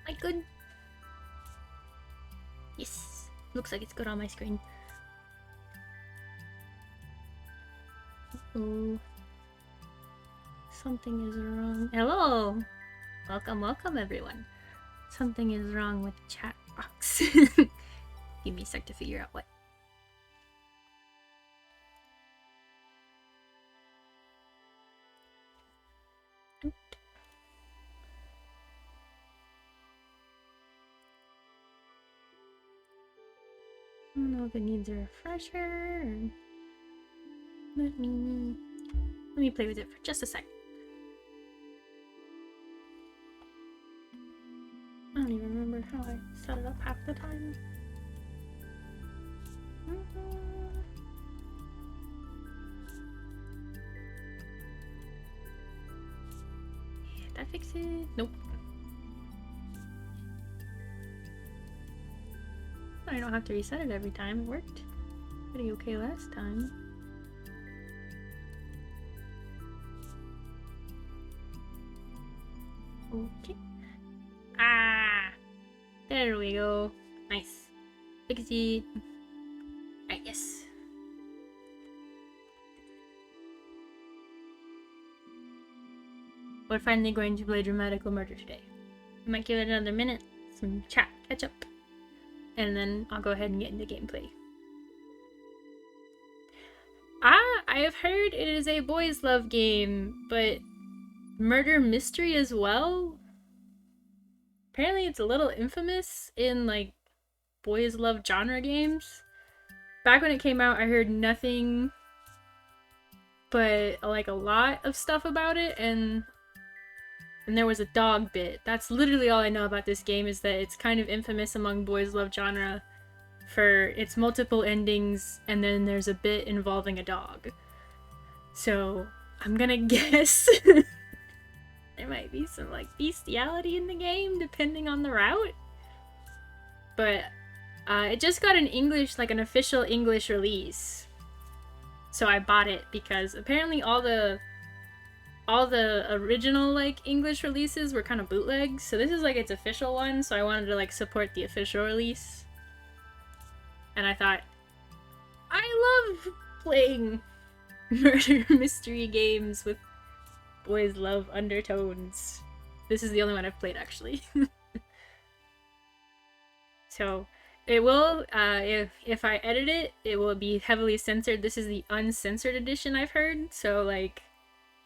Am I good? Yes. Looks like it's good on my screen. Oh. Something is wrong. Hello! Welcome, welcome everyone. Something is wrong with the chat box. Give me a sec to figure out what. I don't know if it needs a refresher. Let me play with it for just a sec. I don't even remember how I set it up half the time. Did that fix it? Nope. I don't have to reset it every time. It worked pretty okay last time. Okay. Ah! There we go. Nice. Fix it. Alright, yes. We're finally going to play Dramatical Murder today. I might give it another minute, some chat catch up, and then I'll go ahead and get into gameplay. I have heard it is a boys' love game, but murder mystery as well? Apparently it's a little infamous in, like, boys' love genre games. Back when it came out, I heard nothing but, like, a lot of stuff about it, and there was a dog bit. That's literally all I know about this game, is that it's kind of infamous among boys' love genre for its multiple endings, and then there's a bit involving a dog. So, I'm gonna guess there might be some, like, bestiality in the game, depending on the route. But, it just got an English, like, an official English release. So I bought it, because apparently all the original, like, English releases were kind of bootlegs, so this is, like, its official one, so I wanted to, like, support the official release. And I thought, I love playing murder mystery games with boys love undertones. This is the only one I've played, actually. So, it will, if I edit it, it will be heavily censored. This is the uncensored edition, I've heard, so, like,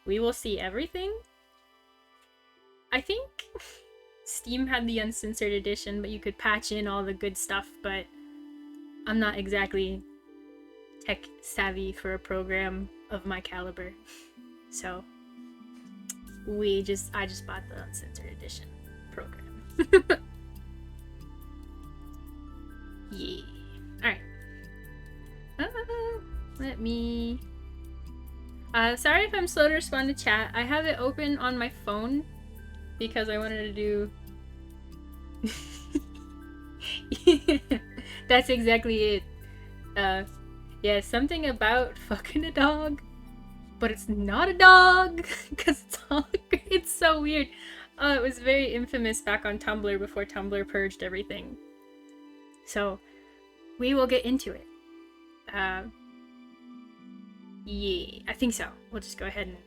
we will see everything. I think Steam had the uncensored edition, but you could patch in all the good stuff, but I'm not exactly tech savvy for a program of my caliber. So I just bought the uncensored edition program. Yeah. Alright. Let me... sorry if I'm slow to respond to chat. I have it open on my phone because I wanted to do... That's exactly it. Yeah, something about fucking a dog, but it's not a dog because it's so weird. It was very infamous back on Tumblr before Tumblr purged everything. So, we will get into it. Yeah, I think so. We'll just go ahead and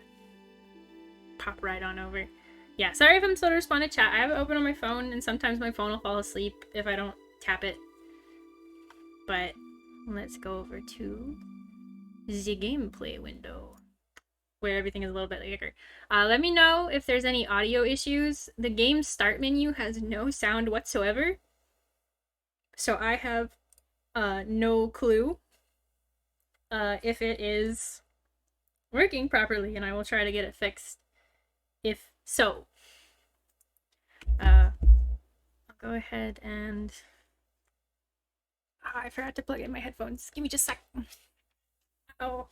pop right on over. Yeah, sorry if I'm slow to respond to chat. I have it open on my phone, and sometimes my phone will fall asleep if I don't tap it. But let's go over to the gameplay window, where everything is a little bit bigger. Let me know if there's any audio issues. The game start menu has no sound whatsoever, so I have no clue if it is working properly, and I will try to get it fixed if so. I'll go ahead and... I forgot to plug in my headphones. Give me just a sec. Oh.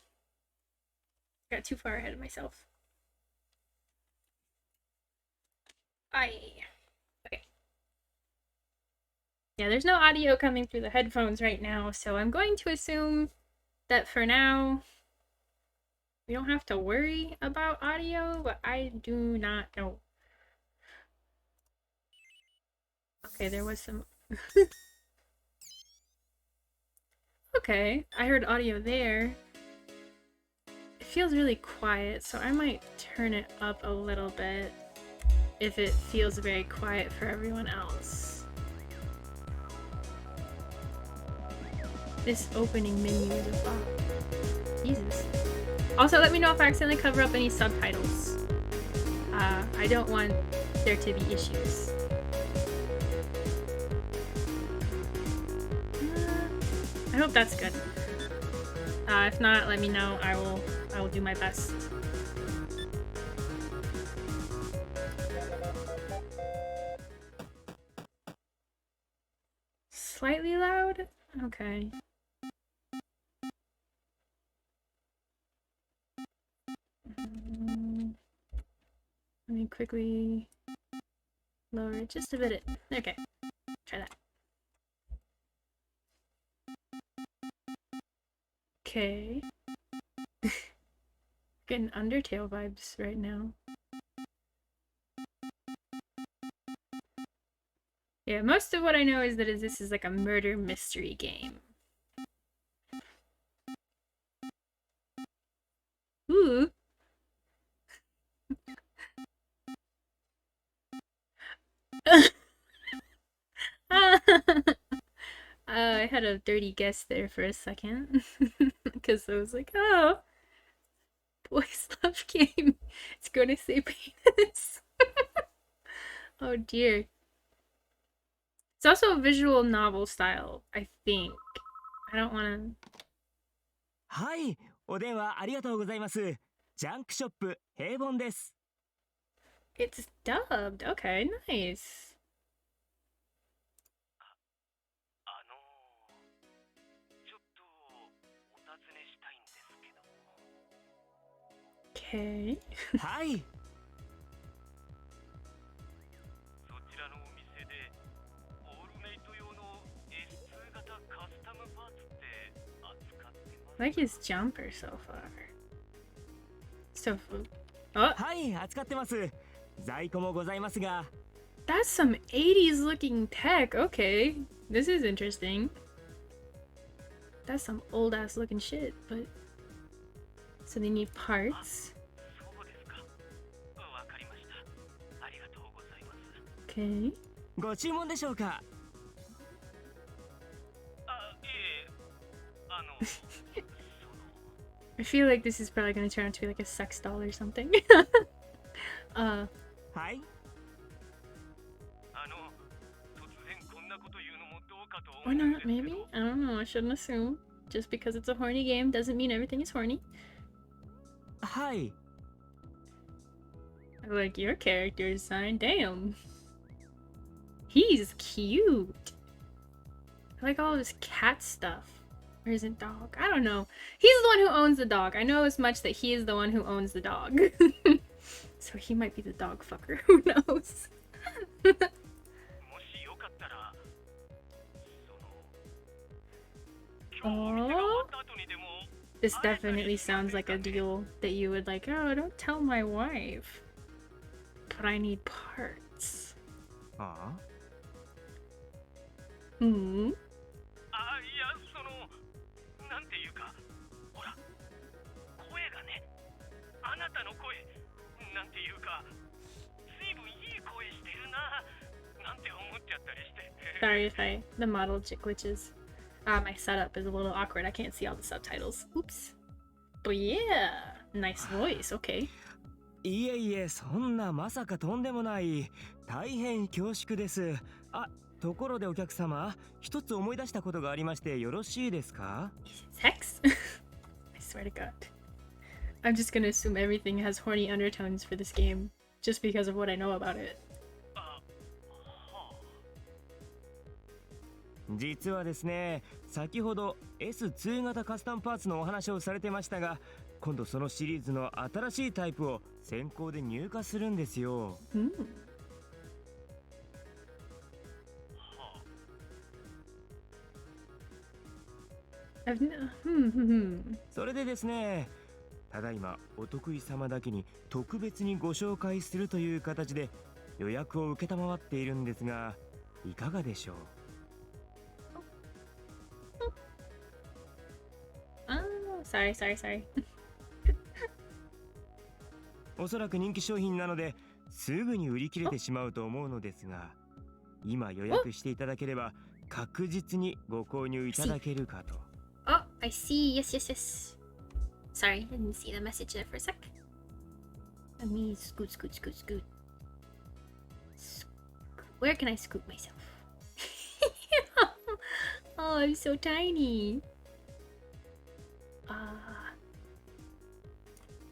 I got too far ahead of myself. Okay. Yeah, there's no audio coming through the headphones right now, so I'm going to assume that for now we don't have to worry about audio, but I do not know. Okay, there was some. Okay, I heard audio there. It feels really quiet, so I might turn it up a little bit if it feels very quiet for everyone else. This opening menu is a lot. Jesus. Also, let me know if I accidentally cover up any subtitles. I don't want there to be issues. I hope that's good. If not, let me know. I will do my best. Slightly loud? Okay. Let me quickly lower it just a bit. Okay. Try that. Okay. Getting Undertale vibes right now. Yeah, most of what I know is that this is like a murder mystery game. Ooh. I had a dirty guess there for a second. Because I was like, oh, boys love game. It's going to say penis. Oh dear. It's also a visual novel style, I think. I don't want to... はい、お電話ありがとうございます。ジャンクショップ平凡です。 It's dubbed. Okay, nice. ちょっとお尋ねしたいんですけど。Okay. はい。そちらのお店でオールメイト用の S2 型カスタムパーツって扱ってます。 I like his jumper so far. So, oh, はい、扱ってます。在庫もございますが。 that's some 80s looking tech. Okay, this is interesting. That's some old ass looking shit, but so they need parts. そうですか。わかりました。ありがとうございます。 Okay. ご注文でしょうか。あ、いえ、I feel like this is probably gonna turn out to be like a sex doll or something. はい。 Or not, maybe? I don't know, I shouldn't assume. Just because it's a horny game doesn't mean everything is horny. はい。 I like your character design, damn. He's cute. I like all this cat stuff. Or is it dog? I don't know. He's the one who owns the dog. I know as much that he is the one who owns the dog. So he might be the dog fucker. Who knows? Oh, this definitely sounds like a deal that you would like, oh, don't tell my wife. But I need parts. Hmm? Sorry if the model glitches. My setup is a little awkward. I can't see all the subtitles. Oops. But yeah, nice voice. Okay. いえいえ、そんなまさかとんでもない。大変恐縮です。あ、ところでお客様、一つ思い出したことがありましてよろしいですか？ Sex? I swear to God. I'm just gonna assume everything has horny undertones for this game, just because of what I know about it. 実はですね、先ほど S2 型カスタムパーツのお話をされてましたが、今度そのシリーズの新しいタイプを先行で入荷するんですよ。それでですね、ただいまお得意様だけに特別にご紹介するという形で予約を承っているんですが、いかがでしょう。Oh, sorry. おそらく人気商品なのですぐに売り切れてしまうと思うのですが、今予約していただければ確実にご購入いただけるかと。Oh, I see. Yes. Sorry, I didn't see the message there for a sec. Let me scoot. Where can I scoot myself? Oh, I'm so tiny.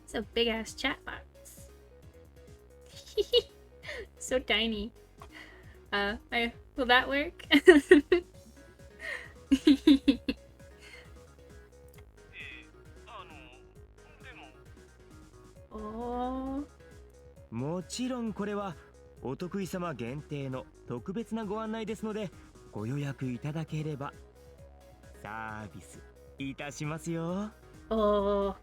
It's a big ass chat box. So tiny. Will that work? Oh. もちろんこれはお得意様限定の特別なご案内ですので、ご予約いただければサービスいたしますよ。Oh.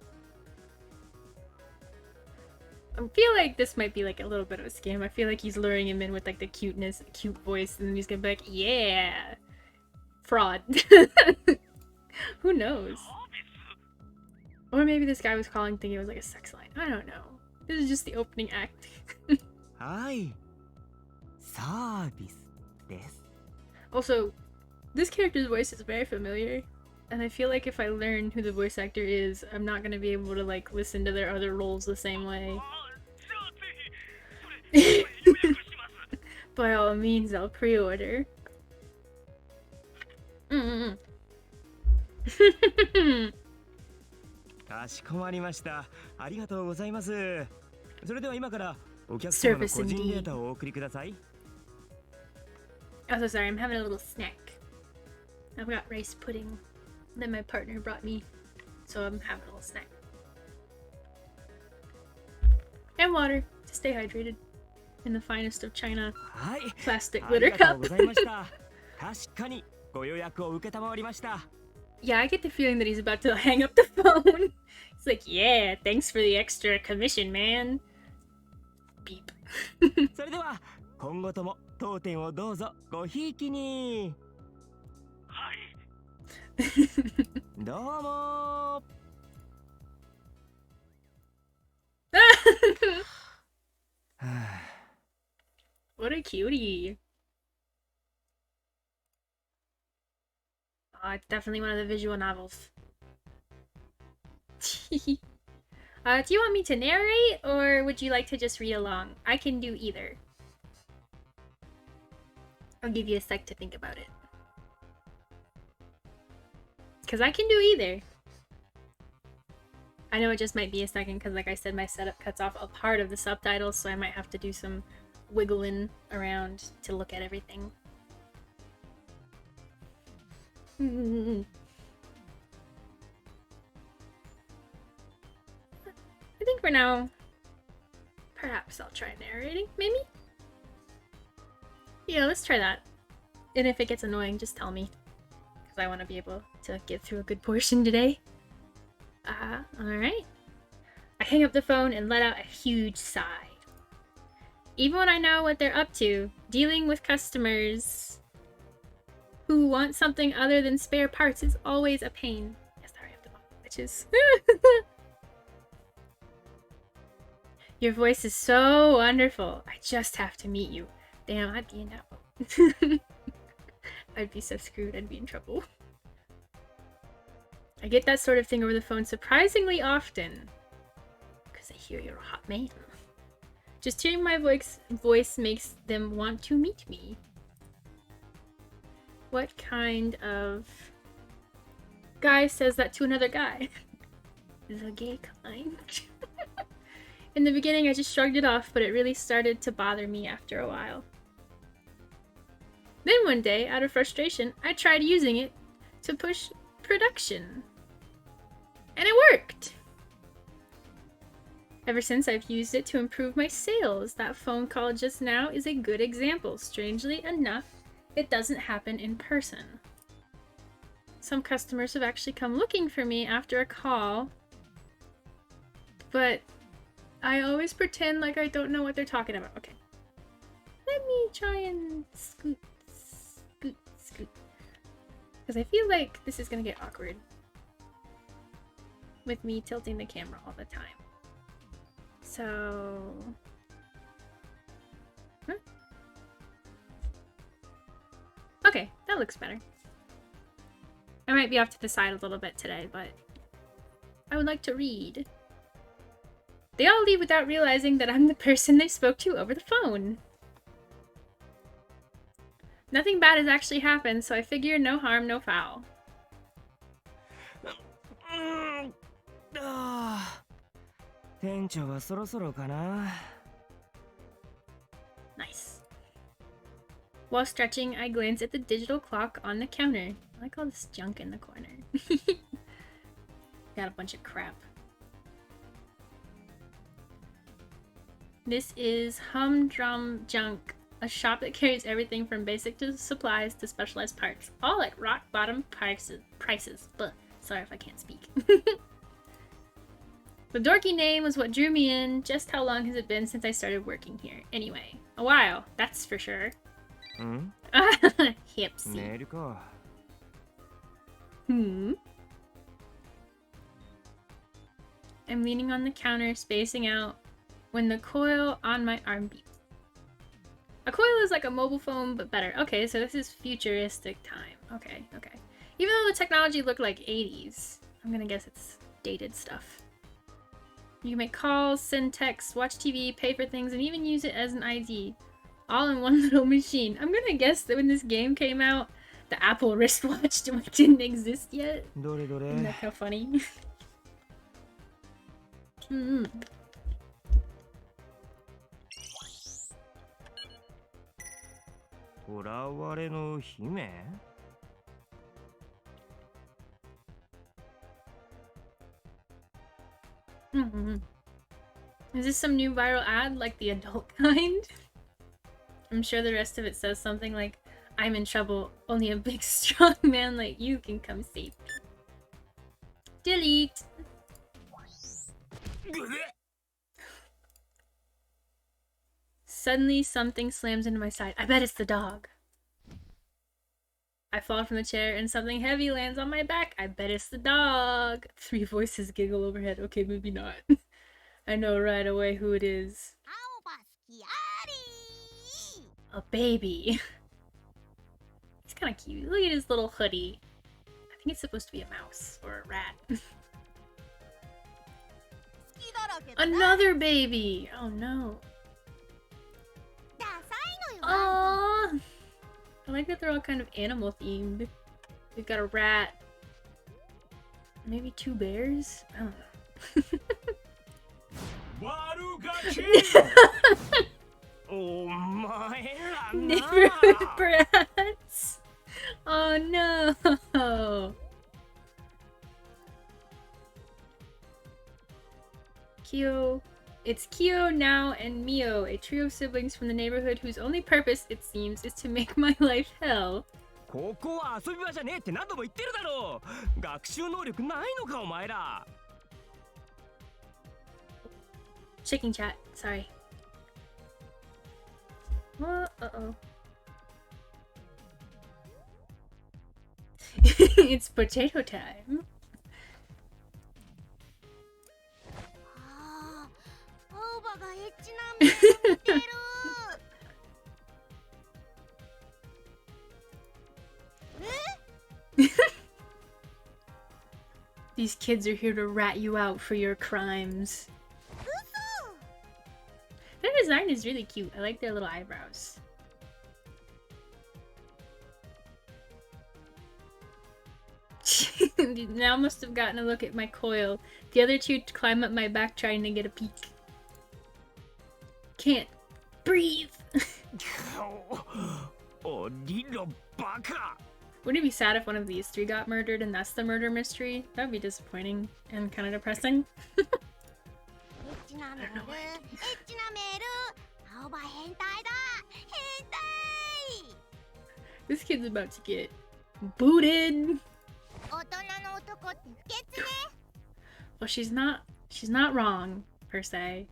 I feel like this might be like a little bit of a scam. I feel like he's luring him in with like the cute voice, and then he's gonna be like, yeah, fraud. Who knows? Or maybe this guy was calling thinking it was like a sex line. I don't know. This is just the opening act. はい、サービスです。 Also, this character's voice is very familiar, and I feel like if I learn who the voice actor is, I'm not gonna be able to like listen to their other roles the same way. By all means, I'll pre-order. かしこまりました。ありがとうございます。それでは今からお客様の個人データをお送りください。Oh, so sorry, I'm having a little snack. I've got rice pudding that my partner brought me, so I'm having a little snack. And water to stay hydrated in the finest of China plastic glitter cup. 確かにご予約を受けたまわりました。Yeah, I get the feeling that he's about to hang up the phone. He's like, yeah, thanks for the extra commission, man. Beep. それでは今後とも当店をどうぞごひいきに。はい。どうも。What a cutie. Oh, it's definitely one of the visual novels. Do you want me to narrate, or would you like to just read along? I can do either. I'll give you a sec to think about it. Because I can do either. I know it just might be a second because, like I said, my setup cuts off a part of the subtitles, so I might have to do some wiggling around to look at everything. I think for now, perhaps I'll try narrating, maybe? Yeah, let's try that. And if it gets annoying, just tell me. Because I want to be able to get through a good portion today. Alright. I hang up the phone and let out a huge sigh. Even when I know what they're up to, dealing with customers who want something other than spare parts is always a pain. Yes, sorry, I have to bump bitches. Your voice is so wonderful. I just have to meet you. Damn, I'd be in that boat. I'd be so screwed. I'd be in trouble. I get that sort of thing over the phone surprisingly often. Because I hear you're a hot man. Just hearing my voice makes them want to meet me. What kind of guy says that to another guy? The gay kind. In the beginning, I just shrugged it off, but it really started to bother me after a while. Then one day, out of frustration, I tried using it to push production. And it worked! Ever since, I've used it to improve my sales. That phone call just now is a good example. Strangely enough, it doesn't happen in person. Some customers have actually come looking for me after a call, but I always pretend like I don't know what they're talking about. Okay. Let me try and scoot Because I feel like this is gonna get awkward with me tilting the camera all the time. So... Okay, that looks better. I might be off to the side a little bit today, but I would like to read. They all leave without realizing that I'm the person they spoke to over the phone. Nothing bad has actually happened, so I figure no harm, no foul. Nice. While stretching, I glance at the digital clock on the counter. I like all this junk in the corner. Got a bunch of crap. This is Humdrum Junk, a shop that carries everything from basic supplies to specialized parts, all at rock bottom prices. But sorry if I can't speak. The dorky name was what drew me in. Just how long has it been since I started working here? Anyway, a while, that's for sure. Hipsy. I'm leaning on the counter, spacing out, when the coil on my arm beeps. A coil is like a mobile phone, but better. Okay, so this is futuristic time. Okay. Even though the technology looked like 80s, I'm gonna guess it's dated stuff. You can make calls, send texts, watch TV, pay for things, and even use it as an ID. All in one little machine. I'm gonna guess that when this game came out, the Apple wristwatch didn't exist yet. Isn't that kind of funny? Is this some new viral ad like the adult kind? I'm sure the rest of it says something like, I'm in trouble, only a big strong man like you can come save me. Delete! Suddenly something slams into my side. I bet it's the dog. I fall from the chair and something heavy lands on my back. I bet it's the dog. 3 voices giggle overhead. Okay, maybe not. I know right away who it is. A baby. He's kind of cute. Look at his little hoodie. I think it's supposed to be a mouse or a rat. Another baby! Oh no. Aww! I like that they're all kind of animal themed. We've got a rat. Maybe 2 bears? I don't know. Oh my Neighborhood brats! Oh no! Kyo. It's Kyo, Nao, and Mio, a trio of siblings from the neighborhood whose only purpose, it seems, is to make my life hell. ここは遊び場じゃねえって何度も言ってるだろう。学習能力ないのかお前ら。Shaking chat, sorry. Uh-oh. It's potato time. These kids are here to rat you out for your crimes. Their design is really cute. I like their little eyebrows. Now must have gotten a look at my coil. The other 2 climb up my back trying to get a peek. Can't breathe. Oh, little baka. Wouldn't it be sad if one of these 3 got murdered and that's the murder mystery? That would be disappointing and kind of depressing. This kid's about to get booted. Well, she's not wrong, per se.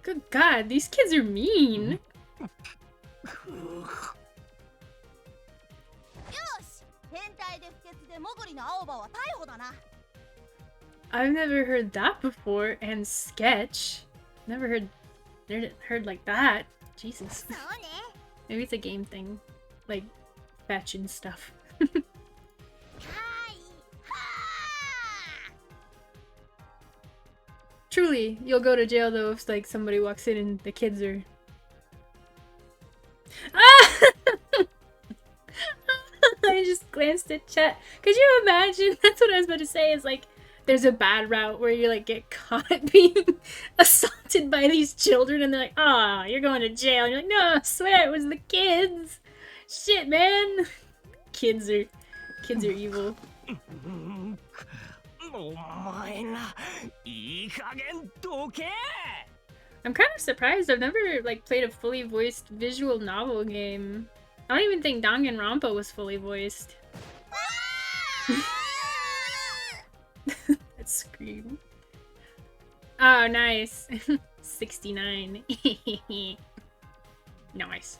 Good God, these kids are mean. I've never heard that before, and sketch. Never heard like that. Jesus. Maybe it's a game thing, like fetch and stuff. Truly, you'll go to jail though if like somebody walks in and the kids are. Ah! I just glanced at chat. Could you imagine? That's what I was about to say. Is like there's a bad route where you like get caught being assaulted by these children, and they're like, "Ah, oh, you're going to jail." And you're like, "No, I swear it was the kids." Shit, man. Kids are evil. I'm kind of surprised. I've never like played a fully voiced visual novel game. I don't even think Danganronpa was fully voiced. That scream. Oh, nice. 69. Nice.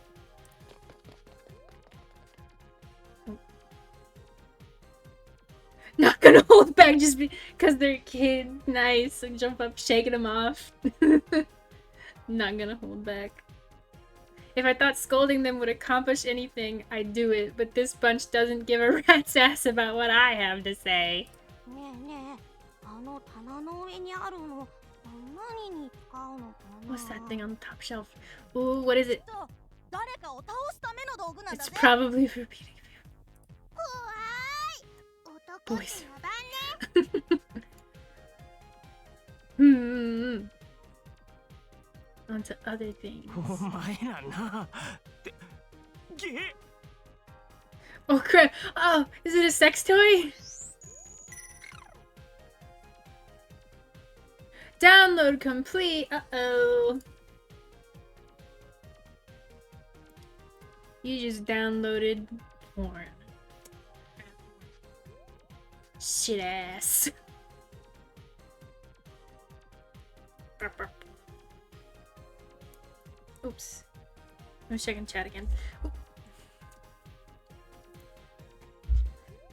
Not gonna hold back just because they're kids. Nice. And jump up, shaking them off. Not gonna hold back. If I thought scolding them would accomplish anything, I'd do it, but this bunch doesn't give a rat's ass about what I have to say. What's that thing on the top shelf? Ooh, what is it? It's probably for beating boys. On to other things. Oh crap! Oh, is it a sex toy? Download complete. Uh-oh. You just downloaded porn. Shit ass. Oops. I'm checking chat again. Oop.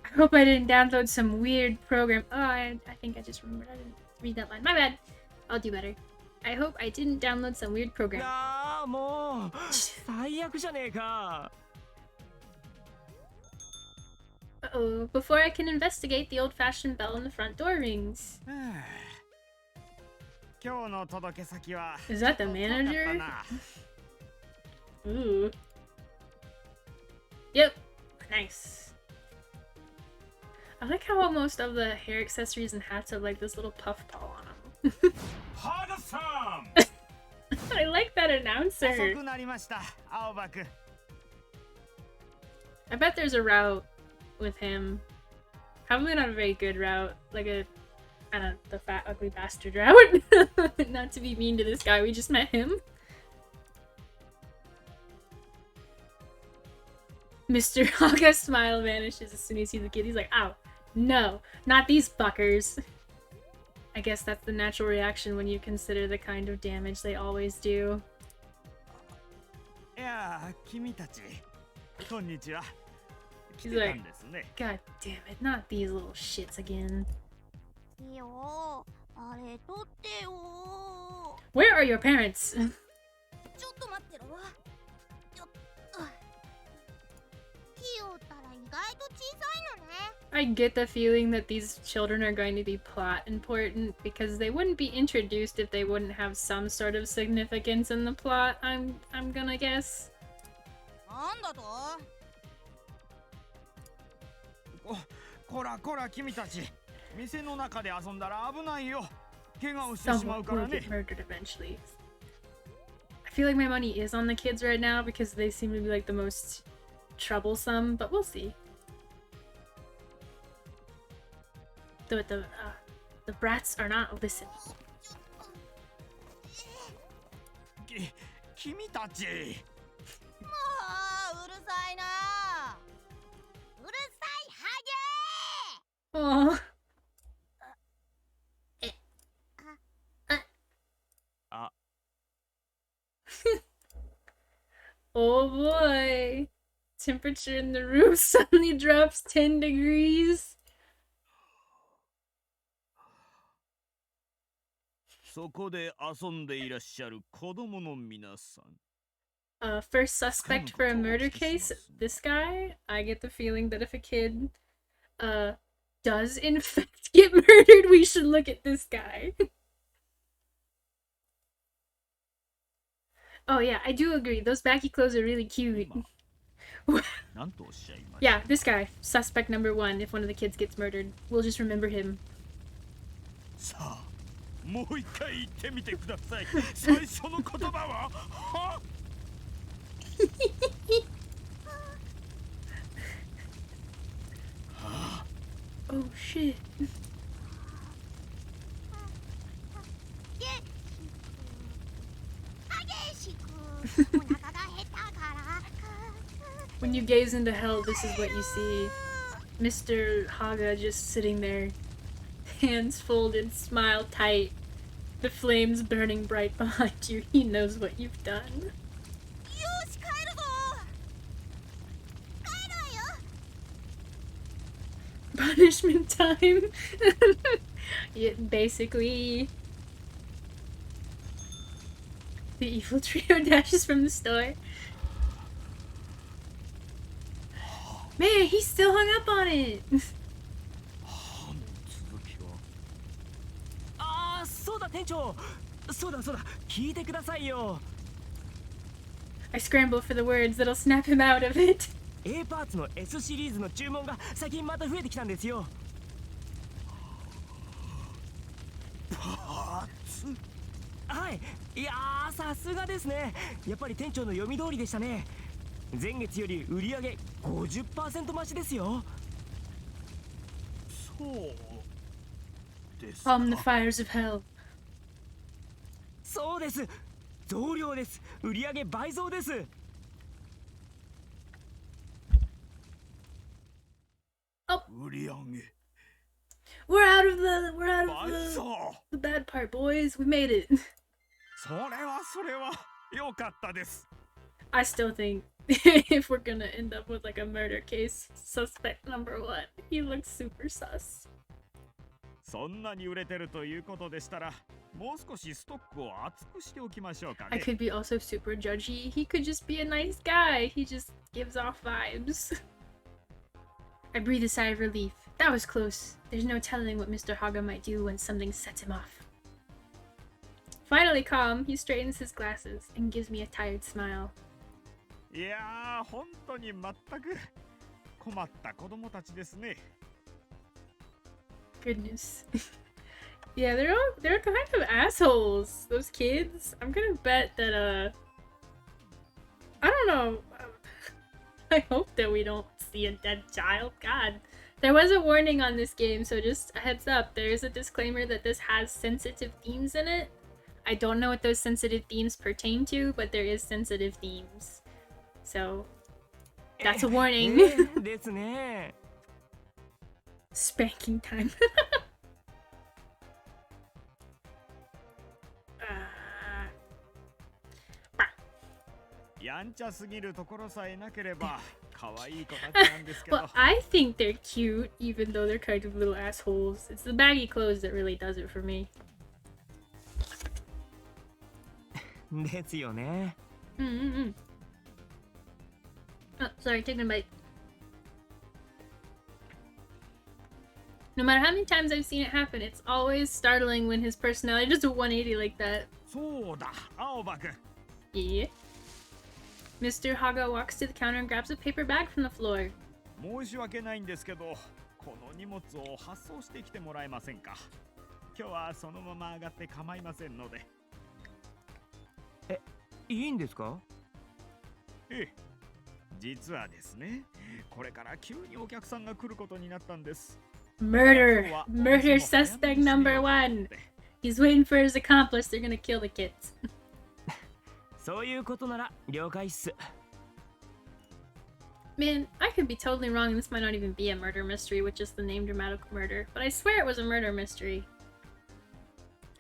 I hope I didn't download some weird program. Oh, I think I just remembered. I didn't read that line. My bad. I'll do better. I hope I didn't download some weird program. Uh-oh. Before I can investigate, the old-fashioned bell on the front door rings. Is that the manager? Ooh. Yep. Nice. I like how most of the hair accessories and hats have like this little puff ball on them. I like that announcer. I bet there's a route with him. Probably not a very good route. Like a, I don't know, the fat ugly bastard route. Not to be mean to this guy, we just met him. Mr. Haga's smile vanishes as soon as he sees the kid. He's like, ow, no, not these fuckers. I guess that's the natural reaction when you consider the kind of damage they always do. He's like, God damn it, not these little shits again. Where are your parents? I get the feeling that these children are going to be plot important because they wouldn't be introduced if they wouldn't have some sort of significance in the plot. I'm gonna guess. Someone will get murdered eventually. I feel like my money is on the kids right now because they seem to be like the most troublesome, but we'll see. The brats are not listening. Oh. Oh boy. Temperature in the room suddenly drops 10 degrees. そこで遊んでいらっしゃる子供の皆さん。First suspect for a murder case, this guy. I get the feeling that if a kid does in fact get murdered, we should look at this guy. Oh yeah, I do agree. Those baggy clothes are really cute. Yeah, this guy, suspect number 1. If one of the kids gets murdered, we'll just remember him. さあ、もう一回言ってみてください。最初の言葉は？は？Oh shit. When you gaze into hell, this is what you see. Mr. Haga just sitting there, hands folded, smile tight, the flames burning bright behind you. He knows what you've done. Punishment time. Yeah, basically. The evil trio dashes from the store. Man, he's still hung up on it. ああ、そうだ店長。そうだそうだ。聞いてくださいよ。I scramble for the words that'll snap him out of it. A パーツの S シリーズの注文が最近また増えてきたんですよ。パーツ？はい。いやー、さすがですね。やっぱり店長の読み通りでしたね。前月より売り上げ 50% 増しですよ。そうですか。 Calm the fires of hell. そうです。増量です。売り上げ倍増です。Oh, 売り上げ。we're out of the bad part, boys. We made it. それは良かったです。 I still think if we're gonna end up with like a murder case, suspect number 1, he looks super sus. そんなに売れてるということでしたら、もう少しストックを厚くしておきましょうかね。I could be also super judgy. He could just be a nice guy. He just gives off vibes. I breathe a sigh of relief. That was close. There's no telling what Mr. Haga might do when something sets him off. Finally calm, he straightens his glasses and gives me a tired smile. いやー、本当に全く困った子供たちですね。Goodness. Yeah, they're kind of assholes, those kids. I'm gonna bet that I don't know. I hope that we don't see a dead child. God. There was a warning on this game, so just a heads up. There is a disclaimer that this has sensitive themes in it. I don't know what those sensitive themes pertain to, but there is sensitive themes. So, that's a warning. ですね。Spanking time. やんちゃすぎるところさえなければ可愛い子たちなんですけど。Well, I think they're cute, even though they're kind of little assholes. It's the baggy clothes that really does it for me. ですよね。Oh, sorry, taking a bite. No matter how many times I've seen it happen, it's always startling when his personality does a 180 like that. そうだ、青葉くん。 Yeah. Mr. Haga walks to the counter and grabs a paper bag from the floor. 申し訳ないんですけど、この荷物を発送してきてもらえませんか。今日はそのまま上がって構いませんので。え、いいんですか？ええ、実はですね、これから急にお客さんが来ることになったんです。Murder! Murder suspect number 1! He's waiting for his accomplice. They're gonna kill the kids. そういうことなら了解っす。Man, I could be totally wrong and this might not even be a murder mystery with just the name Dramatical Murder, but I swear it was a murder mystery.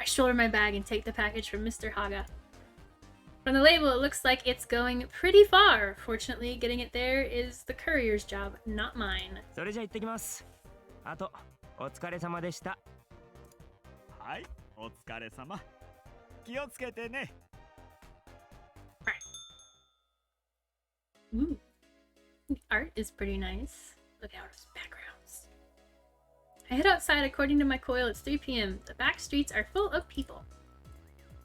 I shoulder my bag and take the package from Mr. Haga. From the label, it looks like it's going pretty far. Fortunately, getting it there is the courier's job, not mine. それじゃ行ってきます。あと、お疲れ様でした。はい、お疲れ様。気をつけてね。Ooh. The art is pretty nice. Look at all those backgrounds. I head outside according to my coil. It's 3 p.m. The back streets are full of people.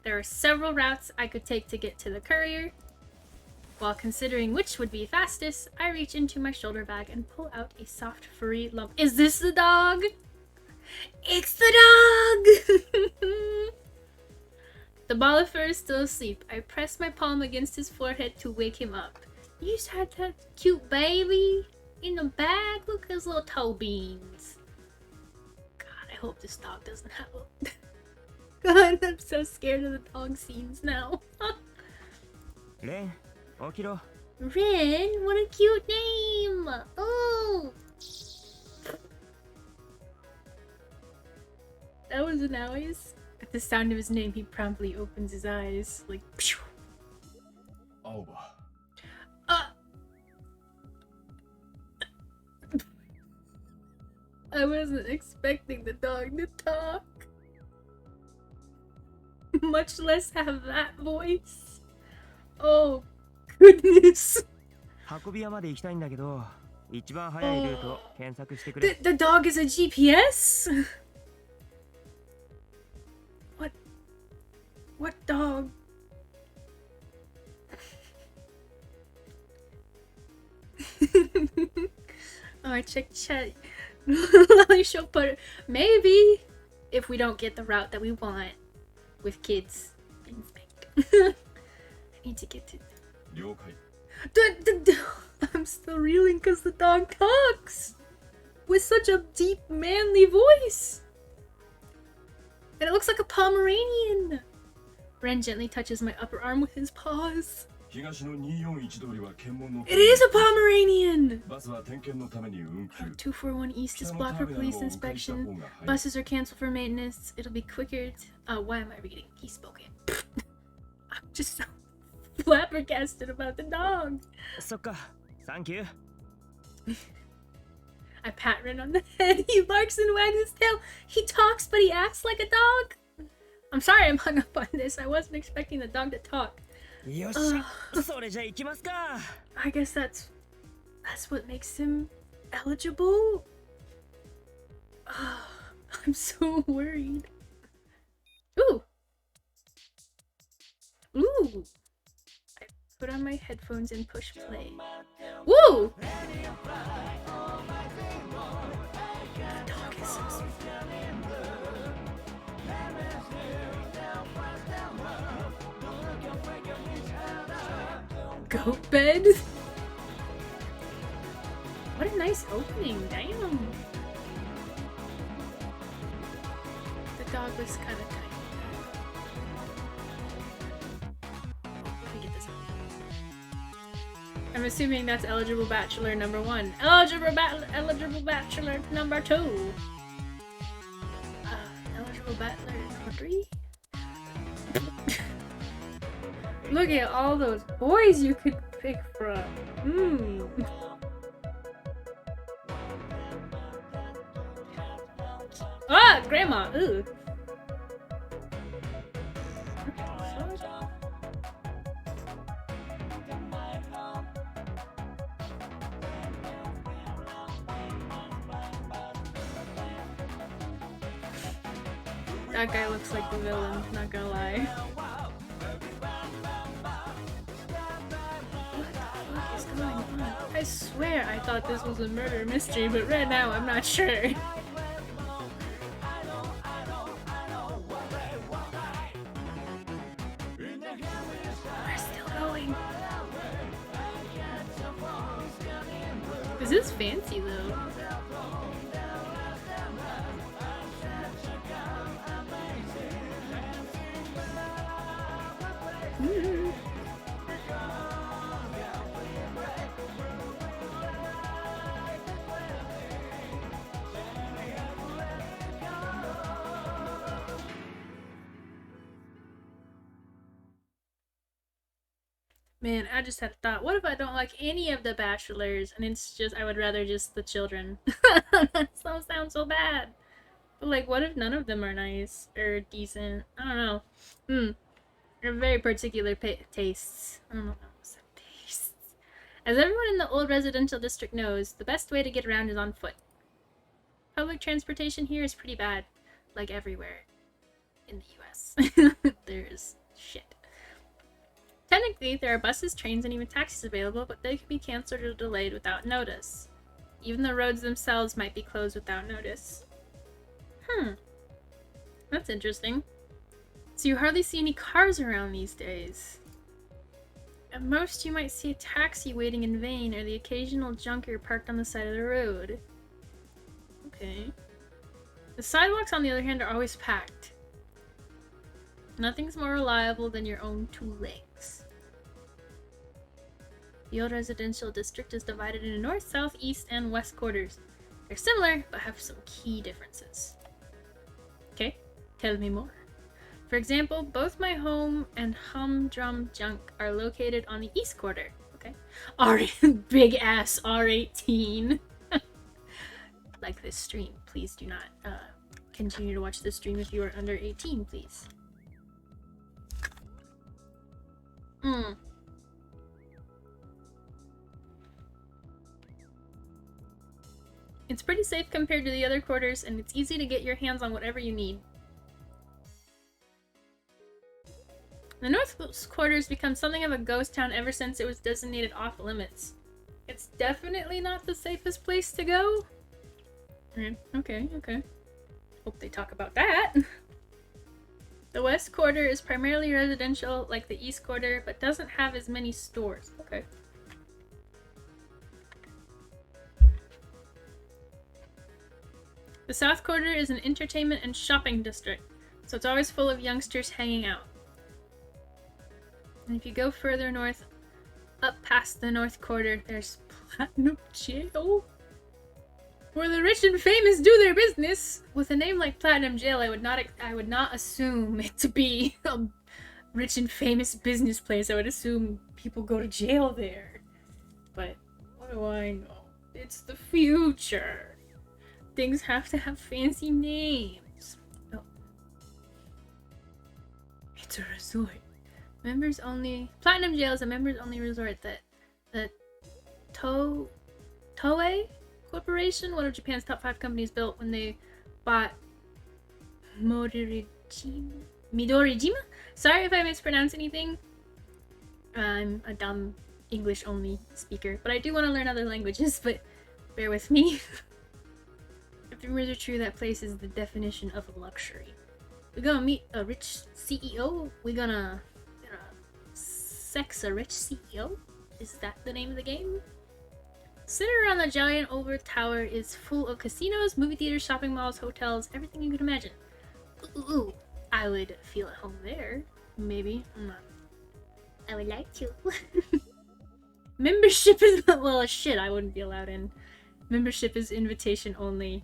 There are several routes I could take to get to the courier. While considering which would be fastest, I reach into my shoulder bag and pull out a soft, furry lump. Is this the dog? It's the dog! The ball of fur is still asleep. I press my palm against his forehead to wake him up. You just had that cute baby in the bag. Look at his little toe beans. God, I hope this dog doesn't have a... God, I'm so scared of the dog scenes now. Ren, 起きろ。 Ren, what a cute name! Oh! That was a noise. At the sound of his name, he promptly opens his eyes, like... Phew. Aoba. I wasn't expecting the dog to talk. Much less have that voice. Oh, goodness. 運び屋まで行きたいんだけど、一番早いルート検索してくれ。The dog is a GPS? What dog? Oh, I checked chat. She'll put it. Maybe if we don't get the route that we want with kids. I need to get to. 了解。 I'm still reeling because the dog talks with such a deep, manly voice, and it looks like a Pomeranian. Ren gently touches my upper arm with his paws. 東の241通りは検問の It is a Pomeranian! バスは点検のために運休 Route 241 East is blocked for police inspection. Buses are canceled for maintenance. It'll be quicker to... why am I reading? He spoke it. I'm just so flabbergasted about the dog. そっか、Thank you. I pat Ren on the head. He barks and wags his tail. He talks, but he acts like a dog. I'm sorry I'm hung up on this. I wasn't expecting the dog to talk. よっしゃ、それじゃ行きますか。I guess that's what makes him eligible. I'm so worried. Ooh. Ooh. I put on my headphones and push play. Woo! The dog is so sweet. Goat bed? What a nice opening, damn. The dog was kind of tiny. Let me get this out. I'm assuming that's eligible bachelor number 1. Eligible bachelor number 2. Eligible bachelor number 3? Look at all those boys you could pick from. Ah, grandma. Ooh. That guy looks like the villain, not gonna lie. I swear I thought this was a murder mystery, but right now I'm not sure. We're still going. This is fancy though. Man, I just had a thought. What if I don't like any of the bachelors and it's just I would rather just the children? That sounds so bad. But like, what if none of them are nice or decent? I don't know. They're very particular tastes. I don't know. Tastes. As everyone in the old residential district knows, the best way to get around is on foot. Public transportation here is pretty bad, like everywhere in the US. There's shit. Technically, there are buses, trains, and even taxis available, but they can be cancelled or delayed without notice. Even the roads themselves might be closed without notice. That's interesting. So you hardly see any cars around these days. At most, you might see a taxi waiting in vain, or the occasional junker parked on the side of the road. Okay. The sidewalks, on the other hand, are always packed. Nothing's more reliable than your own two legs. The old residential district is divided into north, south, east, and west quarters. They're similar, but have some key differences. Okay, tell me more. For example, both my home and humdrum junk are located on the east quarter. Okay. Big ass R18. Like this stream. Please do not continue to watch this stream if you are under 18, please. It's pretty safe compared to the other quarters, and it's easy to get your hands on whatever you need. The North Quarters become something of a ghost town ever since it was designated off limits. It's definitely not the safest place to go. Okay. Hope they talk about that. The West Quarter is primarily residential like the East Quarter, but doesn't have as many stores. Okay. The South Quarter is an entertainment and shopping district, so it's always full of youngsters hanging out. And if you go further north, up past the North Quarter, there's Platinum Jail, where the rich and famous do their business. With a name like Platinum Jail, I would not assume it to be a rich and famous business place. I would assume people go to jail there. But what do I know? It's the future. Things have to have fancy names. Oh. It's a resort. Members only. Platinum Jail is a members only resort that the Toei Corporation, one of Japan's top 5 companies, built when they bought Midorijima? Sorry if I mispronounce anything. I'm a dumb English only speaker, but I do want to learn other languages, but bear with me. If rumors are true, that place is the definition of luxury. We're gonna meet a rich CEO. We're gonna sex a rich CEO? Is that the name of the game? Centered around the giant oval tower is full of casinos, movie theaters, shopping malls, hotels, everything you could imagine. Ooh, I would feel at home there. Maybe. I'm not. I would like to. Membership is well shit, I wouldn't be allowed in. Membership is invitation only.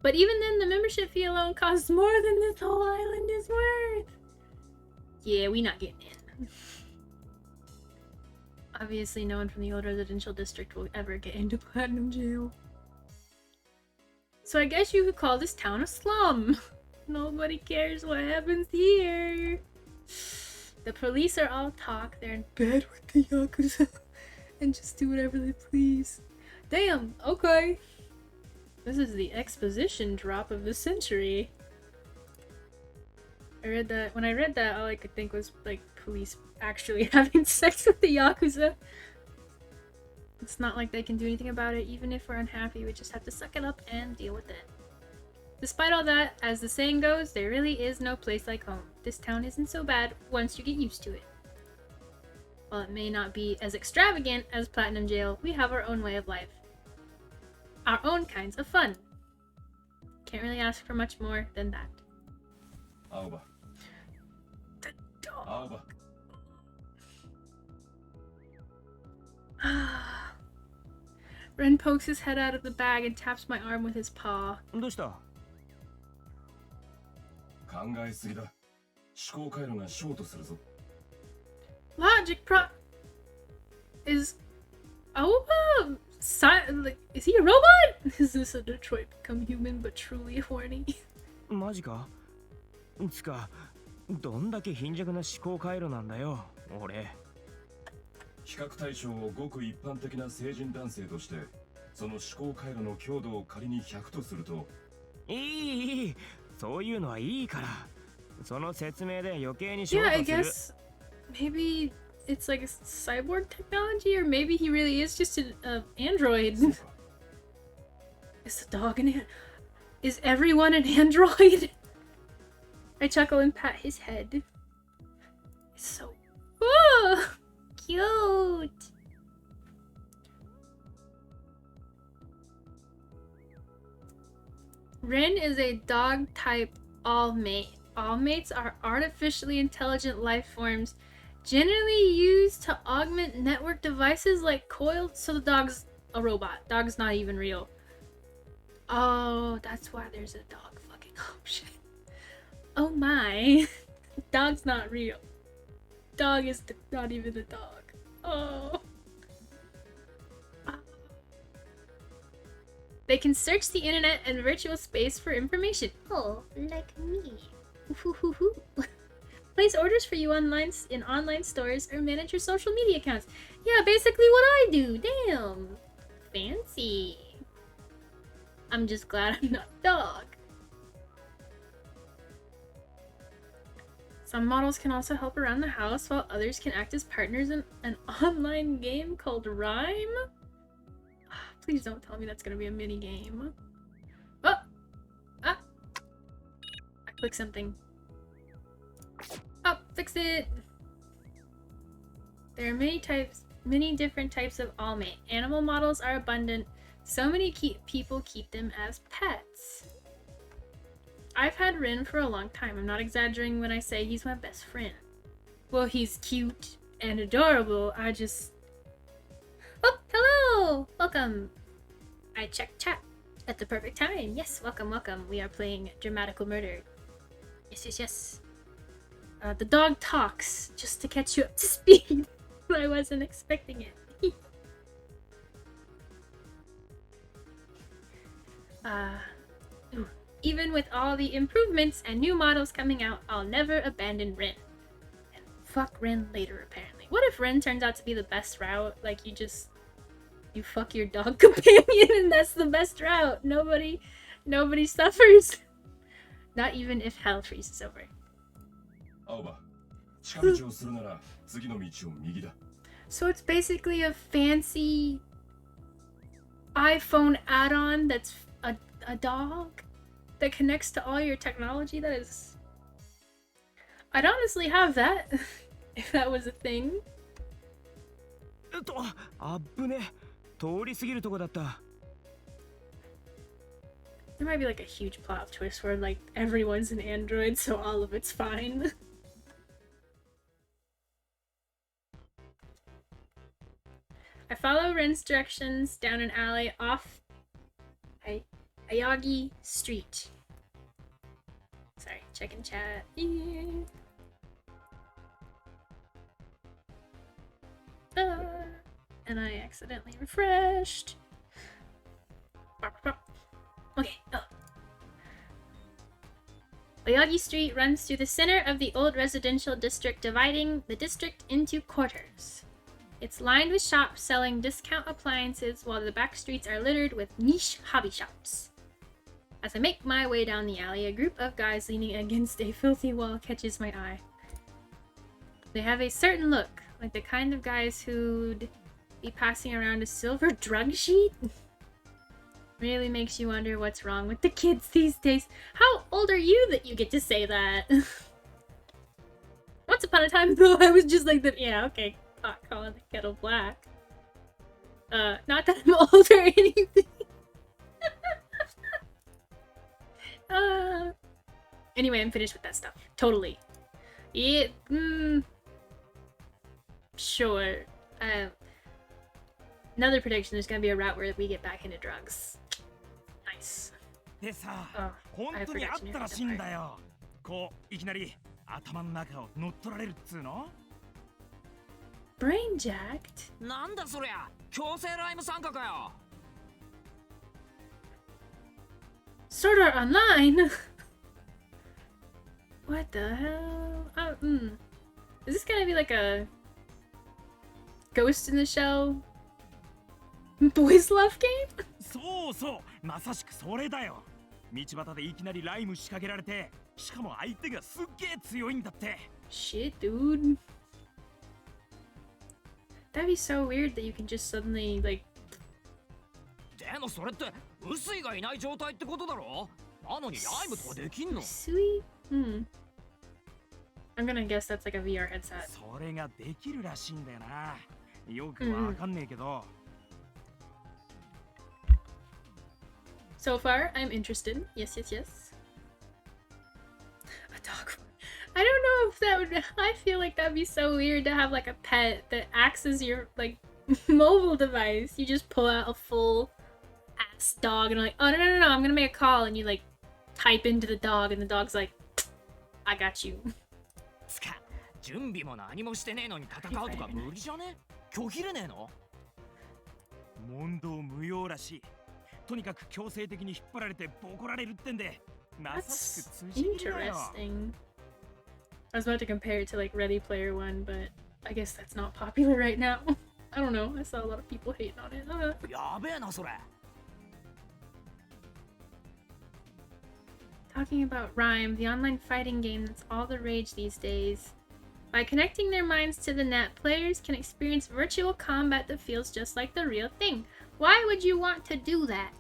But even then, the membership fee alone costs more than this whole island is worth. Yeah, we not getting in. Obviously, no one from the old residential district will ever get into Platinum Jail. So I guess you could call this town a slum. Nobody cares what happens here. The police are all talk. They're in bed with the Yakuza and just do whatever they please. Damn, okay. This is the exposition drop of the century. When I read that, all I could think was, like, police actually having sex with the Yakuza. It's not like they can do anything about it. Even if we're unhappy, we just have to suck it up and deal with it. Despite all that, as the saying goes, there really is no place like home. This town isn't so bad once you get used to it. While it may not be as extravagant as Platinum Jail, we have our own way of life. Our own kinds of fun. Can't really ask for much more than that. Aoba. The dog. Aoba. Ren pokes his head out of the bag and taps my arm with his paw. どうした？考えすぎだ。思考回路がショートするぞ。 Logic pro- Is Aoba like, is he a robot? Is this a Detroit become human but truly horny? マジかつか、どんだけ貧弱な思考回路なんだよ、俺。比較対象をごく一般的な成人男性として、その思考回路の強度を仮に100とすると。いい、そういうのはいいから。その説明で余計にしよう Yeah, とする。I guess maybe it's like a cyborg technology, or maybe he really is just an android. Is the dog an Is everyone an android? I chuckle and pat his head. It's so cute. Rin is a dog-type all-mate. All-mates are artificially intelligent life forms generally used to augment network devices like coiled. So the dog's a robot. Dog's not even real. Oh, that's why there's a dog fucking option. Oh my. Dog's not real. Dog is not even a dog. Oh. They can search the internet and virtual space for information. Oh, like me. Place orders for you online in online stores or manage your social media accounts. Yeah, basically what I do. Damn. Fancy. I'm just glad I'm not a dog. Some models can also help around the house, while others can act as partners in an online game called Rhyme. Please don't tell me that's gonna be a mini game. Oh! Ah! I clicked something. Oh, fix it! There are many different types of all-mate. Animal models are abundant. So many people keep them as pets. I've had Rin for a long time. I'm not exaggerating when I say he's my best friend. Well, he's cute and adorable. I just... Oh, hello! Welcome! I checked chat at the perfect time. Yes, welcome, welcome. We are playing Dramatical Murder. Yes, yes, yes. The dog talks, just to catch you up to speed. I wasn't expecting it. Even with all the improvements and new models coming out, I'll never abandon Rin. And fuck Rin later, apparently. What if Rin turns out to be the best route? Like, you fuck your dog companion and that's the best route. Nobody suffers. Not even if hell freezes over. Aoba, 近道をするなら次の道を右だ。 So it's basically a fancy iPhone add-on that's a dog that connects to all your technology. That is... I'd honestly have that if that was a thing. あっぶね、通り過ぎるとこだった。 There might be like a huge plot twist where like everyone's an android, so all of it's fine. I follow Ren's directions down an alley off Ayagi Street. Sorry, checking chat. Yeah. And I accidentally refreshed. Okay, oh. Oyagi Street runs through the center of the old residential district, dividing the district into quarters. It's lined with shops selling discount appliances, while the back streets are littered with niche hobby shops. As I make my way down the alley, a group of guys leaning against a filthy wall catches my eye. They have a certain look, like the kind of guys who'd be passing around a silver drug sheet. Really makes you wonder what's wrong with the kids these days. How old are you that you get to say that? Once upon a time, though, I was just like, yeah, okay, pot calling the kettle black. Not that I'm old or anything. Anyway, I'm finished with that stuff. Totally. Yeah, sure. Another prediction, there's gonna be a route where we get back into drugs. Nice. でさ、 Oh, 本 I 当にあ forgot っ to たら narrate しいん that だよ。こういきなり頭の中を乗っ取られるっつうの。Brain jacked? なんだそりゃ、強制ライム参加かよ。Sword Art Online? What the hell? Is this gonna be like a Ghost in the Shell boys love game? そうそう、まさしくそれだよ。道端でいきなりライム仕掛けられて、しかも相手がすっげえ強いんだって。Shit, dude. That'd be so weird that you can just suddenly, like... でもそれって薄いがいない状態ってことだろ。なのにライムとかできんの。 Sweet? I'm gonna guess that's like a VR headset. それができるらしいんだよな。よくわかんねえけど。So far, I'm interested. Yes, yes, yes. A dog. I don't know if that would... I feel like that'd be so weird to have like a pet that acts as your like mobile device. You just pull out a full ass dog and like, oh no, I'm gonna make a call, and you like type into the dog and the dog's like, I got you. つか、準備も何もしてねえのに戦うとか無理じゃね？拒否れねえの？問答無用らしい。とにかく強制的に引っ張られてボコられるってんで、まさしく That's 通じるだよ。 interesting. I was about to compare it to like Ready Player One, but I guess that's not popular right now. I don't know. I saw a lot of people hating on it. やべえなそれ。Talking about Rhyme, the online fighting game that's all the rage these days. By connecting their minds to the net, players can experience virtual combat that feels just like the real thing. Why would you want to do that?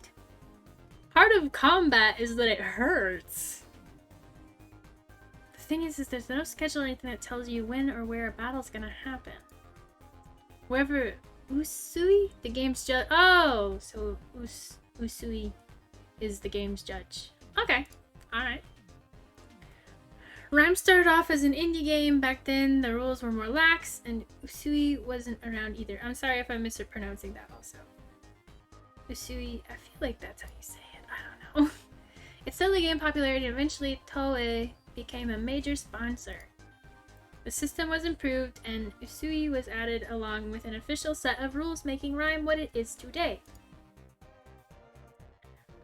Part of combat is that it hurts. The thing is there's no schedule or anything that tells you when or where a battle's gonna happen. Whoever Usui, the game's judge. Oh, so Usui is the game's judge. Okay, alright. Rhyme started off as an indie game. Back then, the rules were more lax, and Usui wasn't around either. I'm sorry if I'm mispronouncing that also. Usui, I feel like that's how you say it. I don't know. It steadily gained popularity, and eventually Toei became a major sponsor. The system was improved, and Usui was added along with an official set of rules making Rhyme what it is today.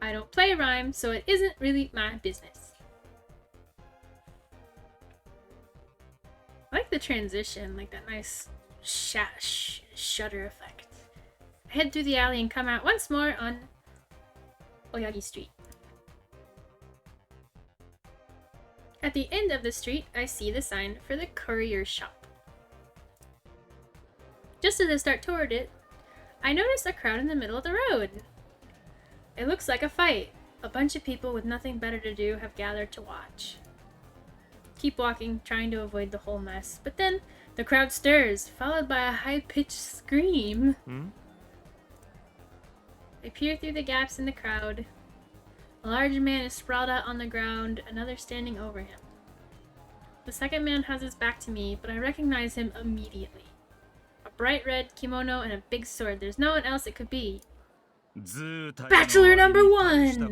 I don't play Rhyme, so it isn't really my business. I like the transition, like that nice shutter effect. I head through the alley and come out once more on Oyagi Street. At the end of the street, I see the sign for the courier shop. Just as I start toward it, I notice a crowd in the middle of the road. It looks like a fight. A bunch of people with nothing better to do have gathered to watch. Keep walking, trying to avoid the whole mess, but then the crowd stirs, followed by a high-pitched scream. I peer through the gaps in the crowd. A large man is sprawled out on the ground, another standing over him. The second man has his back to me, but I recognize him immediately. A bright red kimono and a big sword. There's no one else it could be. Bachelor number 1!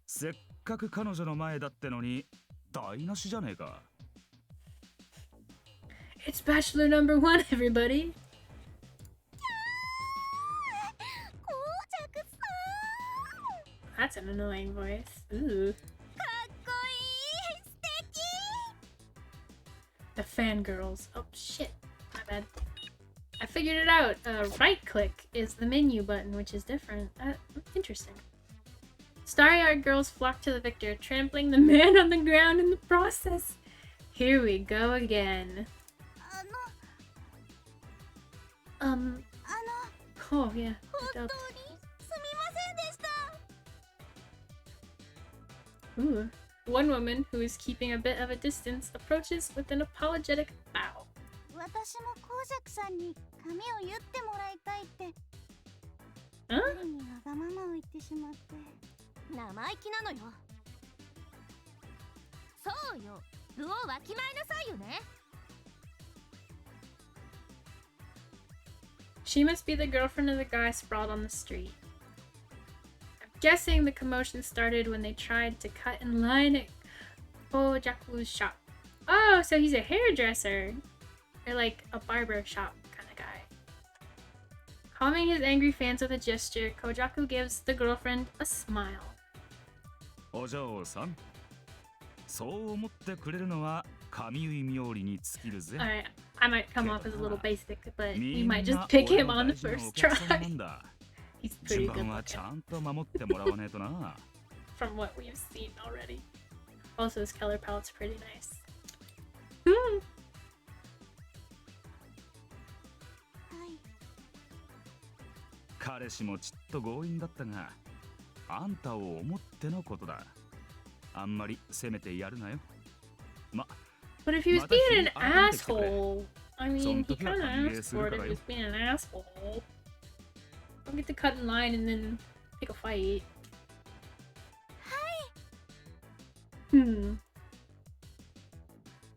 せっかく彼女の前だってのに台無しじゃねえか。 It's Bachelor number 1, everybody! That's an annoying voice. Ooh. The fangirls. Oh shit. My bad. I figured it out. Right click is the menu button, which is different. Interesting. Star-eyed girls flock to the victor, trampling the man on the ground in the process. Here we go again. Oh yeah. Ooh. One woman, who is keeping a bit of a distance, approaches with an apologetic bow. Huh? She must be the girlfriend of the guy sprawled on the street. I'm guessing the commotion started when they tried to cut in line at Kojaku's shop. Oh, so he's a hairdresser. or like a barber shop kind of guy. Calming his angry fans with a gesture, Kojaku gives the girlfriend a smile. お嬢さん、そう思ってくれるのは神結冥利に尽きるぜ。 Alright, I might come off as a little basic, but we might just pick him on the first try. He's pretty 順 good 番は looking ちゃんと守ってもらわねえとな。 from what we've seen already. Also, his color palette's pretty nice. Hmm. 彼氏もちっと強引だったが、あんたを思ってのことだ。あんまり責めてやるなよ。ま、 But if he was Mata being an hi aante asshole, I mean, he Son kind of toki wa asked for it if he was being an asshole. Don't get to cut in line and then pick a fight. Hmm.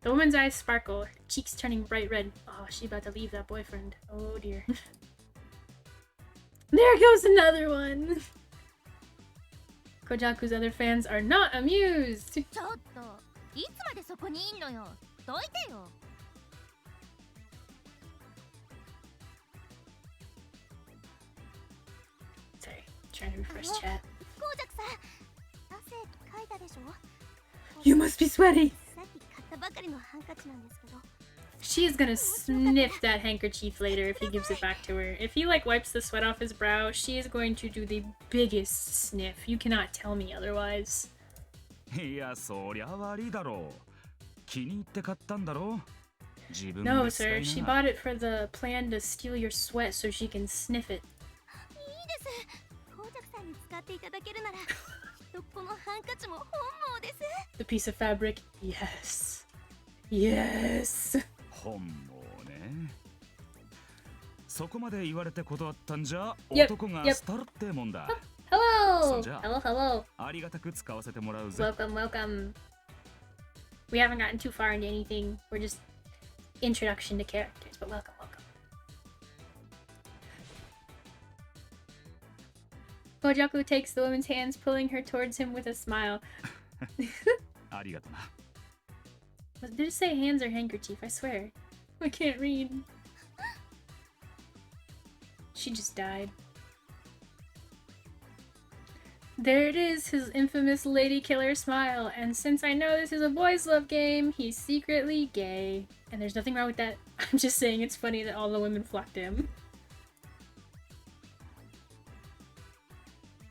The woman's eyes sparkle, her cheeks turning bright red. Oh, she's about to leave that boyfriend. Oh dear. There goes another one! Kojaku's other fans are not amused! ちょっといつまでそこにいんのよ。どいてよ。 Sorry, trying to refresh chat. ゴージャクさん、汗かいたでしょ。 You must be sweaty! さっき買ったばかりのハンカチなんですけど。 She is gonna sniff that handkerchief later if he gives it back to her. If he like wipes the sweat off his brow, she is going to do the biggest sniff. You cannot tell me otherwise. いや、そりゃ悪いだろう。気に入って買ったんだろう。自分で No, 使 sir. い She な。 bought it for the plan to steal your sweat so she can sniff it. いいです。ゴージャクさんに使っていただけるなら、きっとこのハンカチも本望です。 The piece of fabric? Yes. Yes. 本望ね。そこまで言われて断ったんじゃ、 Yep, 男が yep. 廃るってもんだ。 Hello! So, Hello, hello. ありがたく使わせてもらうぜ。 Welcome, welcome. We haven't gotten too far into anything. We're just introduction to characters, but welcome, welcome. Kojaku takes the woman's hands, pulling her towards him with a smile. ありがとな。 Did it say hands or handkerchief? I swear. I can't read. She just died. There it is, his infamous lady killer smile. And since I know this is a boys' love game, he's secretly gay. And there's nothing wrong with that. I'm just saying it's funny that all the women flocked to him.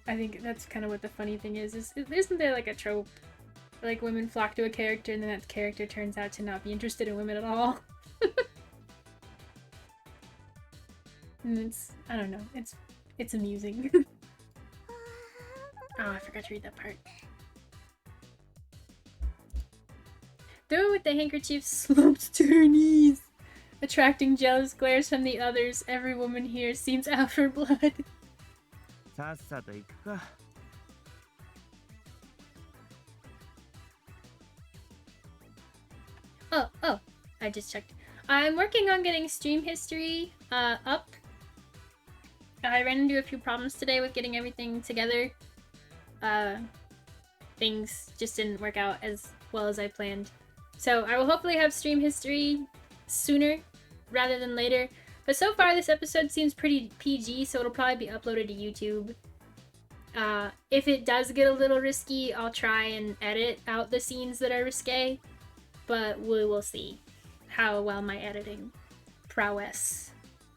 I think that's kind of what the funny thing is isn't there like a trope? Like women flock to a character and then that character turns out to not be interested in women at all. And it's, I don't know, it's amusing. Oh, I forgot to read that part. The woman with the handkerchief slumped to her knees, attracting jealous glares from the others. Every woman here seems out for blood. さっさと行くか。 Oh, I just checked. I'm working on getting stream history up. I ran into a few problems today with getting everything together. Things just didn't work out as well as I planned. So I will hopefully have stream history sooner rather than later. But so far this episode seems pretty PG, so it'll probably be uploaded to YouTube. If it does get a little risky, I'll try and edit out the scenes that are risque. But we will see how well my editing prowess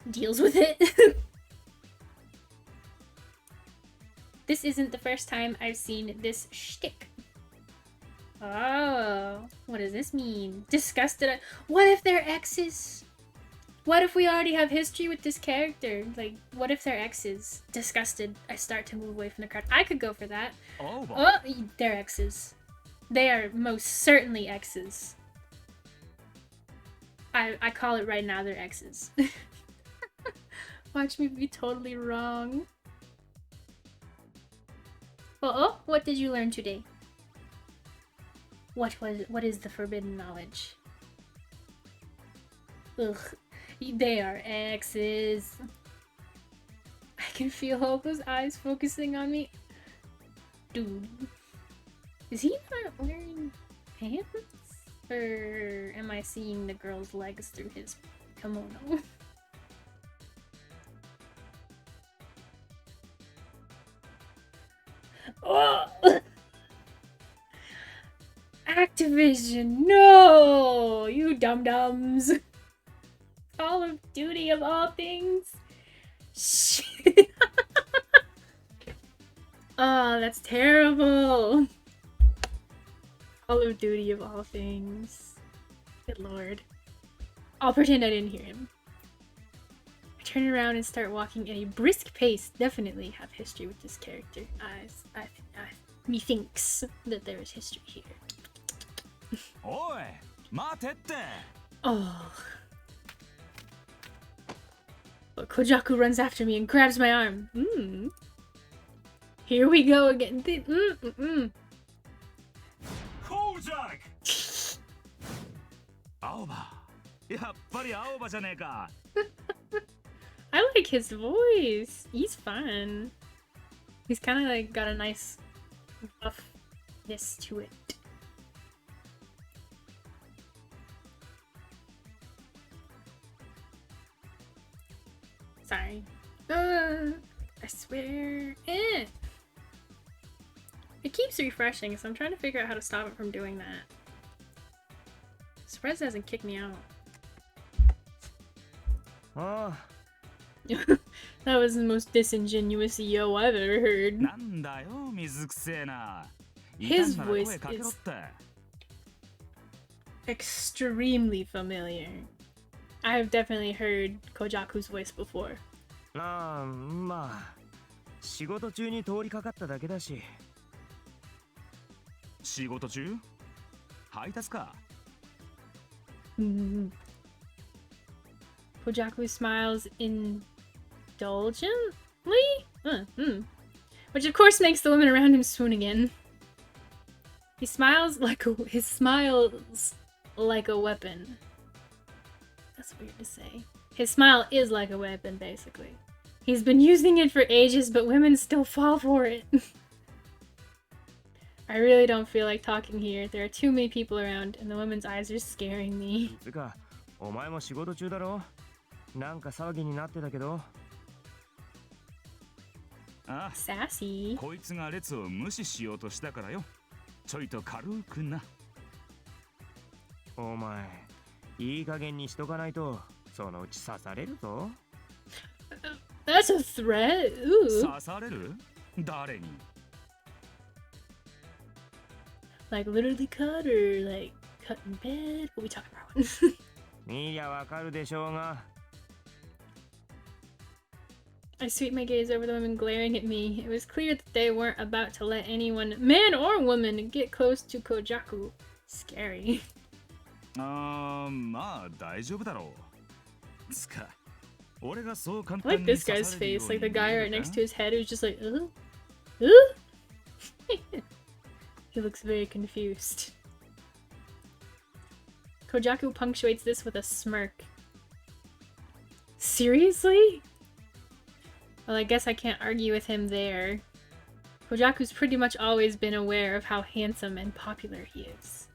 deals with it. This isn't the first time I've seen this shtick. Oh, what does this mean? Disgusted. What if they're exes? What if we already have history with this character? Like, what if they're exes? Disgusted. I start to move away from the crowd. I could go for that. Aoba. Oh, they're exes. They are most certainly exes. I call it right now, they're exes. Watch me be totally wrong. Oh, what did you learn today? What is the forbidden knowledge? Ugh, they are exes. I can feel all those eyes focusing on me. Dude, is he not wearing pants? Or am I seeing the girl's legs through his kimono? Oh! Activision, no! You dum-dums! Call of Duty of all things? Shit. Oh, that's terrible. Call of Duty of all things. Good lord. I'll pretend I didn't hear him. I turn around and start walking at a brisk pace. Definitely have history with this character. Methinks that there is history here. Oi, matette. Oh. But Kojaku runs after me and grabs my arm. Here we go again. Kojak! Aoba. やっぱりAobaじゃねえか。I like his voice. He's fun. He's kind of like got a nice buffness to it. Sorry. I swear. It keeps refreshing, so I'm trying to figure out how to stop it from doing that. Surprised it hasn't kicked me out. Oh. That was the most disingenuous yo I've ever heard. なんだよ、水くせえな。 His いたんなら voice 声かけろっ is て。 extremely familiar. I have definitely heard Kojaku's voice before. ああ、まあ仕事中に通りかかっただけだし。仕事中？配達か。Kojaku smiles indulgently? Which of course makes the women around him swoon again. His smiles like a weapon. That's weird to say. His smile is like a weapon, basically. He's been using it for ages, but women still fall for it. I really don't feel like talking here. There are too many people around, and the women's eyes are scaring me. つか、お前も仕事中だろ？なんか騒ぎになってたけど。ああ、 Sassy. こいつが列を無視しようとしたからよ。ちょいと軽くな。お前、いい加減にしとかないと、そのうち刺されるぞ。That's a threat. Ooh. 刺される？誰に？ Like literally cut or like cut in bed? What are we talking about? 見りゃわかるでしょうが。I sweep my gaze over the women glaring at me. It was clear that they weren't about to let anyone, man or woman, get close to Kojaku. Scary. ああ、まあ大丈夫だろう。つか、俺がそう簡 I 単 like に this 刺 guy's されるよ face, う like に the guy 見え right るか？ next to his head who's just like, He looks very confused. Kojaku punctuates this with a smirk. Seriously? Well, I guess I can't argue with him there. Kojaku's pretty much always been aware of how handsome and popular he is.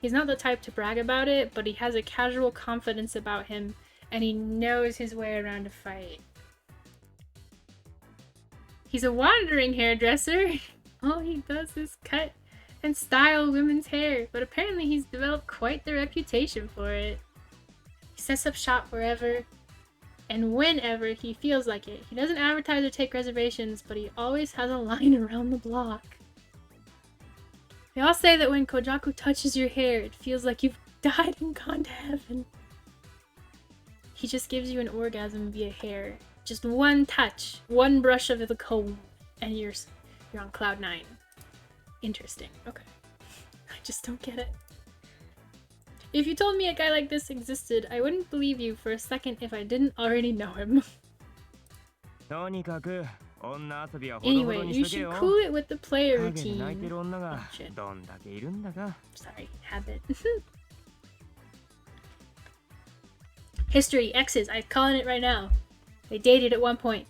He's not the type to brag about it, but he has a casual confidence about him, and he knows his way around a fight. He's a wandering hairdresser. All he does is cut and style women's hair, but apparently he's developed quite the reputation for it. He sets up shop wherever and whenever he feels like it. He doesn't advertise or take reservations, but he always has a line around the block. They all say that when Kojaku touches your hair, it feels like you've died and gone to heaven. He just gives you an orgasm via hair. Just one touch, one brush of the comb, and you're on cloud 9. Interesting. Okay. I just don't get it. If you told me a guy like this existed, I wouldn't believe you for a second if I didn't already know him. とにかく女遊びはほどほ Anyway, どに you しとけ should よ。 cool it with the player 影で泣いて routine. る女が Oh, shit. どんだけいるんだか。 Sorry, habit. History, X's, I'm calling it right now. They dated at one point.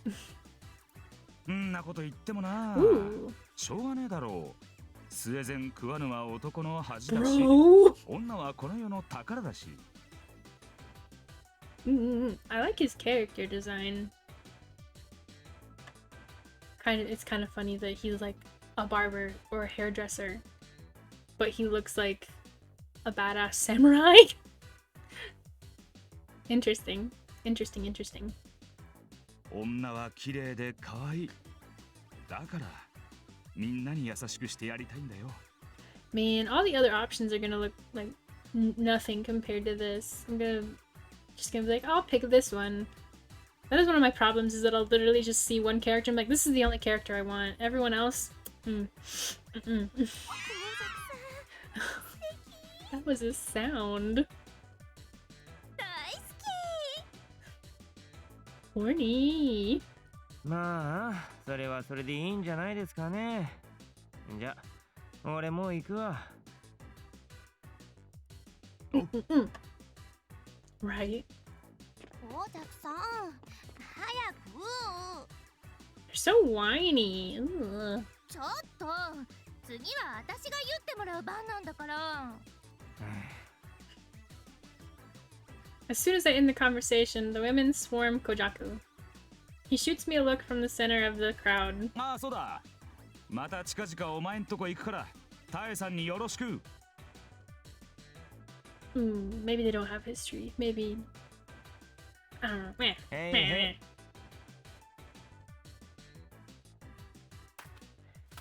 んなこと言ってもな。 Ooh. しょうがねえだろう。スウェゼン食わぬは男の恥だし、 Bro. 女はこの世の宝だし。 I like his character design. It's kind of funny that he's like a barber or a hairdresser, but he looks like a badass samurai. Interesting. 女は綺麗で可愛い。だからみんなに優しくしてやりたいんだよ。 Man, all the other options are gonna look like nothing compared to this. Just gonna be like, I'll pick this one. That is one of my problems, is that I'll literally just see one character and I'm like, this is the only character I want. Everyone else, That was a sound. 大好き。 Horny. まあそれはそれでいいんじゃないですかね。じゃ俺もう行くわ。 Right. 到着さん、早く。 They're so whiny. Ugh. ちょっと、次は私が言ってもらう番なんだから。 As soon as I end the conversation, the women swarm Kojaku. He shoots me a look from the center of the crowd. ああそうだ。また近々お前んとこ行くから、タエさんによろしく。 Maybe they don't have history. Maybe. I don't know. Meh. Hey, Meh, hey. meh.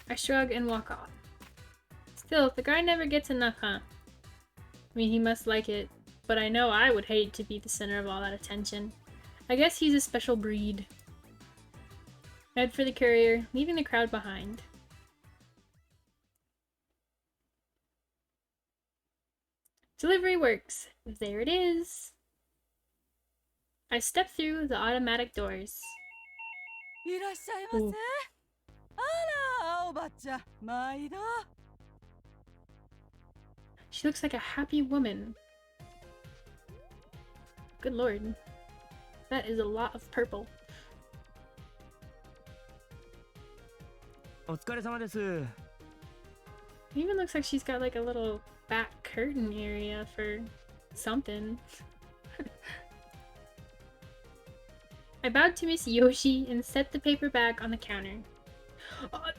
I shrug and walk off. Still, the guy never gets enough, huh? I mean, he must like it, but I know I would hate to be the center of all that attention. I guess he's a special breed. Head for the courier, leaving the crowd behind. Delivery works. There it is. I step through the automatic doors. いらっしゃいませ。あら、おばちゃん、毎度。 She looks like a happy woman. Good lord. That is a lot of purple. お疲れ様です。 It even looks like she's got like a little back curtain area for something. I bowed to Miss Yoshi and set the paper bag on the counter.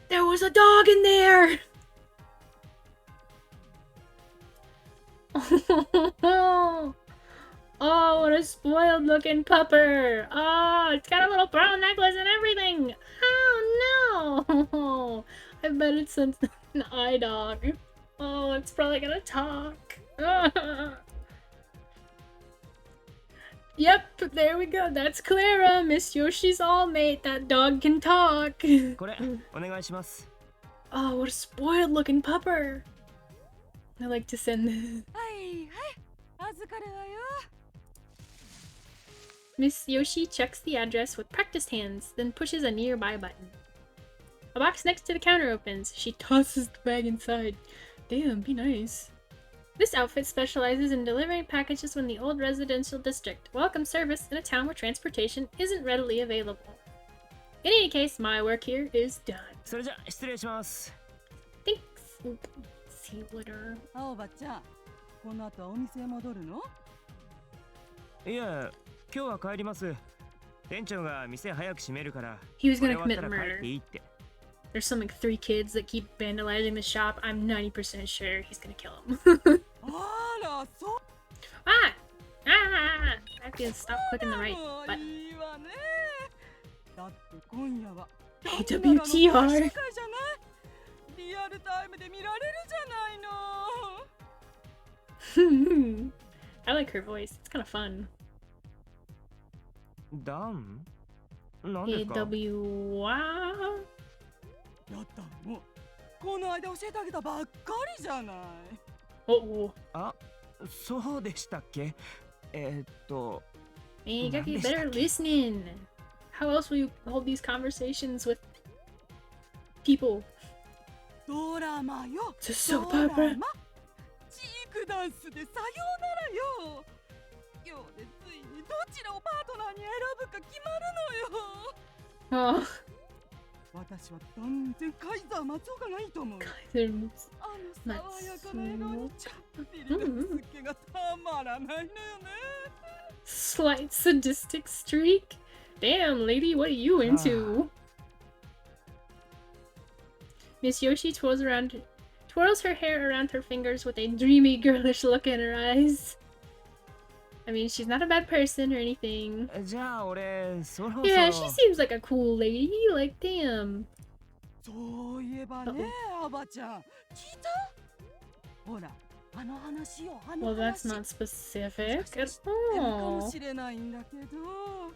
There was a dog in there! Oh, what a spoiled looking pupper! Oh, it's got a little pearl necklace and everything! Oh no! I bet it's an eye dog. Oh, it's probably gonna talk. Yep, there we go. That's Clara, Miss Yoshi's all-mate. That dog can talk. これお願いします。 Oh, what a spoiled looking pupper. I like to send this. はいはい、預かるわよ。 Miss Yoshi checks the address with practiced hands, then pushes a nearby button. A box next to the counter opens. She tosses the bag inside. Damn, be nice. This outfit specializes in delivering packages from the old residential district. Welcome service in a town where transportation isn't readily available. In any case, my work here is done. それじゃ失礼します。 Thanks. Oop. See you later. あ、おばちゃん、この後お店へ戻るの？いや、今日は帰ります。店長が店早く閉めるから。 He was これ gonna 終わった commit ら帰っ murder. ていいって。 There's some like 3 kids that keep vandalizing the shop. I'm 90% sure he's gonna kill them. あら、そう。 Ah! Ah! I have to stop clicking the right もう button. いいわね。だって今夜は WTR 世界じゃない？リアルタイムで見られるじゃないの。 I like her voice. It's kind of fun. ダン？何ですか？ AW やったもうこの間教えてあげたばっかりじゃない。 Oh, あ、そうでしたっけ？man, you gotta be better at listening. How else will you hold these conversations with people? ドラマよ。 It's a soap ドラ opera. マ。チークダンスでさようならよ。今日でついにどちらをパートナーに選ぶか決まるのよ。 Oh, 私は断然カイザー松尾がないと思う。 Kaiser あの爽やかな笑顔にちゃっぴりのすっけがたまらないのよね。 Slight sadistic streak? Damn, lady, what are you into? Miss Yoshi twirls her hair around her fingers with a dreamy, girlish look in her eyes. I mean, she's not a bad person or anything. じゃあ俺そろそろ Yeah, she seems like a cool lady. Like, damn. そういえばね、アバちゃん、聞いた？ほら、あの話よ、あの Well, 話。 that's not specific at かも all. しれないんだけど。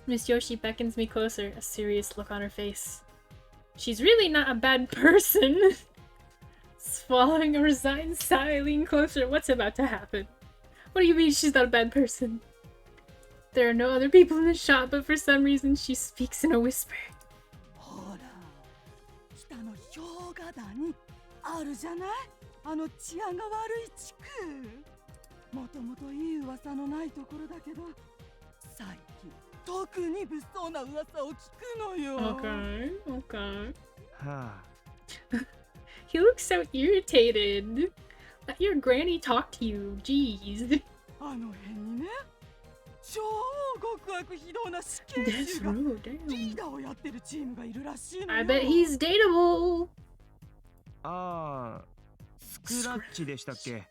Miss Yoshi beckons me closer, a serious look on her face. She's really not a bad person. Swallowing a resigned sigh, I lean closer. What's about to happen? What do you mean she's not a bad person? There are no other people in the shop, but for some reason she speaks in a whisper. ほら、北の氷河谷あるじゃない？あの治安が悪い地区。もともといい噂のないところだけど、最近特に物騒な噂を聞くのよ。 Okay, okay. はあ He looks so irritated. Let your granny talk to you. Jeez. あの辺にね、超極悪非道な死刑 That's 囚が rude, リ damn. ーダーをやってるチームがいるらしいの I よ。 bet he's dateable. ああスクラッチでしたっけ。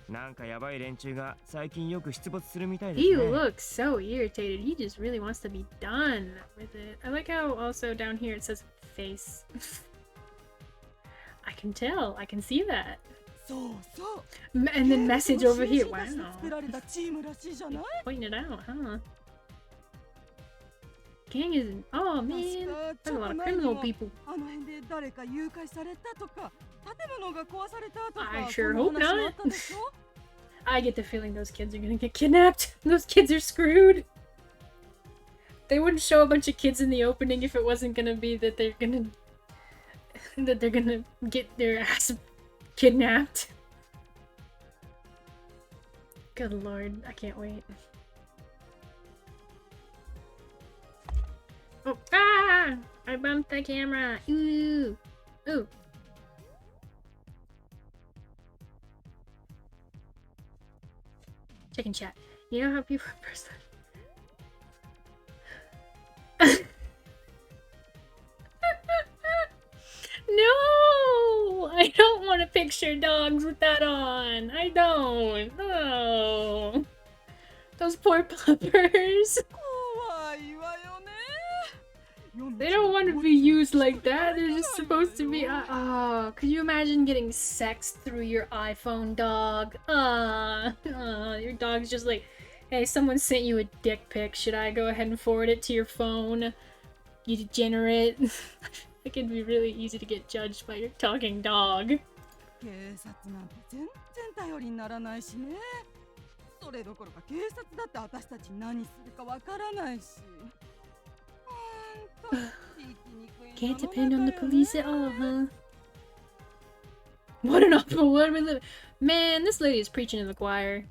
なんかやばい連中が最近よく出没するみたいです He ね。 looks so irritated. He just really wants to be done with it. I like how also down here it says face. I can tell. I can see that. そうそう。 And then message over here. 刑務所 Wow. の人たちで作られたチームらしいじゃない？ Pointing it out, huh? Gang is. Oh man. 確かち There's ょ a っ lot と of 前に criminal も people. あの辺で誰か誘拐されたとか、建物が壊されたとか、 I そ sure んな hope 話があ not. ったでしょ？ I get the feeling those kids are gonna get kidnapped. Those kids are screwed. They wouldn't show a bunch of kids in the opening if it wasn't gonna be that they're gonna get their ass kidnapped. Good lord, I can't wait. Oh, ah! I bumped the camera. Ooh, ooh. Check in chat. You know how people person. No! I don't want to picture dogs with that on. I don't. No. Those poor puppers. 怖いわよね。 They don't want to be used like that. They're just supposed to be. Could you imagine getting sex through your iPhone, dog? Your dog's just like, hey, someone sent you a dick pic. Should I go ahead and forward it to your phone? You degenerate. It can be really easy to get judged by your talking dog. 警察なんて全然頼りにならないしね。それどころか警察だって私たち何するかわからないし。ほんと生きにくい Can't 世の depend on the 中よね。 police at all, huh? What an awful world we live in. Man, this lady is preaching to the choir.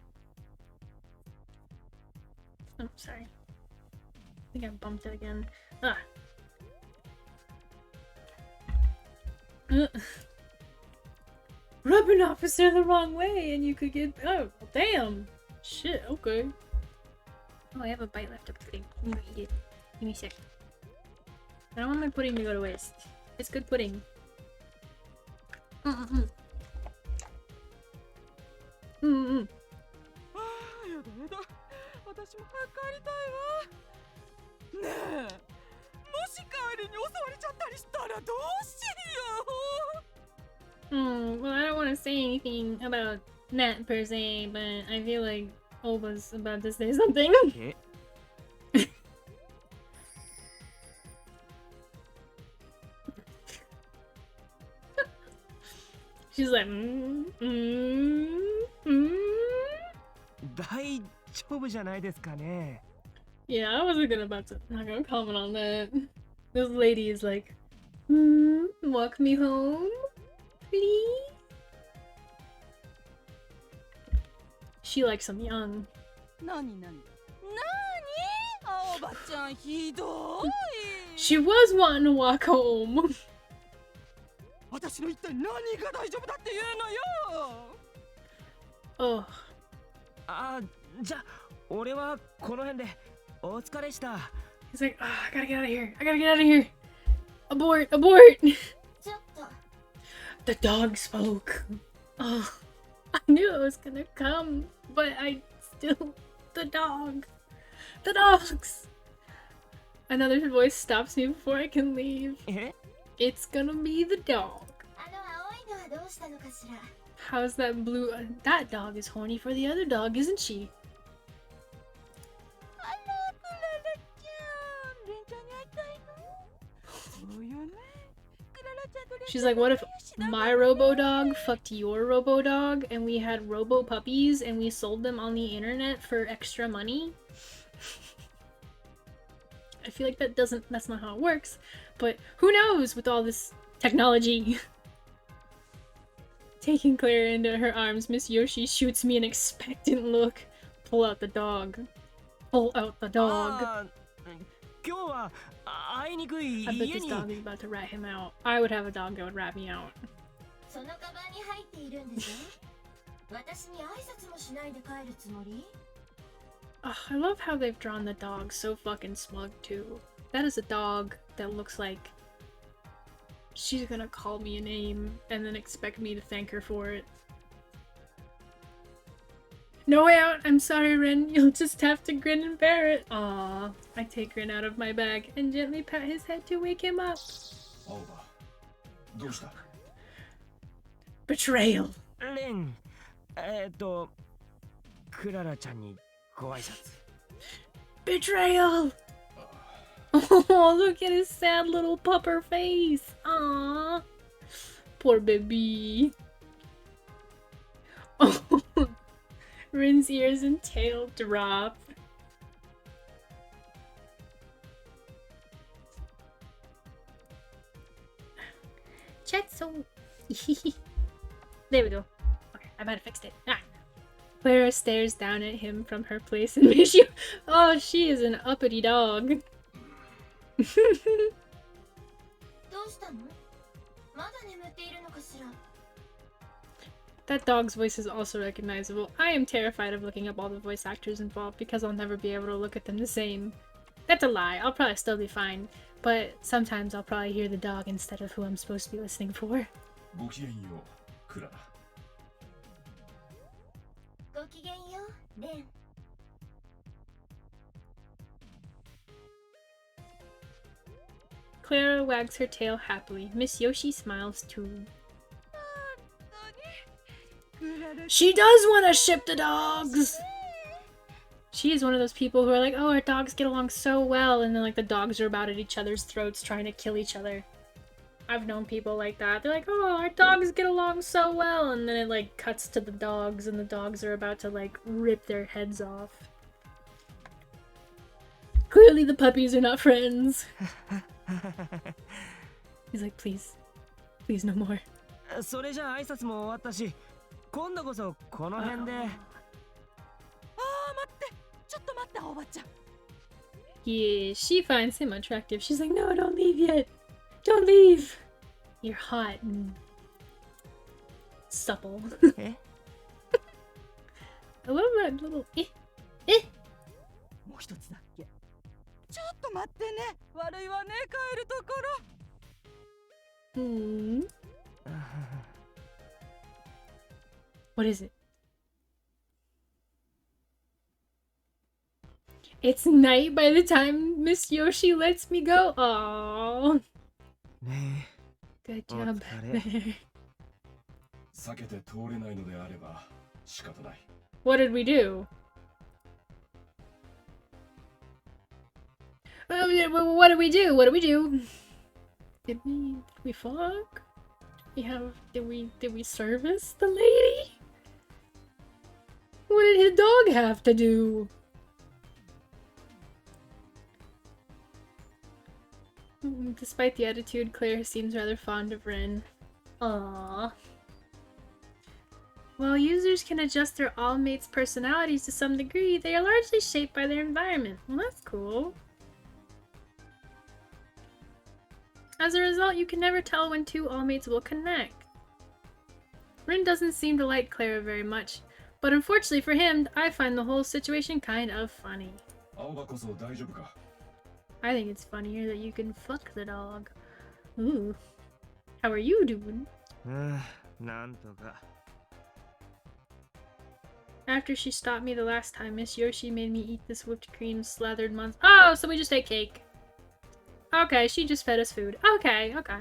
Oh, sorry. I think I bumped it again. Ah. Rub an officer the wrong way and you could get. Oh, damn. Shit, okay. Oh, I have a bite left of pudding. I'm gonna eat it. Give me a sec. I don't want my pudding to go to waste. It's good pudding. Mm-mm-mm. Mm-mm. ああ、やだやだ。私も早く帰りたいわ。ねえ、もし帰りに襲われちゃったりしたらどうしよう。 Well, I don't want to say anything about that per se, but I feel like Aoba's about to say something. え She's like, 大丈夫じゃないですかね。 Yeah, I wasn't not gonna comment on that. This lady is like, walk me home, please. She likes him young. なになに。なに、青葉ちちゃんひどい。 She was wanting to walk home. 私の一体何が大丈夫だって言うのよ。 Oh, あ、じゃあ俺はこの辺でお疲れした。 he's like, oh, I gotta get out of here. I gotta get out of here. Abort, abort. ちょっと The dog spoke. Oh, I knew it was gonna come, but I still. The dog. The dogs. Another voice stops me before I can leave. え？ It's gonna be the dog. あの青いのはどうしたのかしら。 How's that blue? That dog is horny for the other dog, isn't she? あらクララちゃん、レンちゃんに会いたいの。そうよね。クララちゃんとレンちゃん She's like, what if my robo dog fucked your robo dog and we had robo puppies and we sold them on the internet for extra money? I feel like that's not how it works, but who knows with all this technology. Taking Claire into her arms, Miss Yoshi shoots me an expectant look. Pull out the dog. Pull out the dog. あ、今日は会いにくい I bet 家 this に。 dog is about to rat him out. I would have a dog that would rat me out. そのカバンに入っているんでしょ。私に挨拶もしないで帰るつもり？ Ugh, I love how they've drawn the dog so fucking smug too. That is a dog that looks like she's gonna call me a name and then expect me to thank her for it. No way out! I'm sorry, Ren. You'll just have to grin and bear it. Aww. I take Ren out of my bag and gently pat his head to wake him up. 青葉どうした？ Betrayal. レン、クララちゃんにご挨拶。 Betrayal! Oh, look at his sad little pupper face. Aww. Poor baby. Oh, Rin's ears and tail drop. Chat's so... There we go. Okay, I might have fixed it. Ah. Clara stares down at him from her place in Michigan. Oh, she is an uppity dog. どうしたの？まだ眠っているのかしら。 That dog's voice is also recognizable. I am terrified of looking up all the voice actors involved because I'll never be able to look at them the same. That's a lie. I'll probably still be fine. But sometimes I'll probably hear the dog instead of who I'm supposed to be listening for. ごきげんようクララ。ごきげんよう、レン。 Clara wags her tail happily. Miss Yoshi smiles too. She does want to ship the dogs! She is one of those people who are like, oh, our dogs get along so well, and then like the dogs are about at each other's throats trying to kill each other. I've known people like that. They're like, oh, our dogs get along so well, and then it like cuts to the dogs, and the dogs are about to like rip their heads off. Clearly the puppies are not friends. He's like, please. Please no more. それじゃあ挨拶も終わったし、今度こそこの辺で。ああ、待って、ちょっと待って、おばちゃん。 Yeah, she finds him attractive. She's like, no, don't leave yet. Don't leave. You're hot and supple. え？ I love that little eh. もう一つだっけ。ちょっと待ってね。悪いわね、帰るところ。Hmm. What is it? It's night by the time Miss Yoshi lets me go. Aww. ね Good お job. 疲れ。 避けて通れないのであれば仕方ない。 What did we do? What did we do? What did we do? Did we fuck? Did we service the lady? What did his dog have to do? Despite the attitude, Claire seems rather fond of Ren. Aww. While users can adjust their all-mates' personalities to some degree, they are largely shaped by their environment. Well, that's cool. As a result, you can never tell when two all-mates will connect. Rin doesn't seem to like Clara very much, but unfortunately for him, I find the whole situation kind of funny. 青葉こそ大丈夫か I think it's funnier that you can fuck the dog. Ooh. How are you doing? なんとか。 After she stopped me the last time, Miss Yoshi made me eat this whipped cream slathered monster. Oh, so we just ate cake. Okay, she just fed us food. Okay, okay.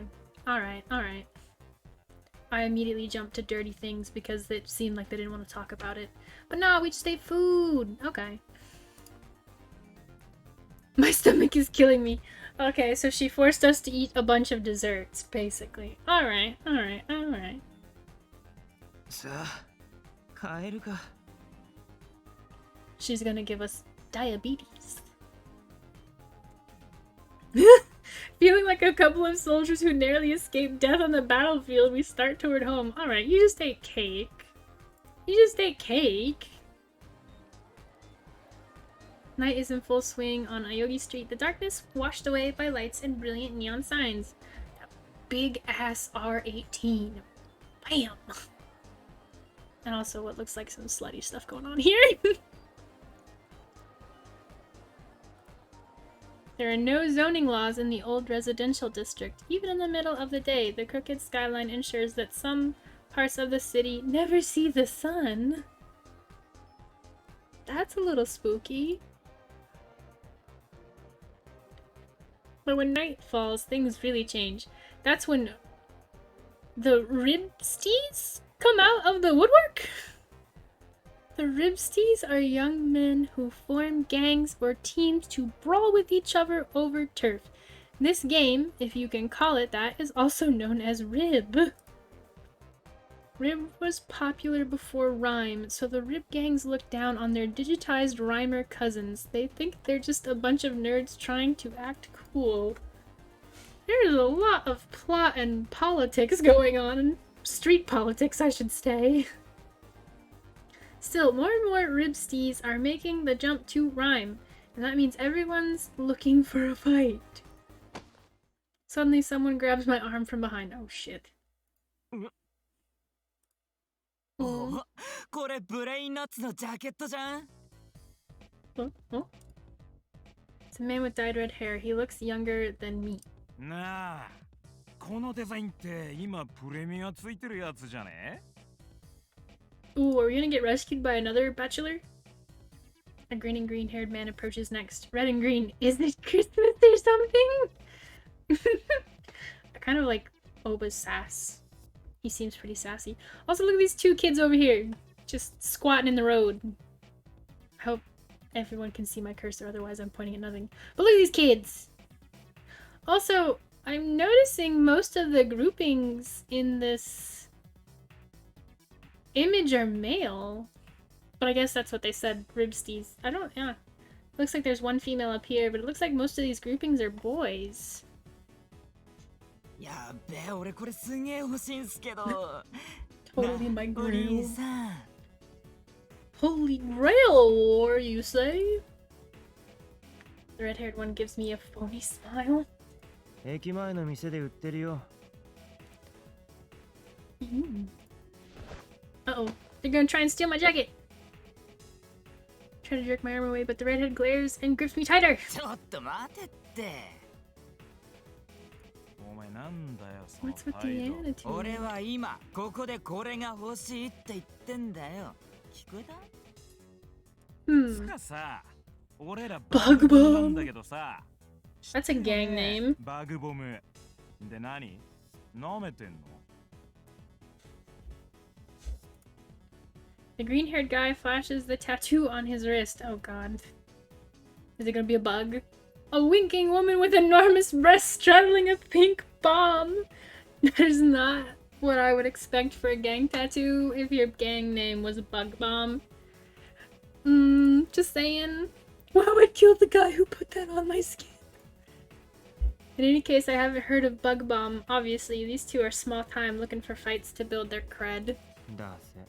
Alright, alright. I immediately jumped to dirty things because it seemed like they didn't want to talk about it. But no, we just ate food. Okay. My stomach is killing me. Okay, so she forced us to eat a bunch of desserts, basically. Alright, alright, alright. さあ、帰るか。 She's gonna give us diabetes. Feeling like a couple of soldiers who narrowly escaped death on the battlefield, we start toward home. Alright, you just ate cake. You just ate cake. Night is in full swing on Aogi Street, the darkness washed away by lights and brilliant neon signs. That big ass R18. Bam! And also what looks like some slutty stuff going on here. There are no zoning laws in the old residential district. Even in the middle of the day, the crooked skyline ensures that some parts of the city never see the sun. That's a little spooky. But when night falls, things really change. That's when the Ribsties come out of the woodwork? The Ribsties are young men who form gangs or teams to brawl with each other over turf. This game, if you can call it that, is also known as Rib. Rib was popular before Rhyme, so the Rib gangs look down on their digitized Rhymer cousins. They think they're just a bunch of nerds trying to act cool. There's a lot of plot and politics going on. Street politics, I should say. Still, more and more Ribsties are making the jump to Rhyme, and that means everyone's looking for a fight. Suddenly, someone grabs my arm from behind. Oh shit. おこれブレインナッツのジャケットじゃん Oh, oh. It's a man with dyed red hair. He looks younger than me. なあ、このデザインって今プレミアついてるやつじゃね Ooh, are we gonna get rescued by another bachelor? A grinning green-haired man approaches next. Red and green. Is it Christmas or something? I kind of like Aoba's sass. He seems pretty sassy. Also, look at these two kids over here. Just squatting in the road. I hope everyone can see my cursor, otherwise I'm pointing at nothing. But look at these kids! Also, I'm noticing most of the groupings in this image are male. But I guess that's what they said, Ribsties. Yeah. Looks like there's one female up here, but it looks like most of these groupings are boys. やっべえ俺これすげえ欲しいんすけど Totally my お兄 grail. さん Holy grail war, you say? The red-haired one gives me a phony smile. 駅前の店で売ってるよ。 Uh-oh. They're gonna try and steal my jacket. Try to jerk my arm away, but the redhead glares and grips me tighter. ちょっと待てって お前なんだよその What's with 態 the 度 attitude? 俺は今ここでこれが欲しいって言ってんだよ聞こえたつ Hmm. かさ俺らバグボムなんだけどさ That's a gang name. バグボムで何舐めてんの The green-haired guy flashes the tattoo on his wrist. Oh god. Is it gonna be a bug? A winking woman with enormous breasts straddling a pink bomb! That is not what I would expect for a gang tattoo if your gang name was Bug Bomb. Just saying. What would kill the guy who put that on my skin? In any case, I haven't heard of Bug Bomb. Obviously, these two are small time looking for fights to build their cred. だせ。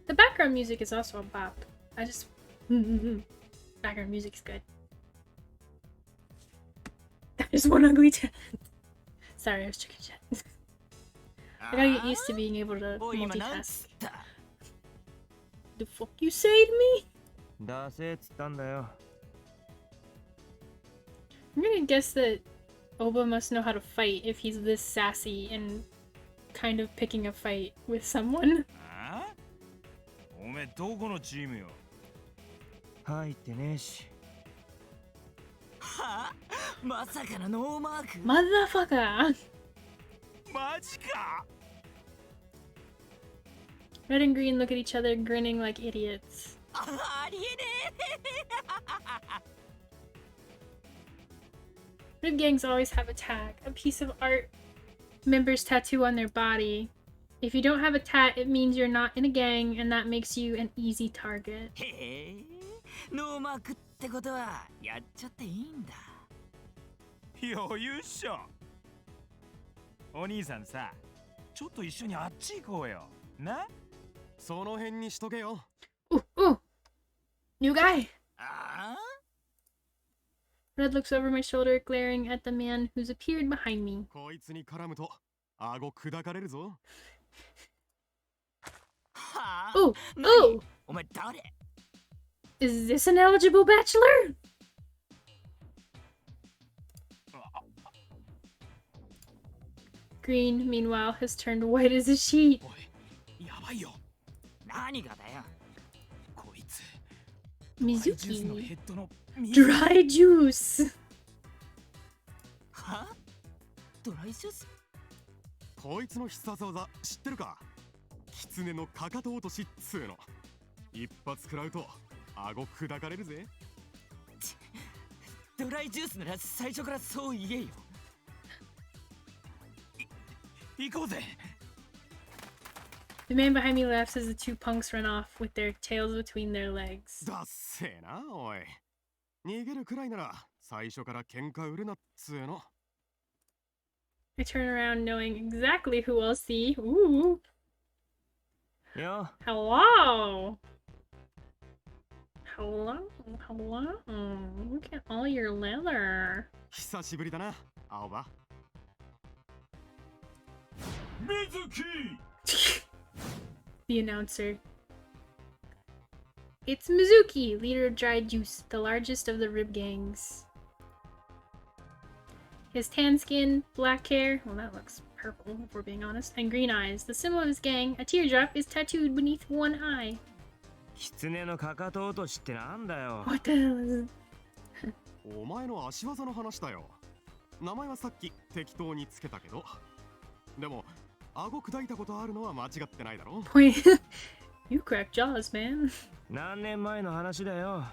The background music is also a bop. I just... Background music's good. That is one ugly tent. Sorry, I was checking chat. I gotta get used to being able to おい今なんつ multitask. った The fuck you say to me? 出せっつったんだよ。 I'm gonna guess that Aoba must know how to fight if he's this sassy and kind of picking a fight with someone. ああおめえどこのチームよ。入ってねえし。はあまさかのノーマーク Motherfucker! マジか Red and green look at each other, grinning like idiots. ありえね Rib gangs always have a tag, a piece of art members tattoo on their body. If you don't have a tat, it means you're not in a gang, and that makes you an easy target. えへえノーマークってことはやっちゃっていいんだ余裕っしょ。お兄さんさ、ちょっと一緒にあっち行こうよ。なその辺にしとけよ。 Ooh, ooh! New guy! ああ Red looks over my shoulder, glaring at the man who's appeared behind me. こいつに絡むと顎砕かれるぞ。はあ Ooh, 何 ooh! お前誰 Is this an eligible bachelor? Green, meanwhile, has turned white as a sheet. おい、やばいよ。何がだよこいつ。ジュースの Mizuki. ヘッドの水 Dry juice. はドライジュースこいつの必殺技知ってるか？狐のかかと落としっつうの。一発食らうと顎砕かれるぜ。ドライジュースなら最初からそう言えよ行こうぜ。 The man behind me laughs as the two punks run off with their tails between their legs. だっせえな、おい。逃げるくらいなら最初から喧嘩売るなっつうの。 I turn around knowing exactly who I'll see. Ooh. よ、 Hello. Hello. Hello. Look at all your leather. 久しぶりだな、青葉。水木 The announcer. It's Mizuki, leader of Dry Juice, the largest of the rib gangs. His tan skin, black hair, well that looks purple if we're being honest, and green eyes. The symbol of his gang, a teardrop, is tattooed beneath one eye. 狐のかかと落としってなんだよ。 What the hell is it? お前の足技の話だよ。名前はさっき適当につけたけど。でも、顎砕いたことあるのは間違ってないだろ。 Point. You crack jaws, man. 何年前の話だよ。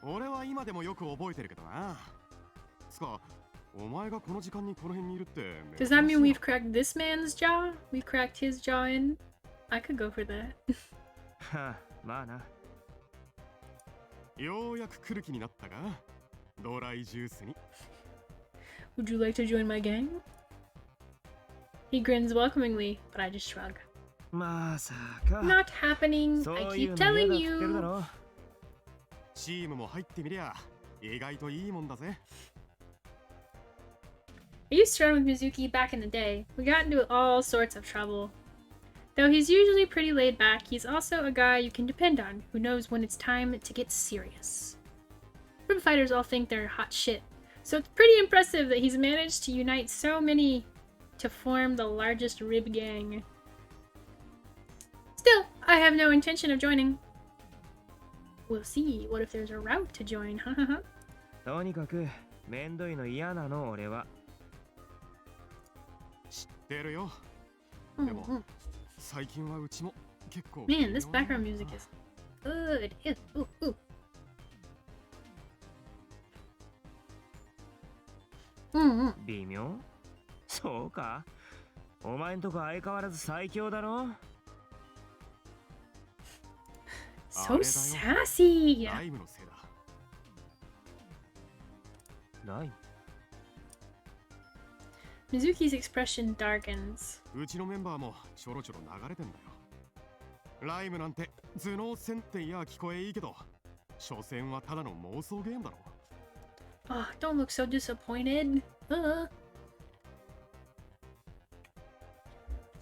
俺は今でもよく覚えてるけどな。つか、お前がこの時間にこの辺にいるって。 Does that mean we've cracked this man's jaw? We've cracked his jaw in? I could go for that. はあ、まあな。ようやく来る気になったが、ドライジュースに。 Would you like to join my gang? He grins welcomingly, but I just shrug. まさか。 Not happening. そ I ういう keep の嫌 telling だっつってるだ you. ろ。チームも入ってみりゃ、意外といいもんだぜ。I used to run with Mizuki back in the day. We got into all sorts of trouble. Though he's usually pretty laid back, he's also a guy you can depend on, who knows when it's time to get serious. Rib fighters all think they're hot shit, so it's pretty impressive that he's managed to unite so many to form the largest rib gang. Still, I have no intention of joining. We'll see. What if there's a route to join? とにかく、めんどいの嫌なの、俺は。知ってるよ。でも、最近はうちも結構。Man, this background music is good. Ew, ooh, ooh. 微妙そうかお前んとこ相変わらず最強だろ So sassy. ライムのせいだ。ない Mizuki's expression darkens. うちのメンバーもちょろちょろ流れてんだよ。ライムなんて頭脳戦っていや聞こえいいけど、所詮はただの妄想ゲームだろ。 Oh, don't look so disappointed.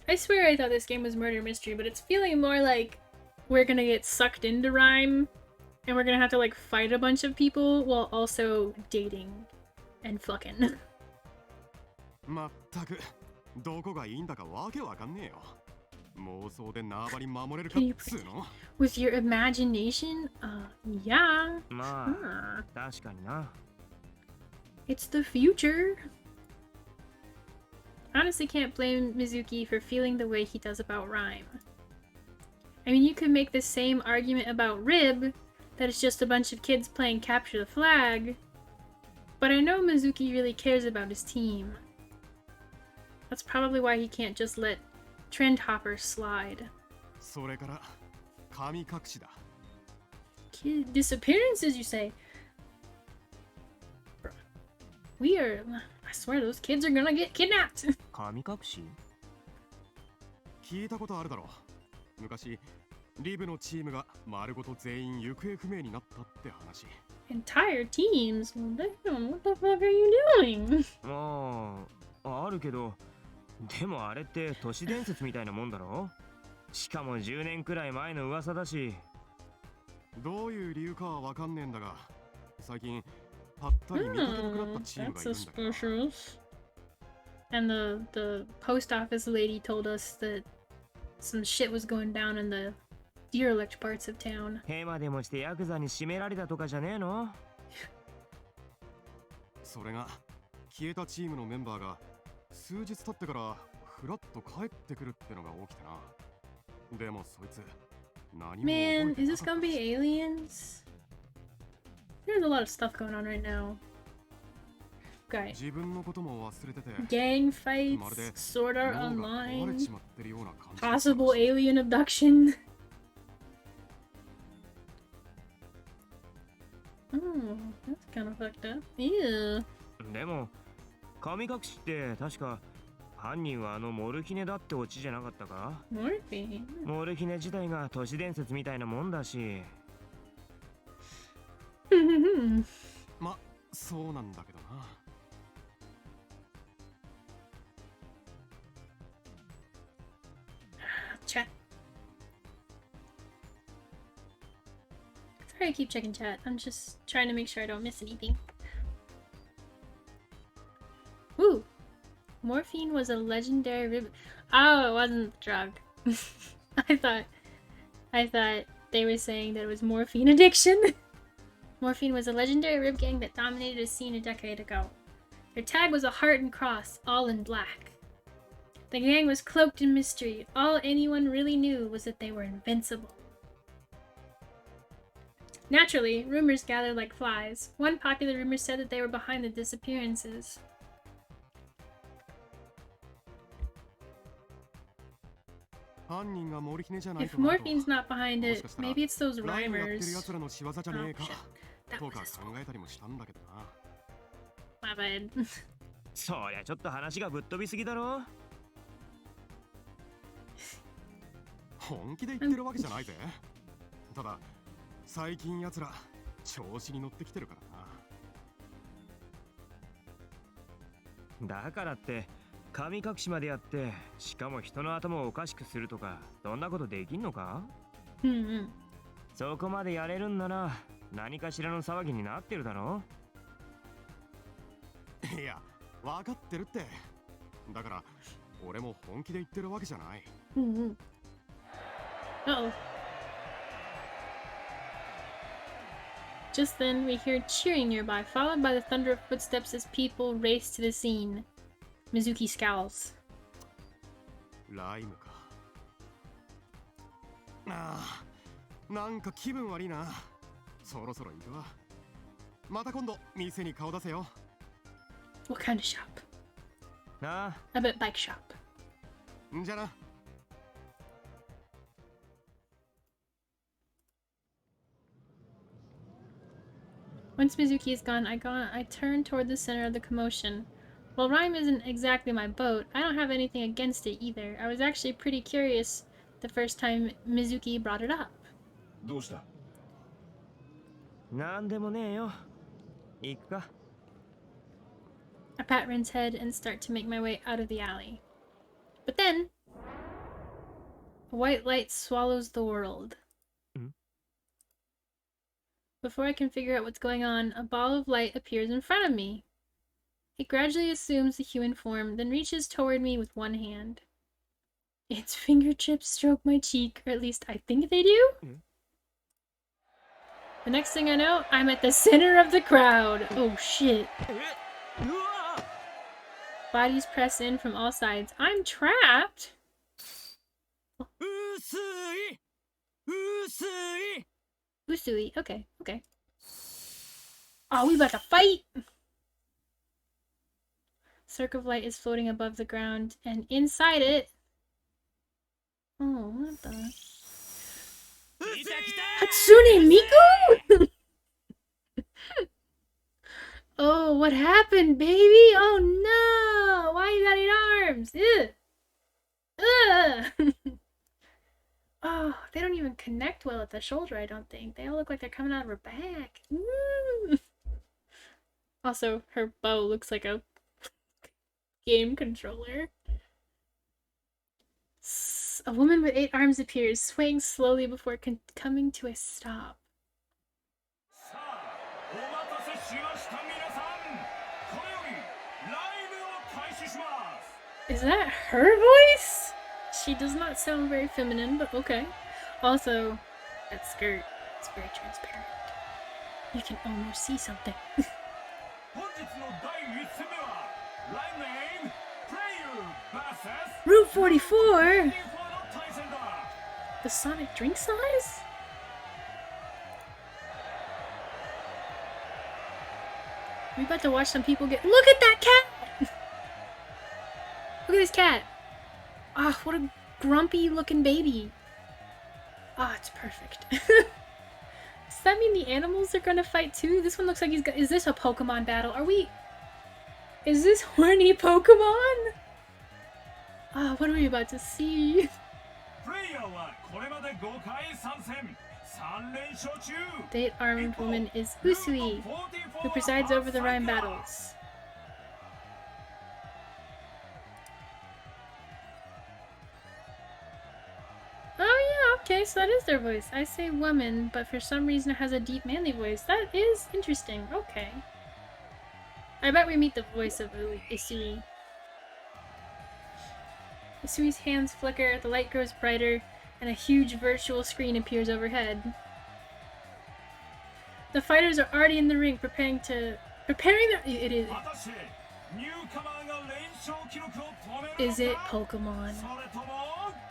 I swear I thought this game was murder mystery, but it's feeling more like we're gonna get sucked into Rhyme and we're gonna have to like fight a bunch of people while also dating and fucking. まったくどこがいいんだかわけわかんねえよ。妄想で縄張り守れるかっつうの。 With your imagination? Yeah. まあ、確かにな。 It's the future. Honestly, can't blame Mizuki for feeling the way he does about Rhyme. I mean, you could make the same argument about Rib, that it's just a bunch of kids playing capture the flag, but I know Mizuki really cares about his team. That's probably why he can't just let Trend Hopper slide. それから神隠しだ。 Kid disappearances, you say? We are... I swear those kids are gonna get kidnapped. 神隠し？聞いたことあるだろう。昔リブのチームが丸ごと全員行方不明になったって話。 Entire teams? Well, damn, what the fuck are you doing? まあ、あるけど、でもあれって都市伝説みたいなもんだろ？しかも10年くらい前の噂だし。どういう理由かはわかんねえんだが、最近ぱったり見かけなくなったチームがいるんだけど。 suspicious. And the post office lady told us that some shit was going down in the derelict parts of town. ヘマでもしてヤクザに締められたとかじゃねえの？それが消えたチームのメンバーが数日経ってからフラッと帰ってくるってのが起きてな。でもそいつ何も覚 Man, えて is な this かった gonna be aliens? There's a lot of stuff going on right now. Okay. 自分のことも忘れてて Gang fights, まるで Sword Art 脳が壊れ Online, ちまってるような感じだった possible alien abduction. Oh, that's kind of fucked up. Ew. でも神隠しって確か犯人はあのモルヒネだってオチじゃなかったか？ Morphine. モルヒネ自体が都市伝説みたいなもんだし。ま、そうなんだけどな。 Chat. Sorry, I keep checking chat. I'm just trying to make sure I don't miss anything. Woo! Morphine was a legendary rib. Oh, it wasn't the drug. I thought they were saying that it was morphine addiction. Morphine was a legendary rib gang that dominated a scene a decade ago. Their tag was a heart and cross, all in black. The gang was cloaked in mystery. All anyone really knew was that they were invincible. Naturally, rumors gathered like flies. One popular rumor said that they were behind the disappearances. If Morphine's not behind it, maybe it's those rhymers. Oh, shit. That was his fault. My bad. そりゃちょっと話がぶっ飛びすぎだろ。本気で言ってるわけじゃないぜ。ただ最近奴ら調子に乗ってきてるからな。だからって神隠しまでやってしかも人の頭をおかしくするとかそんなことできんのか？そこまでやれるんなら何かしらの騒ぎになってるだろ。いや分かってるって。だから俺も本気で言ってるわけじゃない。Uh-oh. Just then, we hear cheering nearby, followed by the thunder of footsteps as people race to the scene. Mizuki scowls. ライムか。ああ、なんか気分悪いな。そろそろ行くわ。また今度店に顔出せよ。What kind of shop? なあ。 I bet bike shop. んじゃな。Once Mizuki is gone, I turn toward the center of the commotion. While Rhyme isn't exactly my boat, I don't have anything against it either. I was actually pretty curious the first time Mizuki brought it up. どうした？なんでもねえよ。行くか。 I pat Rin's head and start to make my way out of the alley. But then, a white light swallows the world. Before I can figure out what's going on, a ball of light appears in front of me. It gradually assumes the human form, then reaches toward me with one hand. Its fingertips stroke my cheek, or at least I think they do. The next thing I know, I'm at the center of the crowd. Oh shit. Bodies press in from all sides. I'm trapped? Usui. Okay, okay. Oh, we about to fight! Circle of light is floating above the ground, and inside it... Oh, what the... Hatsune Miku? Oh, what happened, baby? Oh no! Why you got 8 arms? Ugh! Ugh! Oh, they don't even connect well at the shoulder, I don't think. They all look like they're coming out of her back. Also, her bow looks like a game controller. A woman with 8 arms appears, swaying slowly before coming to a stop. Is that her voice? She does not sound very feminine, but okay. Also, that skirt is very transparent. You can almost see something. Route 44? The Sonic drink size? We about to watch some people get— Look at that cat! Look at this cat! Ah, what a grumpy looking baby. Ah, it's perfect. Does that mean the animals are gonna fight too? This one looks like he's got— Is this a Pokemon battle? Are we— Is this horny Pokemon? Ah, what are we about to see? The 8-armed woman is Usui, who presides over the rhyme battles. Oh yeah, okay, so that is their voice. I say woman, but for some reason it has a deep manly voice. That is interesting. Okay. I bet we meet the voice of Usui. Usui's hands flicker, the light grows brighter, and a huge virtual screen appears overhead. The fighters are already in the ring, preparing their— It is. Is it Pokemon?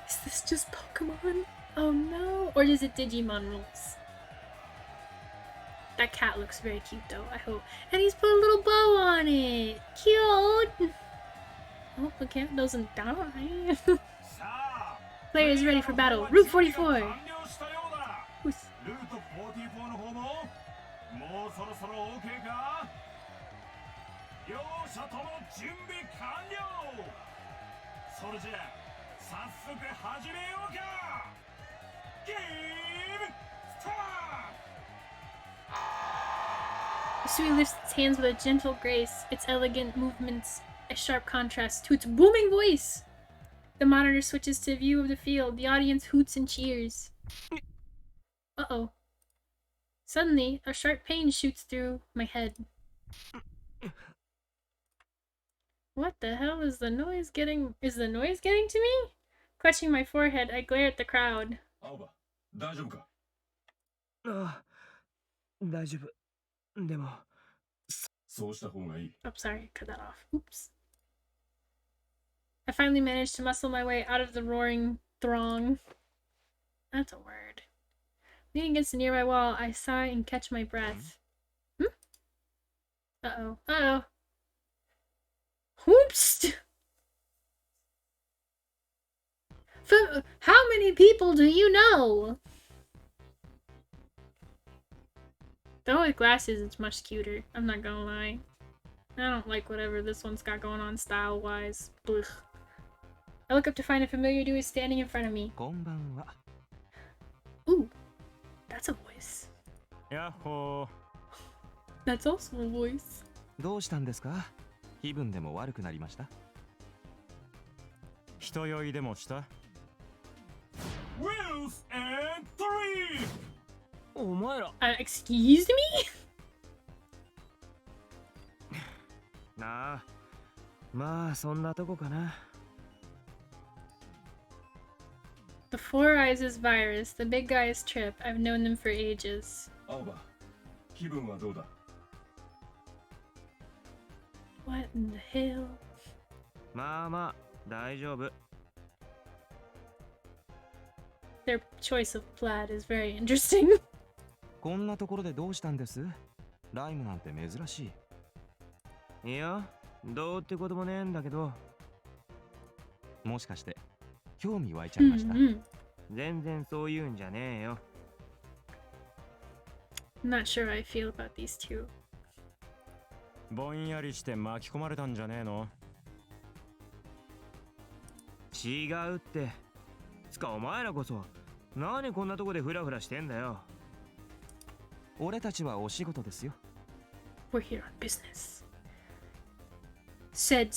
Is this just Pokemon? Oh no! Or is it Digimon rules? That cat looks very cute though, I hope. And he's put a little bow on it! Cute! I hope the cat doesn't die. Players ready for battle. Route 44! Usui lifts its hands with a gentle grace, its elegant movements a sharp contrast to its booming voice. The monitor switches to view of the field. The audience hoots and cheers. Uh-oh. Suddenly, a sharp pain shoots through my head. What the hell is the noise getting— Is the noise getting to me? Clutching my forehead, I glare at the crowd. Aoba, 大丈夫か? ああ、大丈夫。でも、そうした方がいい。 Oh, sorry, cut that off. Oops. I finally managed to muscle my way out of the roaring throng. That's a word. Leaning against the nearby wall, I sigh and catch my breath. Uh-oh. Uh-oh. Whoops! How many people do you know? Though with glasses, it's much cuter. I'm not gonna lie. I don't like whatever this one's got going on style-wise. Blech. I look up to find a familiar dude standing in front of me. Ooh, that's a voice. やっほー。 That's also a voice. どうしたんですか？気分でも悪くなりました？人酔いでもした？ Wheels and three! お前ら Excuse me? なあ、まあそんなとこかな。The Four Eyes is Virus. The big guy is Trip. I've known them for ages. 青葉、気分はどうだ？ What in the hell? まあまあ大丈夫。Their choice of plaid is very interesting. こんなところでどうしたんです？ライムなんて珍しい。いや、どうってこともねえんだけど。もしかして興味湧いちゃいました？全然そういうんじゃねえよ。I'm not sure how I feel about these two. ぼんやりして巻き込まれたんじゃねえの？違うって。つかお前らこそ何こんなとこでフラフラしてんだよ。俺たちはお仕事ですよ。We're here on business. Said,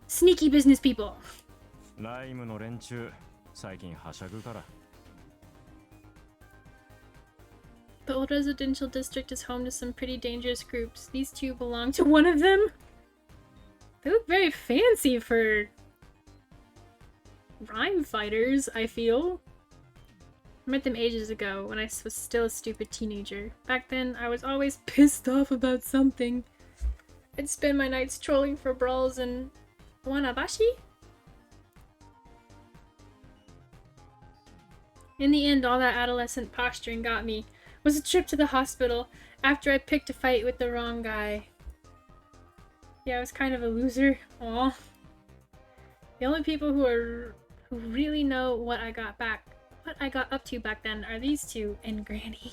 sneaky business people. ライムの連中、最近はしゃぐから。The old residential district is home to some pretty dangerous groups. These two belong to one of them. They look very fancy for rhyme fighters, I feel. I met them ages ago when I was still a stupid teenager. Back then, I was always pissed off about something. I'd spend my nights trolling for brawls in Wanabashi? In the end, all that adolescent posturing got me. Was a trip to the hospital after I picked a fight with the wrong guy. Yeah, I was kind of a loser. Aw. The only people who really know what I got up to back then are these two and Granny.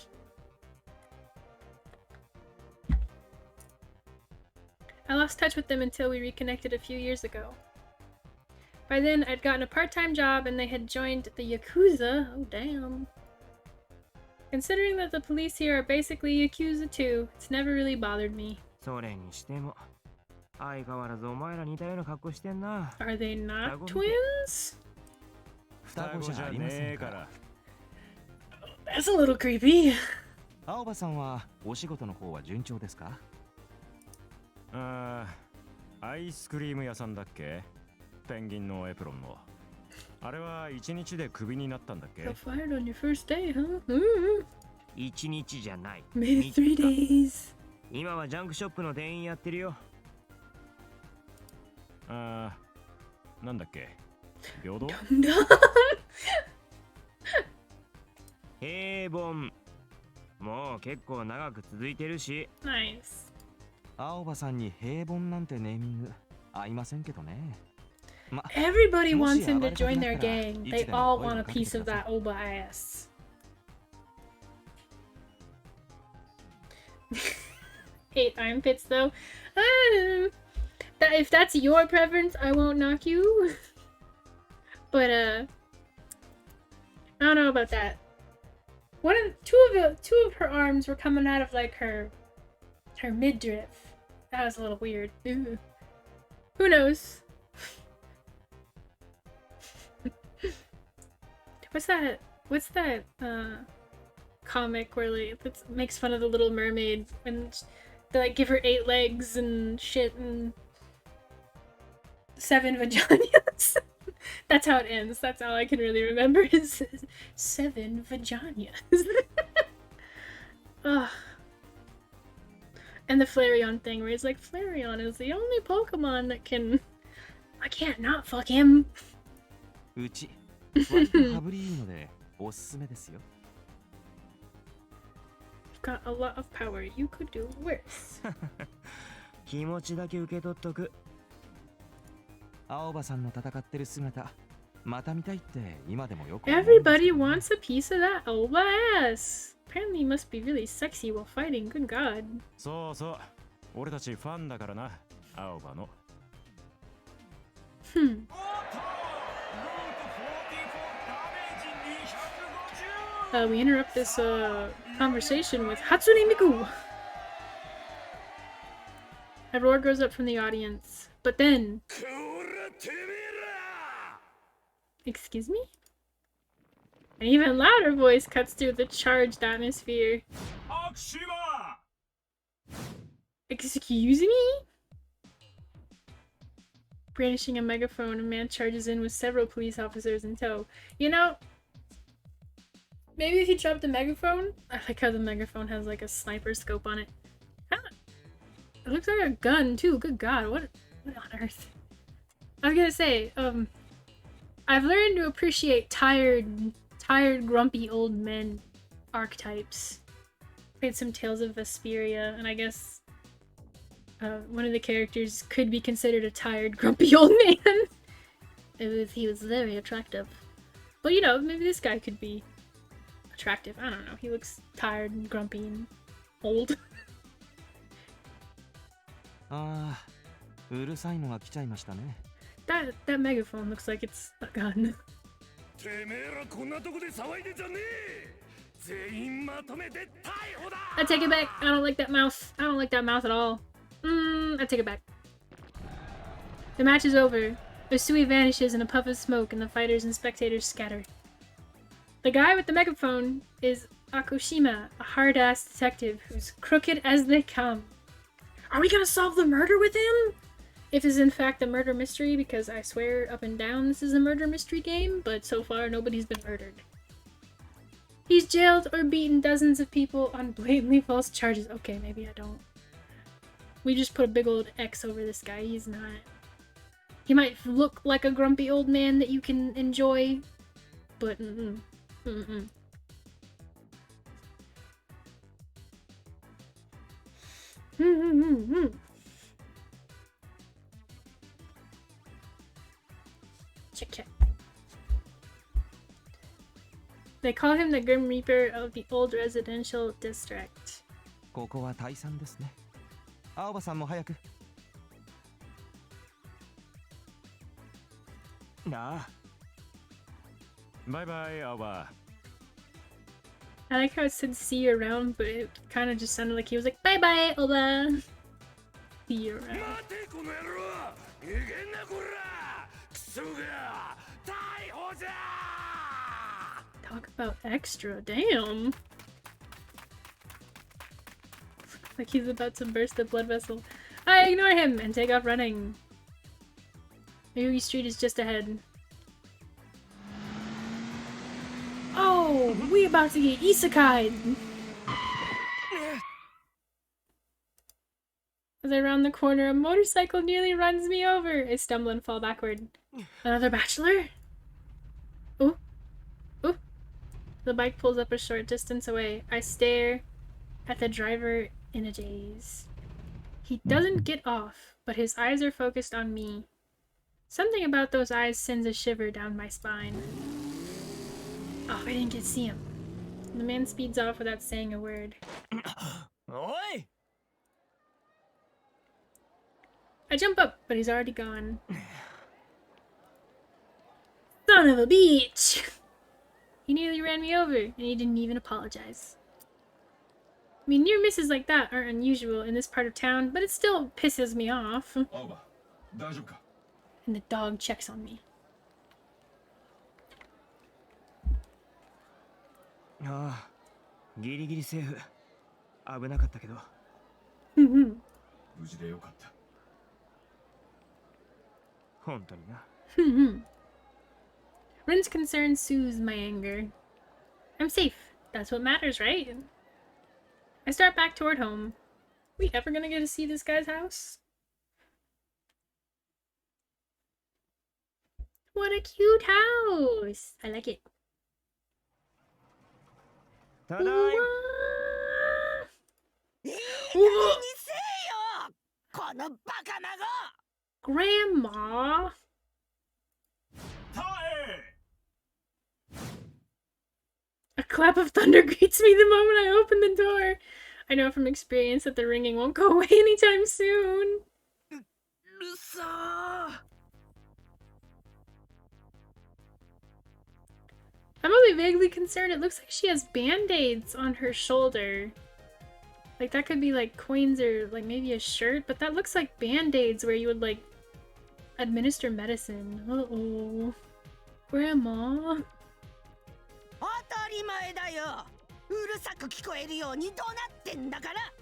I lost touch with them until we reconnected a few years ago. By then, I'd gotten a part-time job and they had joined the Yakuza. Oh, damn. Considering that the police here are basically Yakuza too, it's never really bothered me. それにしても相変わらずお前ら似たような格好してんな。 Are they not twins? 双子じゃありませんから。That's a little creepy. 青葉さんはお仕事の方は順調ですか？アイスクリーム屋さんだっけ？ペンギンのエプロンの。あれは1日でクビになったんだっけ？ Got fired on your first day, huh? 1日じゃない。 Maybe 3 days. 今はジャンクショップの店員やってるよ。なんだっけ？平等？平凡。もう結構長く続いてるし。Nice. 青葉さんに平凡なんてネーミング合いませんけどね。Everybody wants him to join their gang. They all want a piece of that Aoba ass. Hate armpits though. If that's your preference, I won't knock you. But I don't know about that. Two of her arms were coming out of like her midriff. That was a little weird. Ooh. Who knows? What's that comic where like it makes fun of the Little Mermaid and they like give her 8 legs and shit and 7 vaginas? That's how it ends. That's all I can really remember is 7 vaginas. Ugh. And the Flareon thing where it's like Flareon is the only Pokemon that can... I can't not fuck him. うち割と羽振りいいのでおすすめですよ。Got a lot of power. You could do worse. 気持ちだけ受け取っとく。青葉さんの戦ってる姿また見たいって今でもよく。Everybody wants a piece of that Aoba ass. Apparently, you must be really sexy while fighting. Good God. そうそう。俺たちファンだからな、青葉の。We interrupt this conversation with Hatsune Miku. A roar goes up from the audience, but then... Excuse me? An even louder voice cuts through the charged atmosphere. Excuse me? Brandishing a megaphone, a man charges in with several police officers in tow. You know, maybe if you dropped the megaphone, I like how the megaphone has like a sniper scope on it. It looks like a gun too. Good God, what on earth? I was gonna say, I've learned to appreciate tired, grumpy old men archetypes. Played some Tales of Vesperia, and I guess one of the characters could be considered a tired, grumpy old man. If he was very attractive. But you know, maybe this guy could be attractive. I don't know. He looks tired and grumpy and old. ああ、うるさいのが来ちゃいましたね。That megaphone looks like it's a gun. I take it back. I don't like that mouth. I don't like that mouth at all. I take it back. The match is over. Usui vanishes in a puff of smoke and the fighters and spectators scatter. The guy with the megaphone is Akushima, a hard-ass detective who's crooked as they come. Are we gonna solve the murder with him? If this is in fact a murder mystery, because I swear up and down this is a murder mystery game, but so far nobody's been murdered. He's jailed or beaten dozens of people on blatantly false charges. Okay, maybe I don't. We just put a big old X over this guy. He's not. He might look like a grumpy old man that you can enjoy, but Check. They call him the Grim Reaper of the old residential district. ここは退散ですね。青葉さんも早く。なあ。バイバイ、青葉。I like how it said see you around, but it kind of just sounded like he was like, bye bye, Aoba. See you around. Talk about extra, damn. Like he's about to burst a blood vessel. I ignore him and take off running. Maybe Street is just ahead. Oh, we about to get isekai! As I round the corner, a motorcycle nearly runs me over. I stumble and fall backward. Another bachelor? Ooh. Ooh. The bike pulls up a short distance away. I stare at the driver in a daze. He doesn't get off, but his eyes are focused on me. Something about those eyes sends a shiver down my spine. Oh, I didn't get to see him. The man speeds off without saying a word. Oi! I jump up, but he's already gone. Son of a bitch! He nearly ran me over, and he didn't even apologize. I mean, near misses like that aren't unusual in this part of town, but it still pisses me off. Aoba, 大丈夫か? And the dog checks on me. ああ、ギリギリセーフ。危なかったけど。無事でよかった。本当にな。Rin's concern soothes my anger. I'm safe. That's what matters, right? I start back toward home. We ever gonna get to see this guy's house? What a cute house! I like it. ただいま。いい加減にせえよこのバカ孫 Grandma! A clap of thunder greets me the moment I open the door. I know from experience that the ringing won't go away anytime soon. I'm really vaguely concerned. It looks like she has band-aids on her shoulder. Like, that could be, like, coins or, like, maybe a shirt. But that looks like band-aids where you would, like, administer medicine. Uh-oh. Grandma. 当たり前だよ。うるさく聞こえるように怒鳴ってんだから。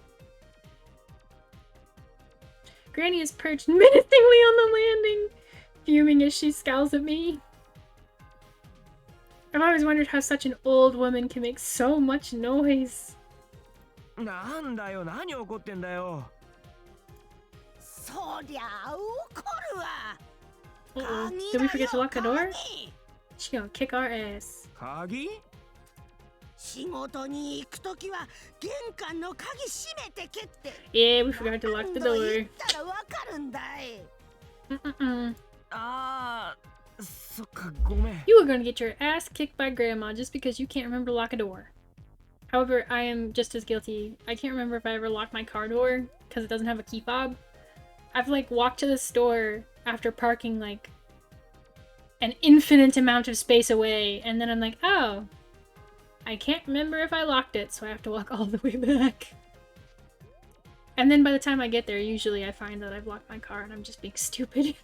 Granny is perched menacingly on the landing, fuming as she scowls at me. I've always wondered how such an old woman can make so much noise. なんだよ、何怒ってんだよ。そりゃ怒るわ。 Uh-oh. Did we forget to lock the door? She gonna kick our ass. 鍵？仕事に行くときは玄関の鍵閉めてけって。 Yeah, we forgot to lock the door. 言ったらわかるんだい。あー、そっか、ごめん。 You are gonna get your ass kicked by Grandma just because you can't remember to lock a door. However, I am just as guilty. I can't remember if I ever locked my car door because it doesn't have a key fob. I've like walked to the store after parking like an infinite amount of space away, and then I'm like, oh, I can't remember if I locked it, so I have to walk all the way back. And then by the time I get there, usually I find that I've locked my car and I'm just being stupid.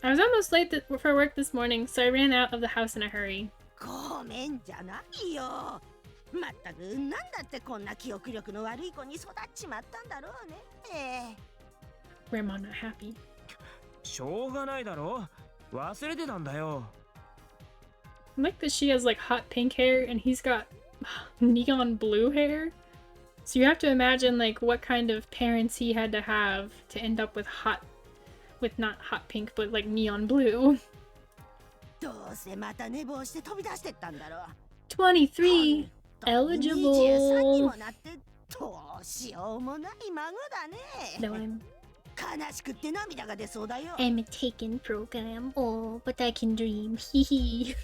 I was almost late for work this morning, so I ran out of the house in a hurry. ごめんじゃないよ。まったくなんだってこんな記憶力の悪い子に育っちまったんだろうね。Grandma not happy. しょうがないだろ。忘れてたんだよ。I like that she has like hot pink hair and he's got neon blue hair. So you have to imagine like what kind of parents he had to have to end up with not hot pink, but like neon blue. どうせまた寝坊して飛び出してったんだろう。 23 eligible. にもなってどうしようもない孫だね。 No, I'm 悲しくって涙が出そうだよ。 a taken program. Oh, but I can dream. Hehe.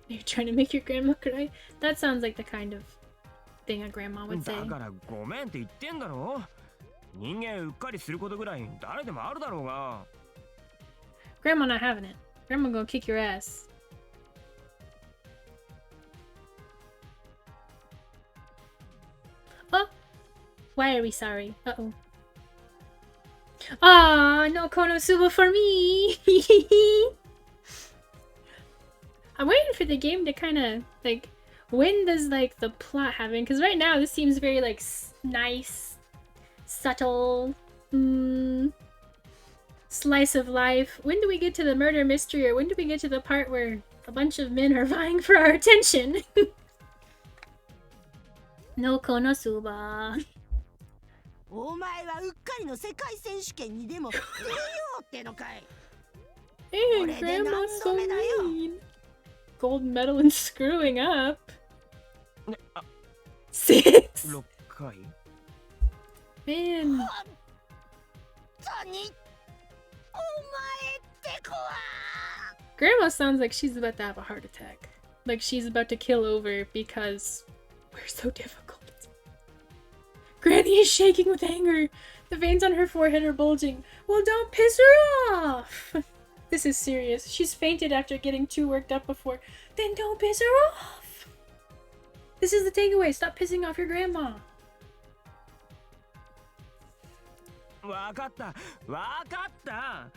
You're trying to make your grandma cry? That sounds like the kind of thing a grandma would say. だからごめんって言ってんだろ。人間うっかりすることぐらい誰でもあるだろうが。 Grandma not having it. Grandma gonna kick your ass. Oh! Why are we sorry? Uh-oh. Ah, no Konosuba for me! I'm waiting for the game to kind of, like, when does, like, the plot happen? Because right now this seems very, like, nice, subtle, slice of life. When do we get to the murder mystery, or when do we get to the part where a bunch of men are vying for our attention? No Konosuba. お前はうっかりの世界選手権にでも出ようってのかい。 Hey, Grandma's so mean. Gold medal and screwing up. 6. 6回。 Man. 本当にお前って子は。 Grandma sounds like she's about to have a heart attack. Like she's about to kill over because we're so difficult. Granny is shaking with anger. The veins on her forehead are bulging. Well, don't piss her off. This is serious. She's fainted after getting too worked up before. Then don't piss her off. This is the takeaway. Stop pissing off your grandma. わかった。わかった。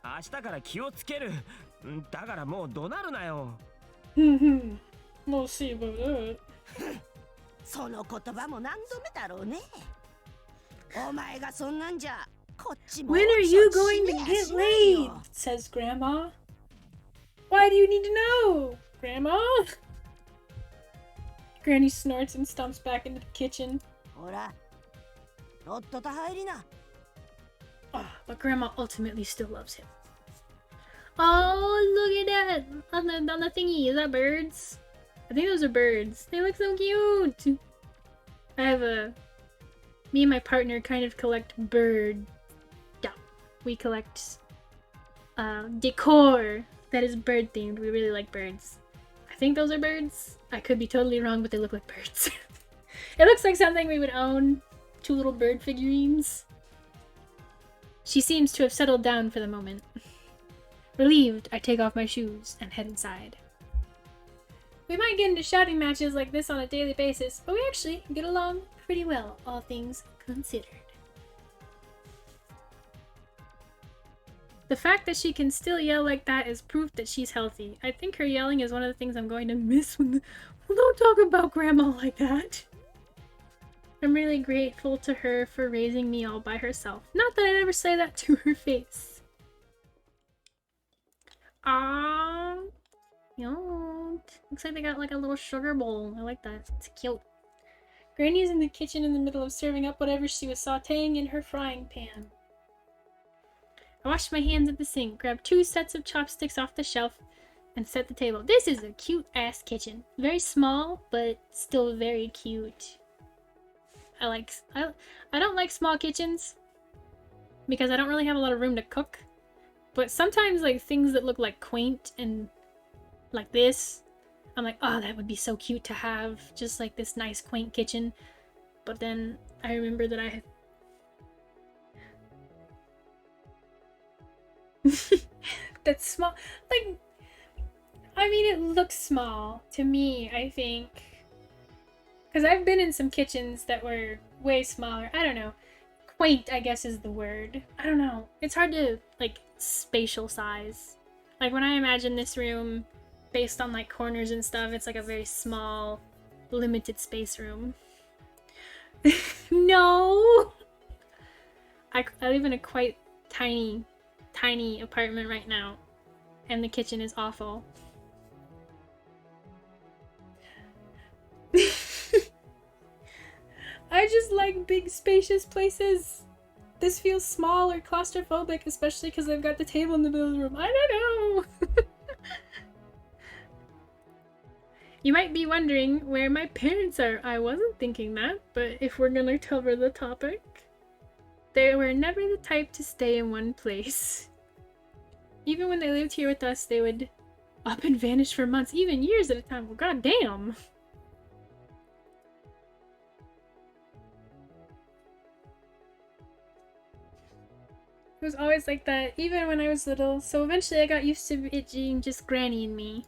明日から気をつける。だからもう怒鳴るなよ。We'll see about that. その言葉も何度目だろうね。お前がそんなんじゃこっちも When are you going to get laid? Says Grandma. Why do you need to know, Grandma? Granny snorts and stomps back into the kitchen. ほら、とっとと入りな。 But Grandma ultimately still loves him. Oh, look at that! On the thingy, is that birds? I think those are birds. They look so cute! I have me and my partner kind of collect bird stuff. We collect decor that is bird themed. We really like birds. I think those are birds. I could be totally wrong, but they look like birds. It looks like something we would own. 2 little bird figurines. She seems to have settled down for the moment. Relieved, I take off my shoes and head inside. We might get into shouting matches like this on a daily basis, but we actually get along pretty well, all things considered. The fact that she can still yell like that is proof that she's healthy. I think her yelling is one of the things I'm going to miss when well, don't talk about Grandma like that. I'm really grateful to her for raising me all by herself. Not that I'd ever say that to her face. Aww. Cute. Looks like they got like a little sugar bowl. I like that. It's cute. Granny's in the kitchen in the middle of serving up whatever she was sauteing in her frying pan. I washed my hands at the sink, grabbed 2 sets of chopsticks off the shelf, and set the table. This is a cute-ass kitchen. Very small, but still very cute. I don't like small kitchens because I don't really have a lot of room to cook. But sometimes like things that look like quaint and like this, I'm like, oh, that would be so cute to have. Just like this nice quaint kitchen. But then I remember that I had that's small. Like, I mean, it looks small to me, I think. Because I've been in some kitchens that were way smaller. I don't know. Quaint, I guess, is the word. I don't know. It's hard to, like, spatial size. Like, when I imagine this room based on, like, corners and stuff, it's like a very small, limited space room. No! I live in a quite tiny apartment right now. And the kitchen is awful. I just like big spacious places. This feels small or claustrophobic, especially because I've got the table in the middle of the room. I don't know. You might be wondering where my parents are. I wasn't thinking that, but if we're gonna cover the topic, they were never the type to stay in one place. Even when they lived here with us, they would up and vanish for months, even years at a time. Well, goddamn. It was always like that, even when I was little, so eventually I got used to it being just Granny and me.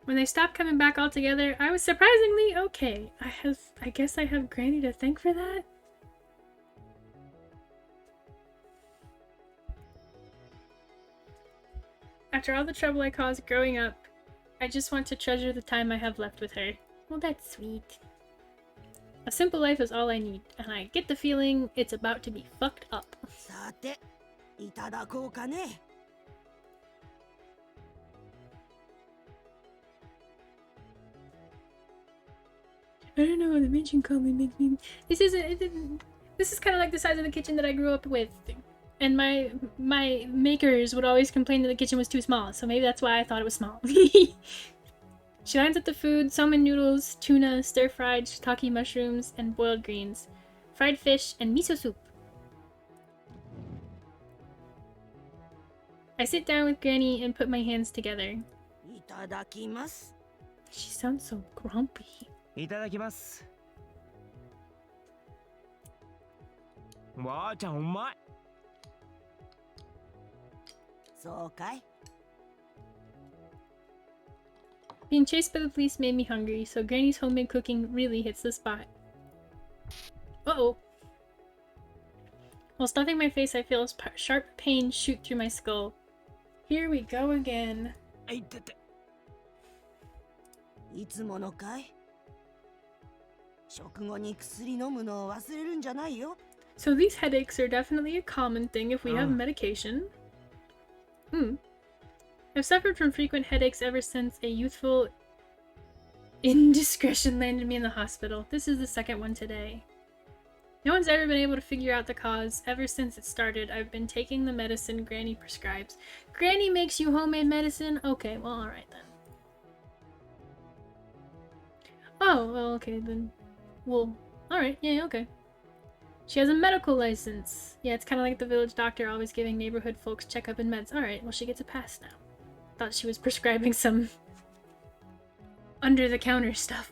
When they stopped coming back all together, I was surprisingly okay. I guess I have Granny to thank for that? After all the trouble I caused growing up, I just want to treasure the time I have left with her. Well, that's sweet. A simple life is all I need, and I get the feeling it's about to be fucked up. I don't know, the mention calmly makes me... This is kind of like the size of the kitchen that I grew up with. And my makers would always complain that the kitchen was too small, so maybe that's why I thought it was small. She lines up the food: salmon noodles, tuna, stir-fried shiitake mushrooms, and boiled greens, fried fish, and miso soup. I sit down with Granny and put my hands together. She sounds so grumpy. いただきます。わーちゃんうまい。そうかい? Being chased by the police made me hungry, so Granny's homemade cooking really hits the spot. Uh-oh. While stuffing my face, I feel a sharp pain shoot through my skull. Here we go again. いてて。いつものかい? 食後に薬飲むのを忘れるんじゃないよ. So these headaches are definitely a common thing if we have medication. I've suffered from frequent headaches ever since a youthful indiscretion landed me in the hospital. This is the second one today. No one's ever been able to figure out the cause. Ever since it started, I've been taking the medicine Granny prescribes. Granny makes you homemade medicine? Okay, well, alright then. Oh, well, okay then. Well, alright, yeah, okay. She has a medical license. Yeah, it's kind of like the village doctor always giving neighborhood folks checkup and meds. Alright, well, she gets a pass now. Thought she was prescribing some under-the-counter stuff.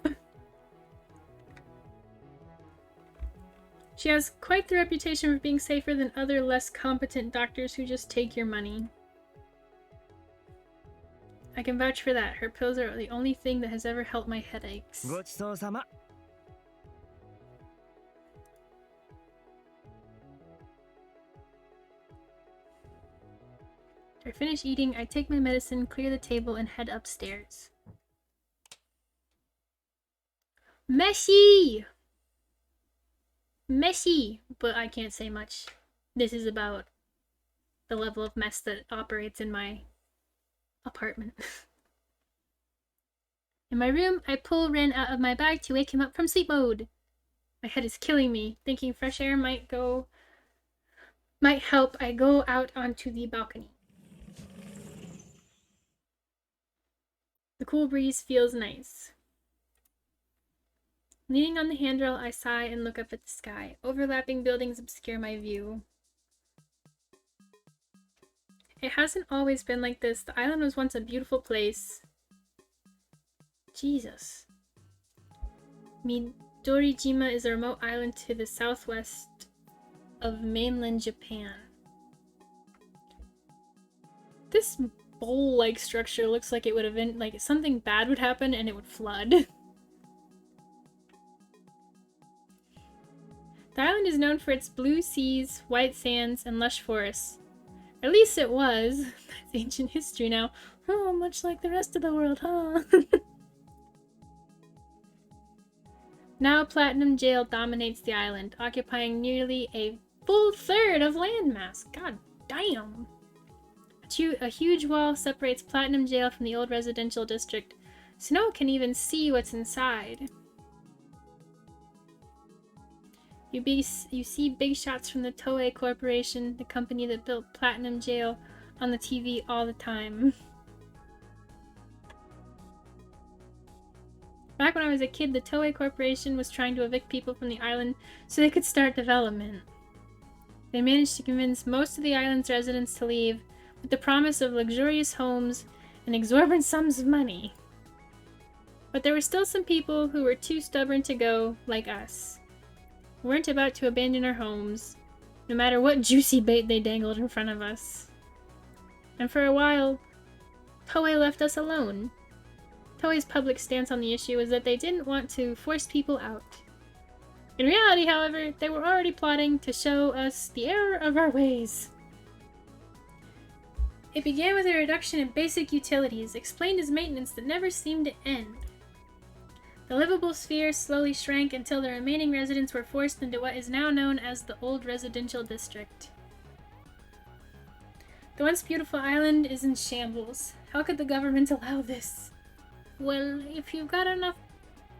She has quite the reputation of being safer than other less competent doctors who just take your money. I can vouch for that. Her pills are the only thing that has ever helped my headaches. ごちそうさま。After I finish eating, I take my medicine, clear the table, and head upstairs. Messy! Messy! But I can't say much. This is about the level of mess that operates in my apartment. In my room, I pull Ren out of my bag to wake him up from sleep mode. My head is killing me, thinking fresh air might help. I go out onto the balcony. The cool breeze feels nice. Leaning on the handrail, I sigh and look up at the sky. Overlapping buildings obscure my view. It hasn't always been like this. The island was once a beautiful place. Jesus. Midorijima is a remote island to the southwest of mainland Japan. This bowl-like structure looks like it would have been like something bad would happen and it would flood. The island is known for its blue seas, white sands, and lush forests. At least it was. That's ancient history now. Oh, much like the rest of the world, huh? Now Platinum Jail dominates the island, occupying nearly a full third of landmass. God damn! A huge wall separates Platinum Jail from the old residential district, so no one can even see what's inside. You see big shots from the Toei Corporation, the company that built Platinum Jail, on the TV all the time. Back when I was a kid, the Toei Corporation was trying to evict people from the island so they could start development. They managed to convince most of the island's residents to leave, with the promise of luxurious homes and exorbitant sums of money. But there were still some people who were too stubborn to go, like us. We weren't about to abandon our homes, no matter what juicy bait they dangled in front of us. And for a while, Toei left us alone. Toei's public stance on the issue was that they didn't want to force people out. In reality, however, they were already plotting to show us the error of our ways. It began with a reduction in basic utilities, explained as maintenance that never seemed to end. The livable sphere slowly shrank until the remaining residents were forced into what is now known as the Old Residential District. The once beautiful island is in shambles. How could the government allow this? Well, if you've got enough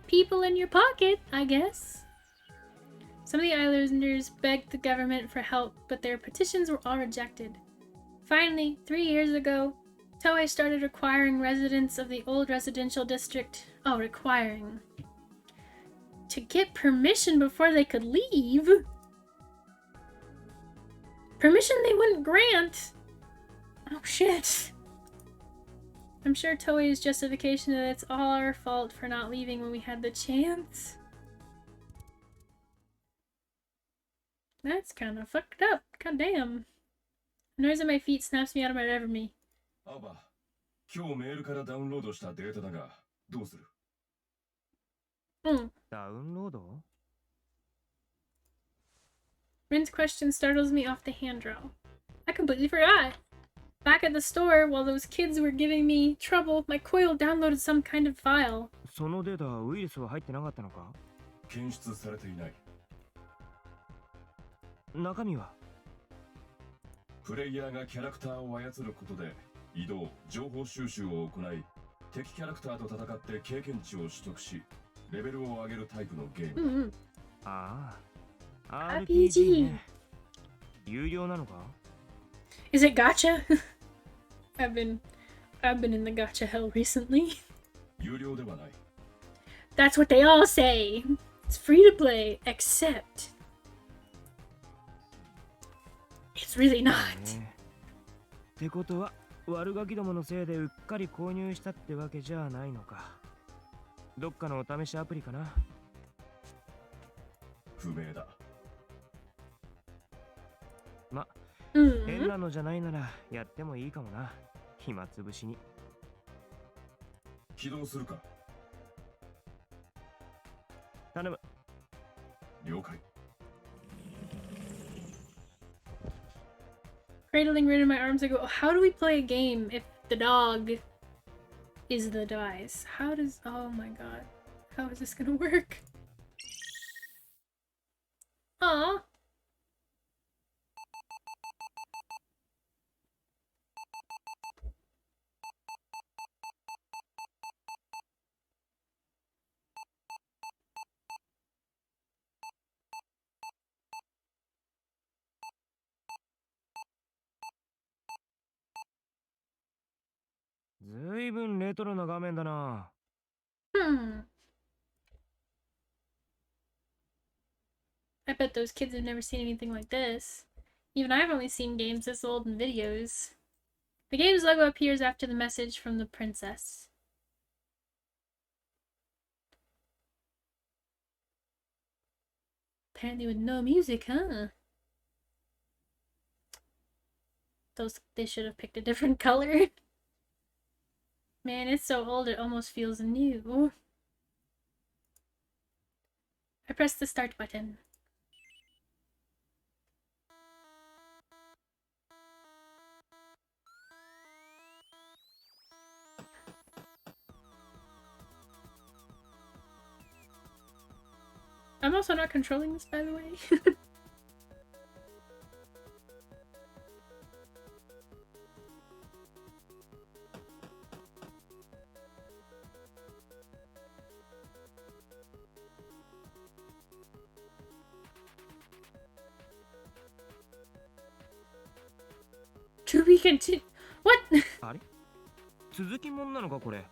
people in your pocket, I guess. Some of the islanders begged the government for help, but their petitions were all rejected. Finally, 3 years ago, Toei started requiring residents of the Old Residential District to get permission before they could leave. Permission they wouldn't grant. Oh shit. I'm sure Toei's justification that it's all our fault for not leaving when we had the chance. That's kind of fucked up. God damn. The noise of my feet snaps me out of my reverie. Aoba, 今日メールからダウンロードしたデータだが、どうする？ダウンロード？ Rin's question startles me off the handrail. I completely forgot. Back at the store, while those kids were giving me trouble, my coil downloaded some kind of file. そのデータはウイルスは入ってなかったのか？検出されていない。中身は？プレイヤーがキャラクターを操ることで移動、情報収集を行い、敵キャラクターと戦って経験値を取得し、レベルを上げるタイプのゲーム。ああ、RPG ね。有料なのか？ Is it gacha? I've been in the gacha hell recently. 有料ではない。That's what they all say. It's free to play, except it's really not. ってことは悪ガキどものせいでうっかり購入したってわけじゃないのか。どっかのお試しアプリかな。不明だ。ま、うん。変なのじゃないならやってもいいかもな。暇つぶしに。起動するか。頼む。了解。Cradling rid of my arms, I go, how do we play a game if the dog is the device? How does, oh my god. How is this gonna work? Aw.ずいぶんレトロな画面だな。I bet those kids have never seen anything like this. Even I've only seen games this old in videos. The game's logo appears after the message from the princess. Apparently with no music, huh? They should have picked a different color. Man, it's so old it almost feels new. I pressed the start button. I'm also not controlling this, by the way. To be continued. What? あれ？続きもんなのかこれ？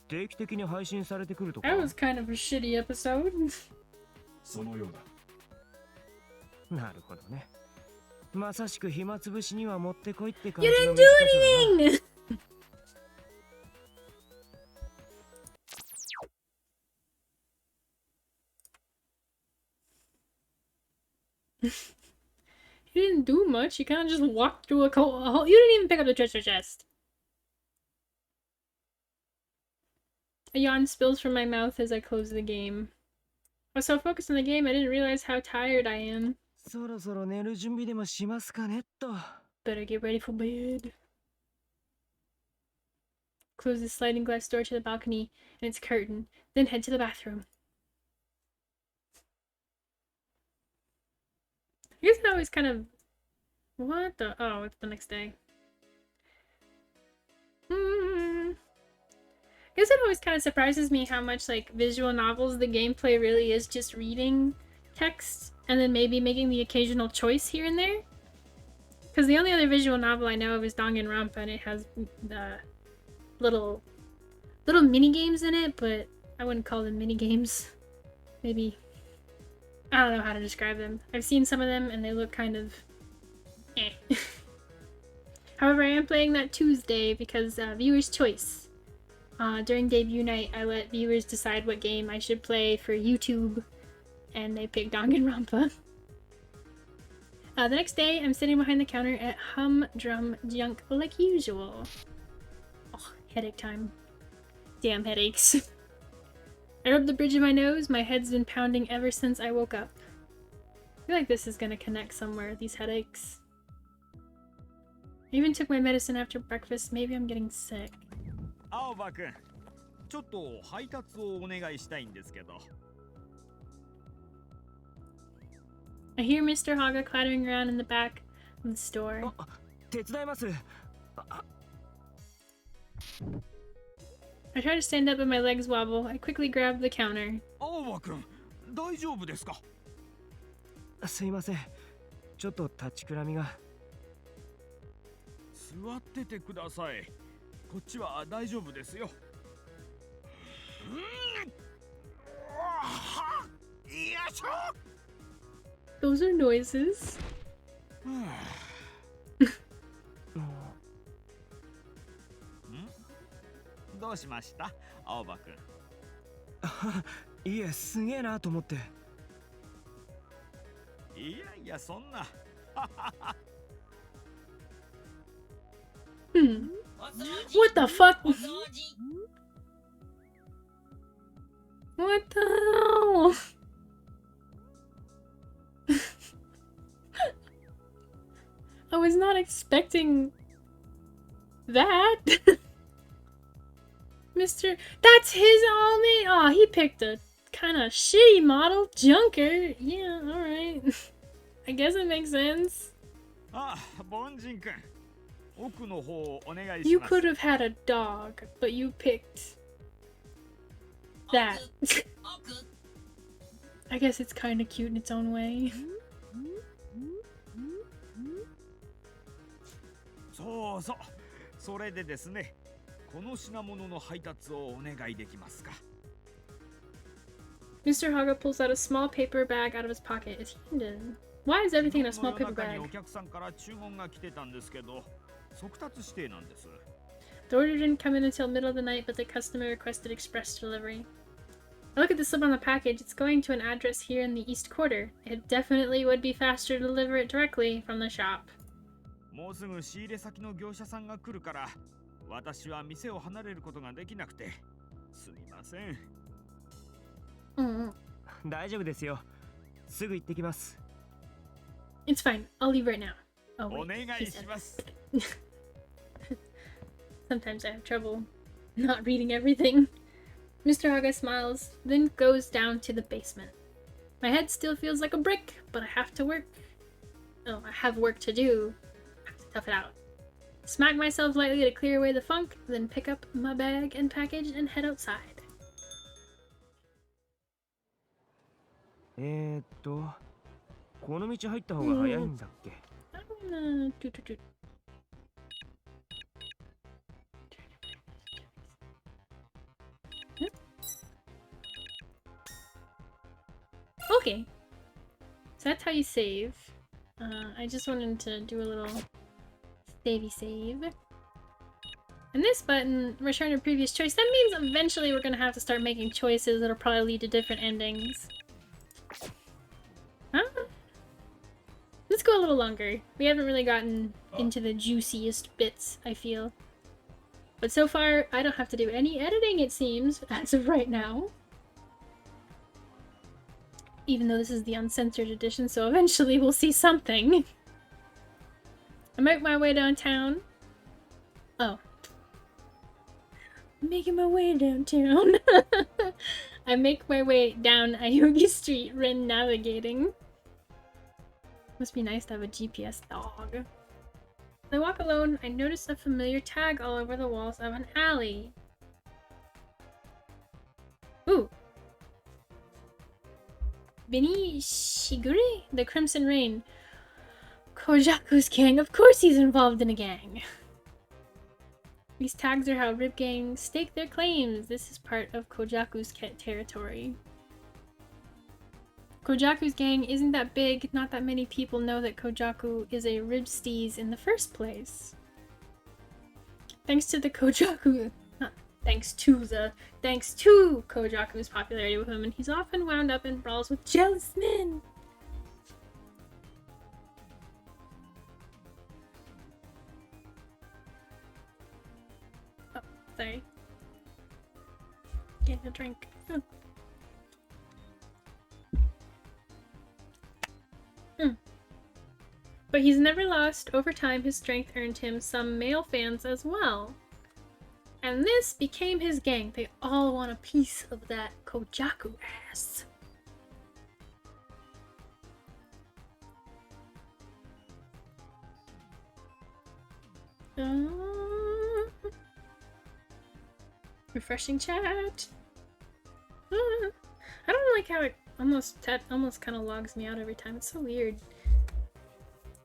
定期的に配信されてくるとか。 That was kind of a shitty episode. そのようだ。なるほどね。まさしく暇つぶしにはもってこいって感じ You の didn't 短 do さだな。 anything! You didn't do much. You kind of just walked through a hole. You didn't even pick up the treasure chest. A yawn spills from my mouth as I close the game. I was so focused on the game, I didn't realize how tired I am. そろそろ寝る準備でもしますかねっと。 Better get ready for bed. Close the sliding glass door to the balcony and its curtain, then head to the bathroom. I guess it always kind of... What the... Oh, it's the next day. I guess it always kind of surprises me how much, like, visual novels, the gameplay really is just reading text and then maybe making the occasional choice here and there. Because the only other visual novel I know of is Danganronpa, and it has little mini games in it, but I wouldn't call them mini games. Maybe... I don't know how to describe them. I've seen some of them and they look kind of eh. However, I am playing that Tuesday because viewer's choice. During debut night, I let viewers decide what game I should play for YouTube, and they picked Danganronpa. The next day, I'm sitting behind the counter at Humdrum Junk like usual. Oh, headache time. Damn headaches. I rub the bridge of my nose. My head's been pounding ever since I woke up. I feel like this is gonna connect somewhere, these headaches. I even took my medicine after breakfast. Maybe I'm getting sick. Aoba君、ちょっと配達をお願いしたいんですけど。I hear Mr. Haga clattering around in the back of the store. 手伝います。 I try to stand up but my legs wobble. I quickly grab the counter. 青葉君、大丈夫ですか？すいません。ちょっと立ちくらみが。座っててください。こっちは大丈夫ですよ。よいしょ。 Those are noises. どうしました、青葉君？いえ、すげえなと思って。いやいや、そんな。What the fuck? What the hell? I was not expecting that. Mr. That's his all-mate. Oh, he picked a kind of shitty model junker. Yeah, alright. I guess it makes sense. You could have had a dog, but you picked that. I guess it's kind of cute in its own way. そうそう。それでですね、この品物の配達をお願いできますか。Mr. Haga pulls out a small paper bag out of his pocket. Is he in? Why is everything in a small paper bag? お客さんから注文が来てたんですけど、速達指定なんです。 The order didn't come in until middle of the night, but the customer requested express delivery. I look at the slip on the package. It's going to an address here in the East Quarter. It definitely would be faster to deliver it directly from the shop. もうすぐ仕入れ先の業者さんが来るから、私は店を離れることができなくて、すみません。大丈夫ですよ。すぐ行ってきます。It's fine. I'll leave right now. Oh, お wait, 願 he いし said. ます。 Sometimes I have trouble not reading everything. Mr. Haga smiles, then goes down to the basement. My head still feels like a brick, but I have to work. Oh, I have work to do. I have to tough it out. Smack myself lightly to clear away the funk, then pick up my bag and package and head outside. この道入った方が早いんだっけ？ Okay, so that's how you save. I just wanted to do a little savey save. And this button, return to previous choice, that means eventually we're gonna have to start making choices that'll probably lead to different endings. Huh? Let's go a little longer. We haven't really gotten into the juiciest bits, I feel. But so far, I don't have to do any editing, it seems, as of right now. Even though this is the uncensored edition, so eventually we'll see something. I make my way downtown. Oh. I'm making my way downtown. I make my way down Aoba Street, Rin navigating. Must be nice to have a GPS dog. As I walk alone, I notice a familiar tag all over the walls of an alley. Ooh. Beni Shigure? The Crimson Rain. Kojaku's gang. Of course he's involved in a gang. These tags are how Rib gangs stake their claims. This is part of Kojaku's territory. Kojaku's gang isn't that big. Not that many people know that Kojaku is a ribsteez in the first place. Thanks to Kojaku's popularity with women, he's often wound up in brawls with jealous men. Oh, sorry. Getting a drink. Oh. But he's never lost. Over time, his strength earned him some male fans as well. And this became his gang. They all want a piece of that Kojaku ass. Refreshing chat. I don't like how it almost kind of logs me out every time. It's so weird.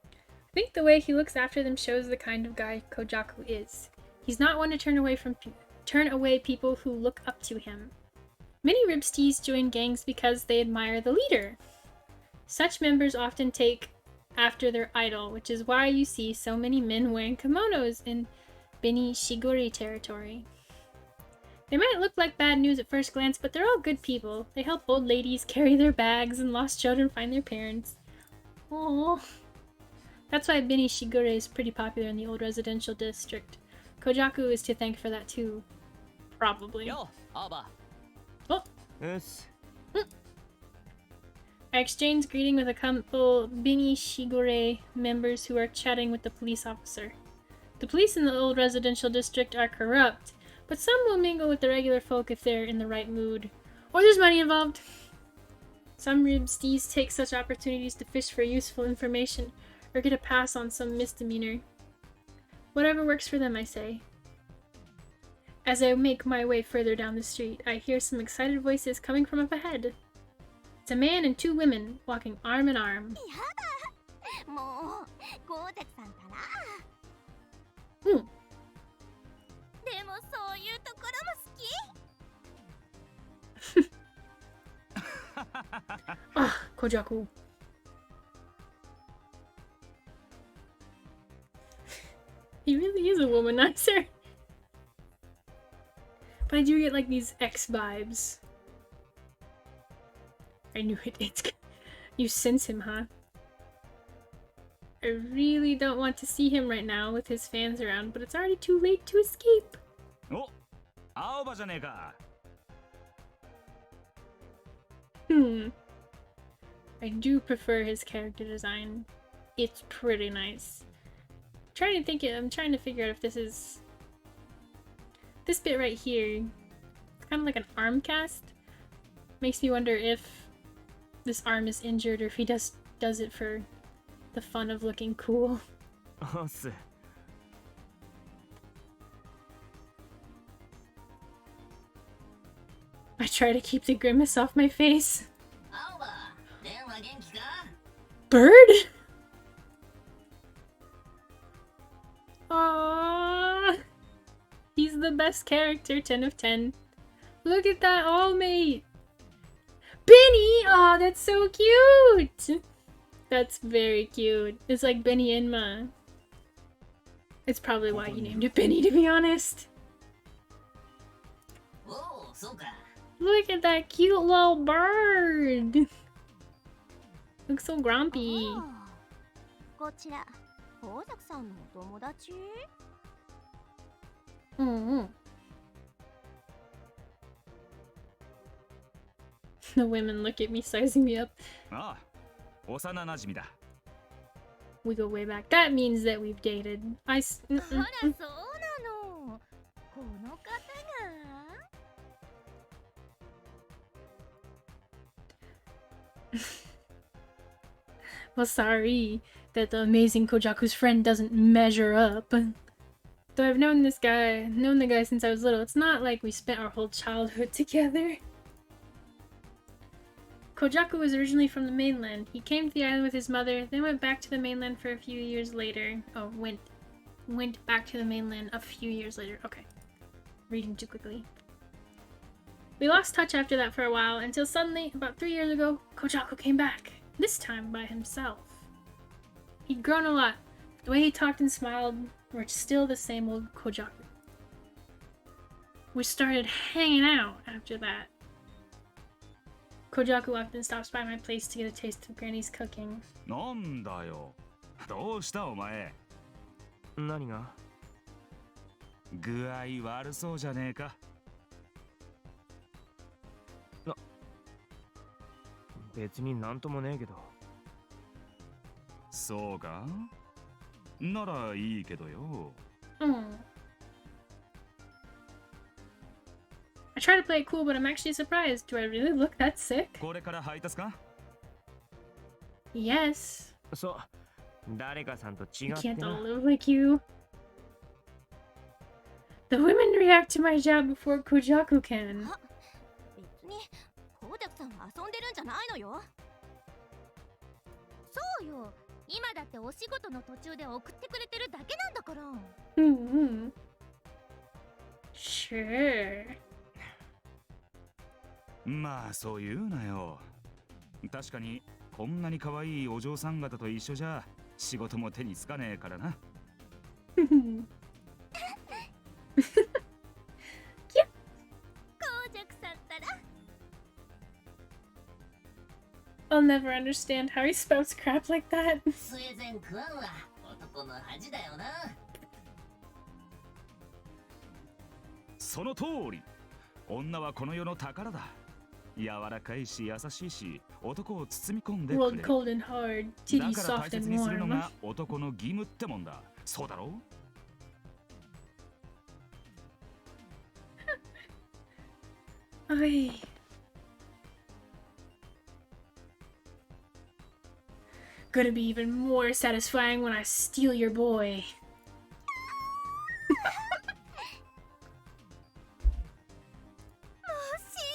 I think the way he looks after them shows the kind of guy Kojaku is. He's not one to turn away people who look up to him. Many ribstees join gangs because they admire the leader. Such members often take after their idol, which is why you see so many men wearing kimonos in Beni Shigure territory. They might look like bad news at first glance, but they're all good people. They help old ladies carry their bags and lost children find their parents. Aww. That's why Bini Shigure is pretty popular in the old residential district. Kojaku is to thank for that too. Probably. Yo, Aoba. Oh! うっす I exchanged greeting with a couple Bini Shigure members who are chatting with the police officer. The police in the old residential district are corrupt, but some will mingle with the regular folk if they're in the right mood. Or there's money involved. Some ribsties take such opportunities to fish for useful information or get a pass on some misdemeanor. Whatever works for them, I say. As I make my way further down the street, I hear some excited voices coming from up ahead. It's a man and two women walking arm in arm. もうゴータクさんかな。うん。でもそういうところも好き。 Ah, Kojaku. He really is a womanizer. But I do get like these X vibes. I knew it. It's you sense him, huh? I really don't want to see him right now with his fans around, but it's already too late to escape. お、青葉じゃねえか。I do prefer his character design. It's pretty nice. I'm trying to figure out if this is this bit right here. It's kind of like an arm cast. Makes me wonder if this arm is injured or if he does it for the fun of looking cool. おっす I try to keep the grimace off my face. 青葉、電話元気か？ Bird? Aww. He's the best character, 10 of 10. Look at that all mate. Benny! Aw, that's so cute! That's very cute. It's like Benny Ainna. It's probably why you named it Benny, to be honest. おお、そうか。 Look at that cute little bird! Looks so grumpy. こちらゴータクさんのお友達。 The women look at me, sizing me up. ああ、幼馴染だ。 We go way back. That means that we've dated. あらそうなの。この方が。 Well, sorry that the amazing Kojaku's friend doesn't measure up. Though I've known the guy since I was little, it's not like we spent our whole childhood together. Kojaku was originally from the mainland. He came to the island with his mother, then went back to the mainland for a few years later. Oh, went back to the mainland a few years later. Okay. Reading too quickly. We lost touch after that for a while, until suddenly, about 3 years ago, Kojaku came back. This time by himself. He'd grown a lot. The way he talked and smiled were still the same old Kojaku. We started hanging out after that. Kojaku often stops by my place to get a taste of Granny's cooking. なんだよ。どうしたお前。何が具合悪そうじゃねえか。別になんともねえけど。そうかならいいけどよ。I try to play it cool, but I'm actually surprised. Do I really look that sick? これから配達か Yes. そう。誰かさんと違 You って can't な all live like you. The women react to my job before Kojaku can. 別にゴータクさんは遊んでるんじゃないのよ。そうよ。今だってお仕事の途中で送ってくれてるだけなんだから。Sure. まあそう言うなよ。確かにこんなに可愛いお嬢さん方と一緒じゃ仕事も手につかねえからな。ゴージャクさんったら。I'll never understand how he spouts crap like that. スウェーデン食わんは男の恥だよな。その通り。女はこの世の宝だ。柔らかいし優しいし、男を包み込んでくれ World る。 cold and hard, だ titties から大 soft 切 and にするの warm. が男の義務ってもんだ。そうだろう Ay. Gonna be even more satisfying when I steal your boy. 死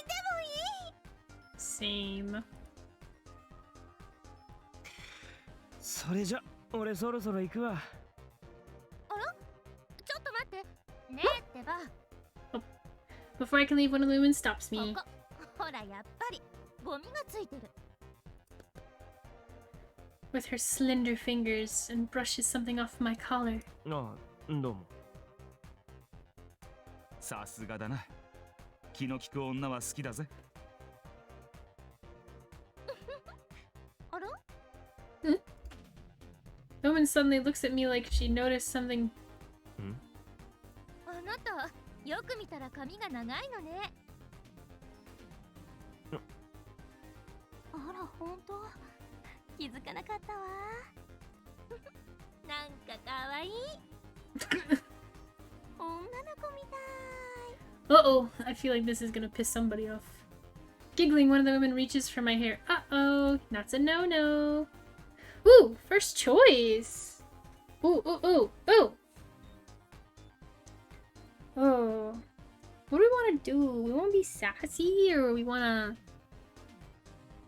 んでもいい。 Same. それじゃ俺そろそろ行くわ。ちょっと待って。ねえってば。 Before I can leave, one of the women stops こ me. こ。ほらやっぱりゴミがついてる。 With her slender fingers and brushes something off my collar. あ、どうも。さすがだな。気の利く女は好きだぜ。あら？ The woman suddenly looks at me like she noticed something. あなたよく見たら髪が長いのね。あら本当。気づかなかったわ。なんか可愛い。女の子みたい。Uh-oh, I feel like this is gonna piss somebody off. Giggling, one of the women reaches for my hair. Uh-oh, that's a no-no. Ooh, first choice. Ooh, ooh, ooh, ooh. Oh. What do we want to do? We want to be sassy, or we want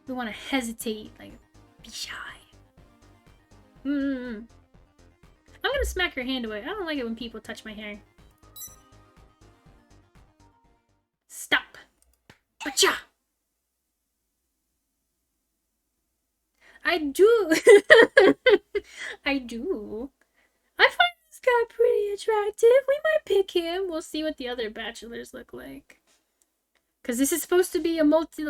to hesitate, like, be shy. I'm gonna smack her hand away. I don't like it when people touch my hair. Stop. Acha! I do. I do. I find this guy pretty attractive. We might pick him. We'll see what the other bachelors look like. Cause this is supposed to be a multi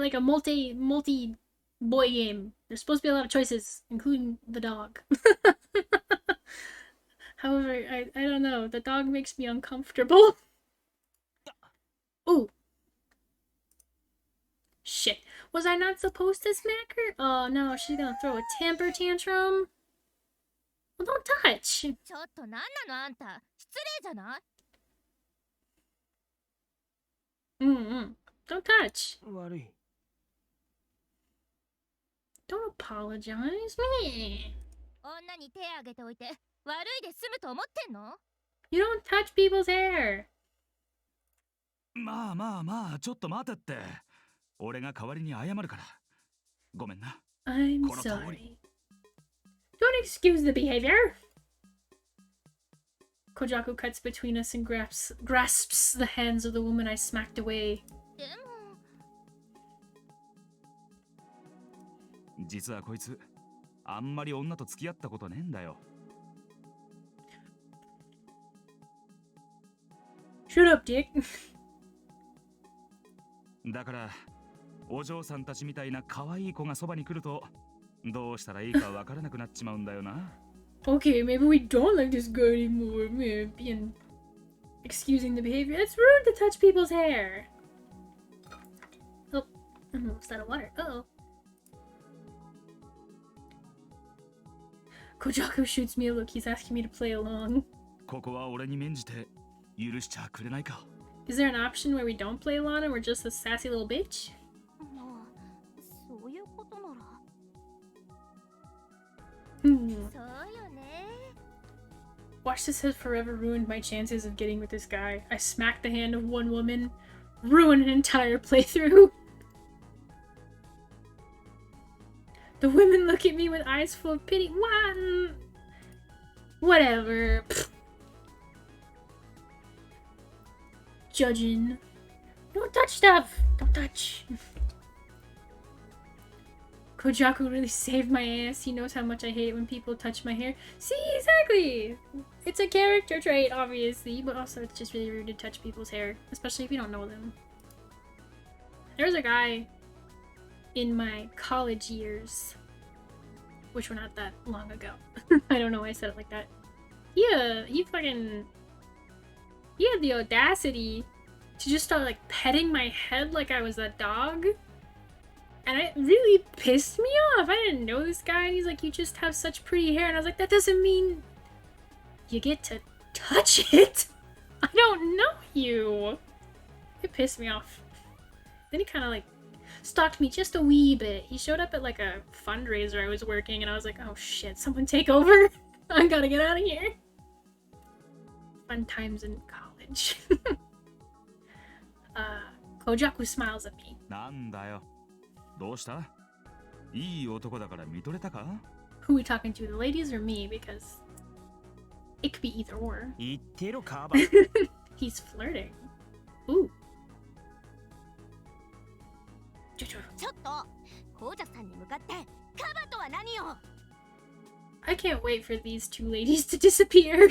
boy game. There's supposed to be a lot of choices, including the dog. However, I don't know. The dog makes me uncomfortable. Ooh. Shit. Was I not supposed to smack her? Oh no, she's gonna throw a temper tantrum. Well, don't touch. ちょっとなんなのあんた。失礼じゃない？ Don't touch. 悪い。 Don't apologize me. 女に手あげておいて悪いで済むと思ってんの？ You don't touch people's hair. まあまあまあ、ちょっと待てって。俺が代わりに謝るから。ごめんな。I'm この通り。 sorry. Don't excuse the behavior. Kojaku cuts between us and grasps the hands of the woman I smacked away. でも。実はこいつ、あんまり女と付き合ったことねえんだよ。Shut up, dick. だから、お嬢さんたちみたいな可愛い子がそばに来ると、どうしたらいいかわからなくなっちまうんだよな。Okay, maybe we don't like this girl anymore. Man, being excusing the behavior. It's rude to touch people's hair. Oh, I'm almost out of water. Uh-oh. Kojaku shoots me a look. He's asking me to play along. ここは俺に免じて許しちゃくれないか。Is there an option where we don't play along and we're just a sassy little bitch? まあ、そういうことなら。Hmm. そうよね。 Watch this has forever ruined my chances of getting with this guy. I smacked the hand of one woman, ruined an entire playthrough. The women look at me with eyes full of pity. What? Whatever. Pfft. Judging. Don't touch stuff. Don't touch. Kojaku really saved my ass. He knows how much I hate when people touch my hair. See, exactly. It's a character trait, obviously, but also it's just really rude to touch people's hair, especially if you don't know them. There's a guy in my college years, which were not that long ago. I don't know why I said it like that. Yeah, he had the audacity to just start like petting my head like I was a dog. And it really pissed me off. I didn't know this guy, and he's like, you just have such pretty hair. And I was like, that doesn't mean you get to touch it. I don't know you. It pissed me off. Then he kind of like stalked me just a wee bit. He showed up at like a fundraiser I was working, and I was like, oh shit, someone take over. I gotta get out of here. Fun times in college. Kojaku smiles at me. なんだよ。どうした？いい男だから見とれたか？ Who are we talking to, the ladies or me? Because it could be either or. 言ってろカバ He's flirting. Ooh. ちょっと紅茶さんに向かってカバとは何よ。 I can't wait for these two ladies to disappear.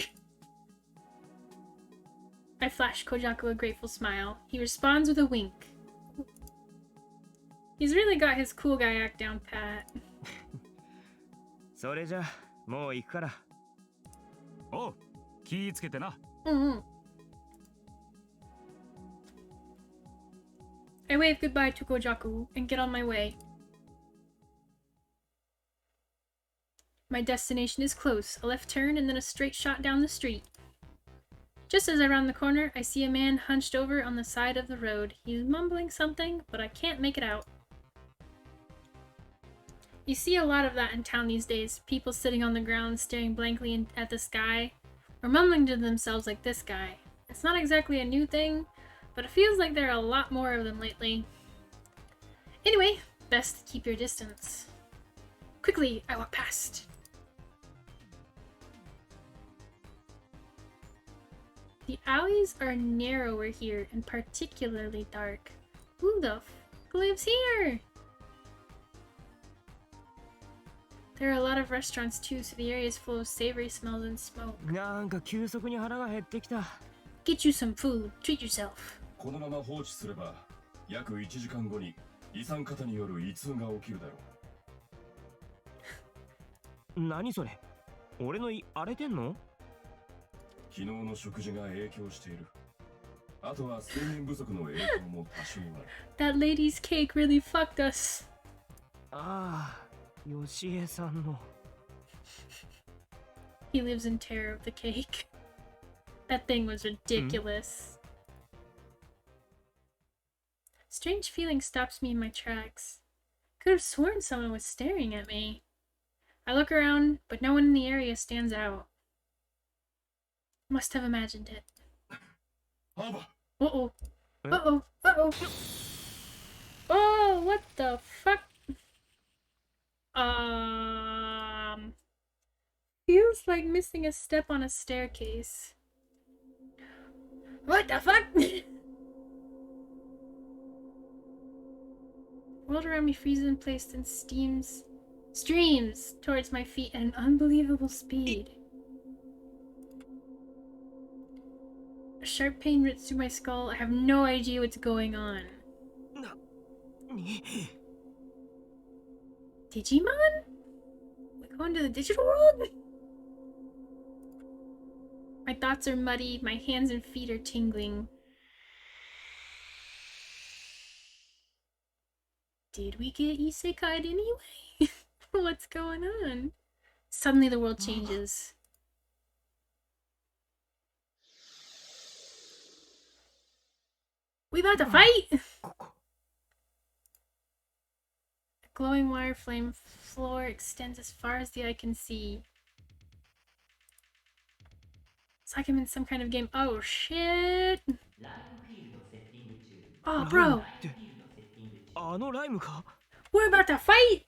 I flash Kojaku a grateful smile. He responds with a wink. He's really got his cool guy act down pat. それじゃもう行くから。おう、気ぃつけてな。I wave goodbye to Kojaku and get on my way. My destination is close, a left turn and then a straight shot down the street. Just as I round the corner, I see a man hunched over on the side of the road. He's mumbling something, but I can't make it out. You see a lot of that in town these days. People sitting on the ground staring blankly at the sky, or mumbling to themselves like this guy. It's not exactly a new thing, but it feels like there are a lot more of them lately. Anyway, best to keep your distance. Quickly, I walk past. The alleys are narrower here and particularly dark. Who the f lives here? There are a lot of restaurants too, so the area is full of savory smells and smoke. なんか急速に腹が減ってきた。 Get you some food. Treat yourself. このまま放置すれば約1時間後に胃酸過多による胃痛が起きるだろう。何それ？俺の胃荒れてんの？昨日の食事が影響している。あとは睡眠不足の影響も多少ある。That lady's cake really fucked us. ああ、ヨシエさんの。He lives in terror of the cake. That thing was ridiculous. Strange feeling stops me in my tracks. Could have sworn someone was staring at me. I look around, but no one in the area stands out. Must have imagined it. Aoba! Uh-oh. Uh-oh. Uh-oh. Oh, what the fuck? Feels like missing a step on a staircase. What the fuck? World around me freezes in place and streams towards my feet at an unbelievable speed. A sharp pain rips through my skull. I have no idea what's going on. Digimon? We going to the digital world? My thoughts are muddy, my hands and feet are tingling. Did we get isekai'd anyway? What's going on? Suddenly the world changes. We about to fight? A glowing wire flame floor extends as far as the eye can see. It's like I'm in some kind of game. Oh shit! Oh bro! あのライムか？ We're about to fight!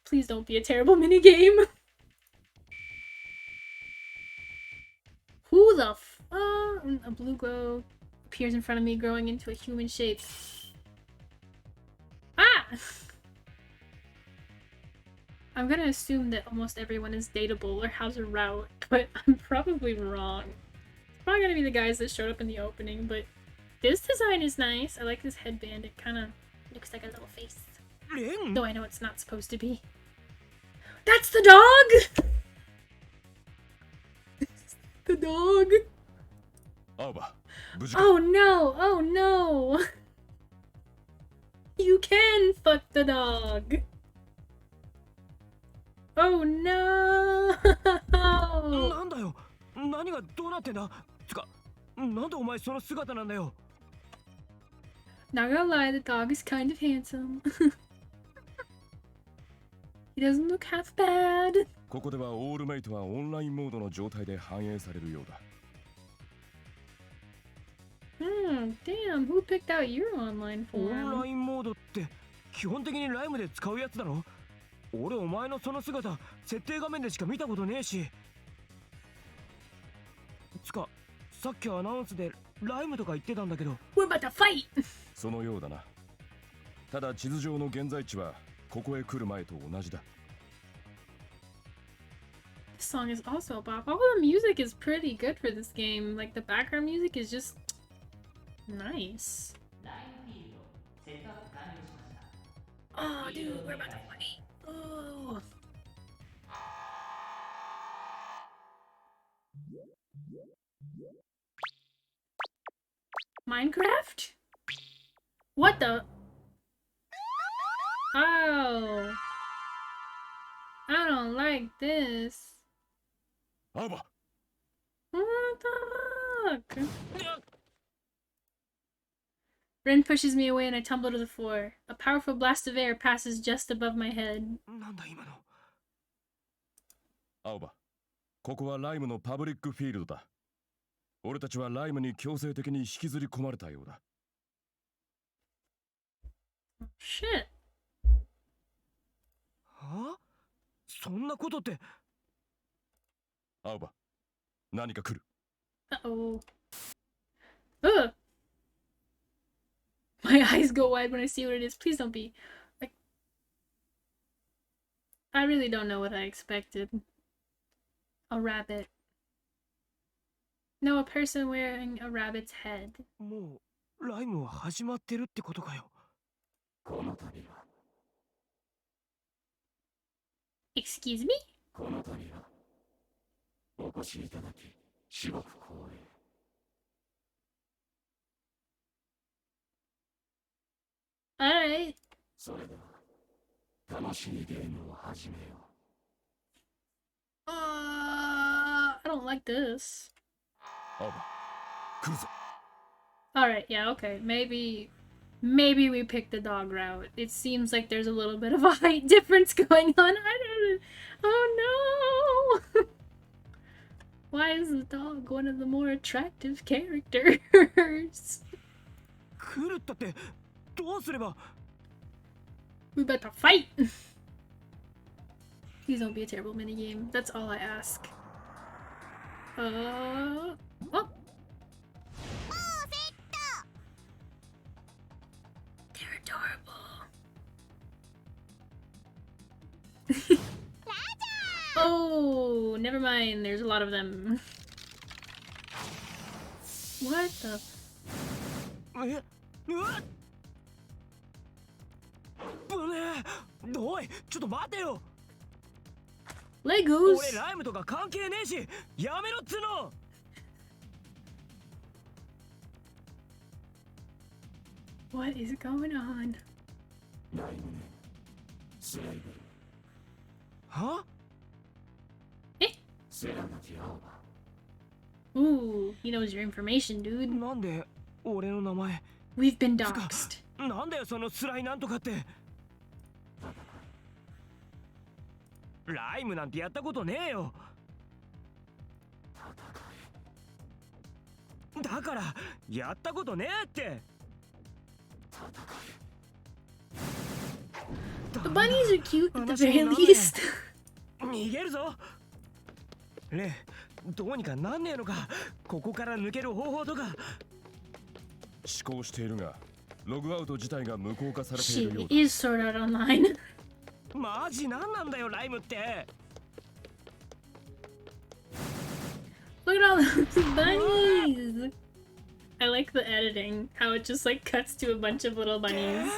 Please don't be a terrible minigame. Who the f- a blue glow appears in front of me, growing into a human shape. Ah! I'm gonna assume that almost everyone is dateable or has a route, but I'm probably wrong. It's probably gonna be the guys that showed up in the opening, but this design is nice. I like this headband. It kind of looks like a little face. Though I know it's not supposed to be. That's the dog! The dog! Aoba, Oh no! Oh no! You can fuck the dog! Oh no! なんだよ。何がどうなってんだ。つか、なんでお前その姿なんだよ。Not gonna lie, the dog is kind of handsome. He doesn't look half bad. ここではオールメイトはオンラインモードの状態で反映されるようだ。Damn, who picked out your online オン form? ラインモードって基本的にライムで使うやつだろ。俺お前のその姿設定画面でしか見たことねえし。つかさっきアナウンスでライムとか言ってたんだけど。 We're about to fight! そのようだな。ただ地図上の現在地はここへ来る前と同じだ。 This song is also a bop. All the music is pretty good for this game. Like, the background music is just nice. Oh, dude, we're about to fight. Oh. Minecraft? What the? Oh. I don't like this. Aoba! What the fuck? Ren pushes me away and I tumble to the floor. A powerful blast of air passes just above my head. なんだ今の。アオバ、ここはライムのパブリックフィールドだ。俺たちはライムに強制的に引きずり込まれたようだ。Shit. はあ？そんなことって。アオバ、何か来る。Uh-oh. Ugh. My eyes go wide when I see what it is. Please don't be. I really don't know what I expected. A rabbit. No, a person wearing a rabbit's head. もうライムは始まってるってことかよ。この旅は。Excuse me? この旅は。お越しいただき、至極光栄。Alright. それでは、楽しいゲームを始めよう。I don't like this. アオバ、来るぞ。Alright, yeah, okay. Maybe we pick the dog route. It seems like there's a little bit of a height difference going on. Oh no! Why is the dog one of the more attractive characters? 来るったってどうすれば。 We better fight! Please don't be a terrible minigame. That's all I ask. Oh! They're adorable. Oh, never mind. There's a lot of them. What the? え、うわっ。ぶねえ。おい、ちょっと待てよ。Legos. 俺ライムとか関係ねえし、やめろっつの。What is going on? ライムね。スレイブル。は？え？セラナキアオバ。 Ooh, he knows your information, dude. なんで俺の名前。 We've been doxed. なんだよそのスライなんとかって。ライムなんてやったことねえよ。だからやったことねえって。 The bunnies are cute at the very least. 逃げるぞ。レイ、どうにかなんねえのか。ここから抜ける方法とか。試行しているが、ログアウト自体が無効化されてい She るようだ。 is sorted out online. マジなんなんだよライムって。 Look at all those bunnies. I like the editing. How it just like cuts to a bunch of little bunnies.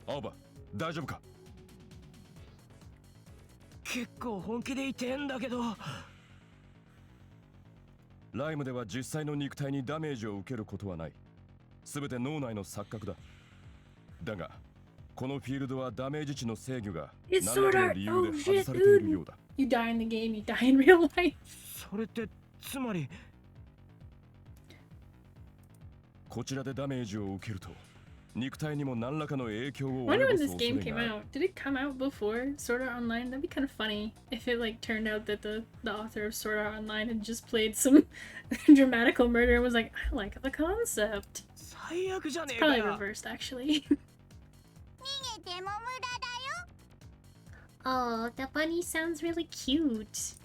青葉、大丈夫か？結構本気で言ってんだけど。ライムでは実際の肉体にダメージを受けることはない。すべて脳内の錯覚だ。だがこのフィールドはダメージ値の制御が It's 何 sword らかの art. 理由 Oh で shit, 外されている dude. ようだ。 You die in the game, you die in real life. それってつまりこちらでダメージを受けると肉体にも何らかの影響を I wonder 及ぼ when す this 恐 game れ came がある。 out. Did it come out before Sword Art Online? That'd be kind of funny if it like turned out that the author of Sword Art Online had just played some dramatical murder and was like, I like the concept. 最悪じゃねえか Probably よ。 reversed actually. 逃げても無駄だよ。 Oh, the bunny sounds really cute.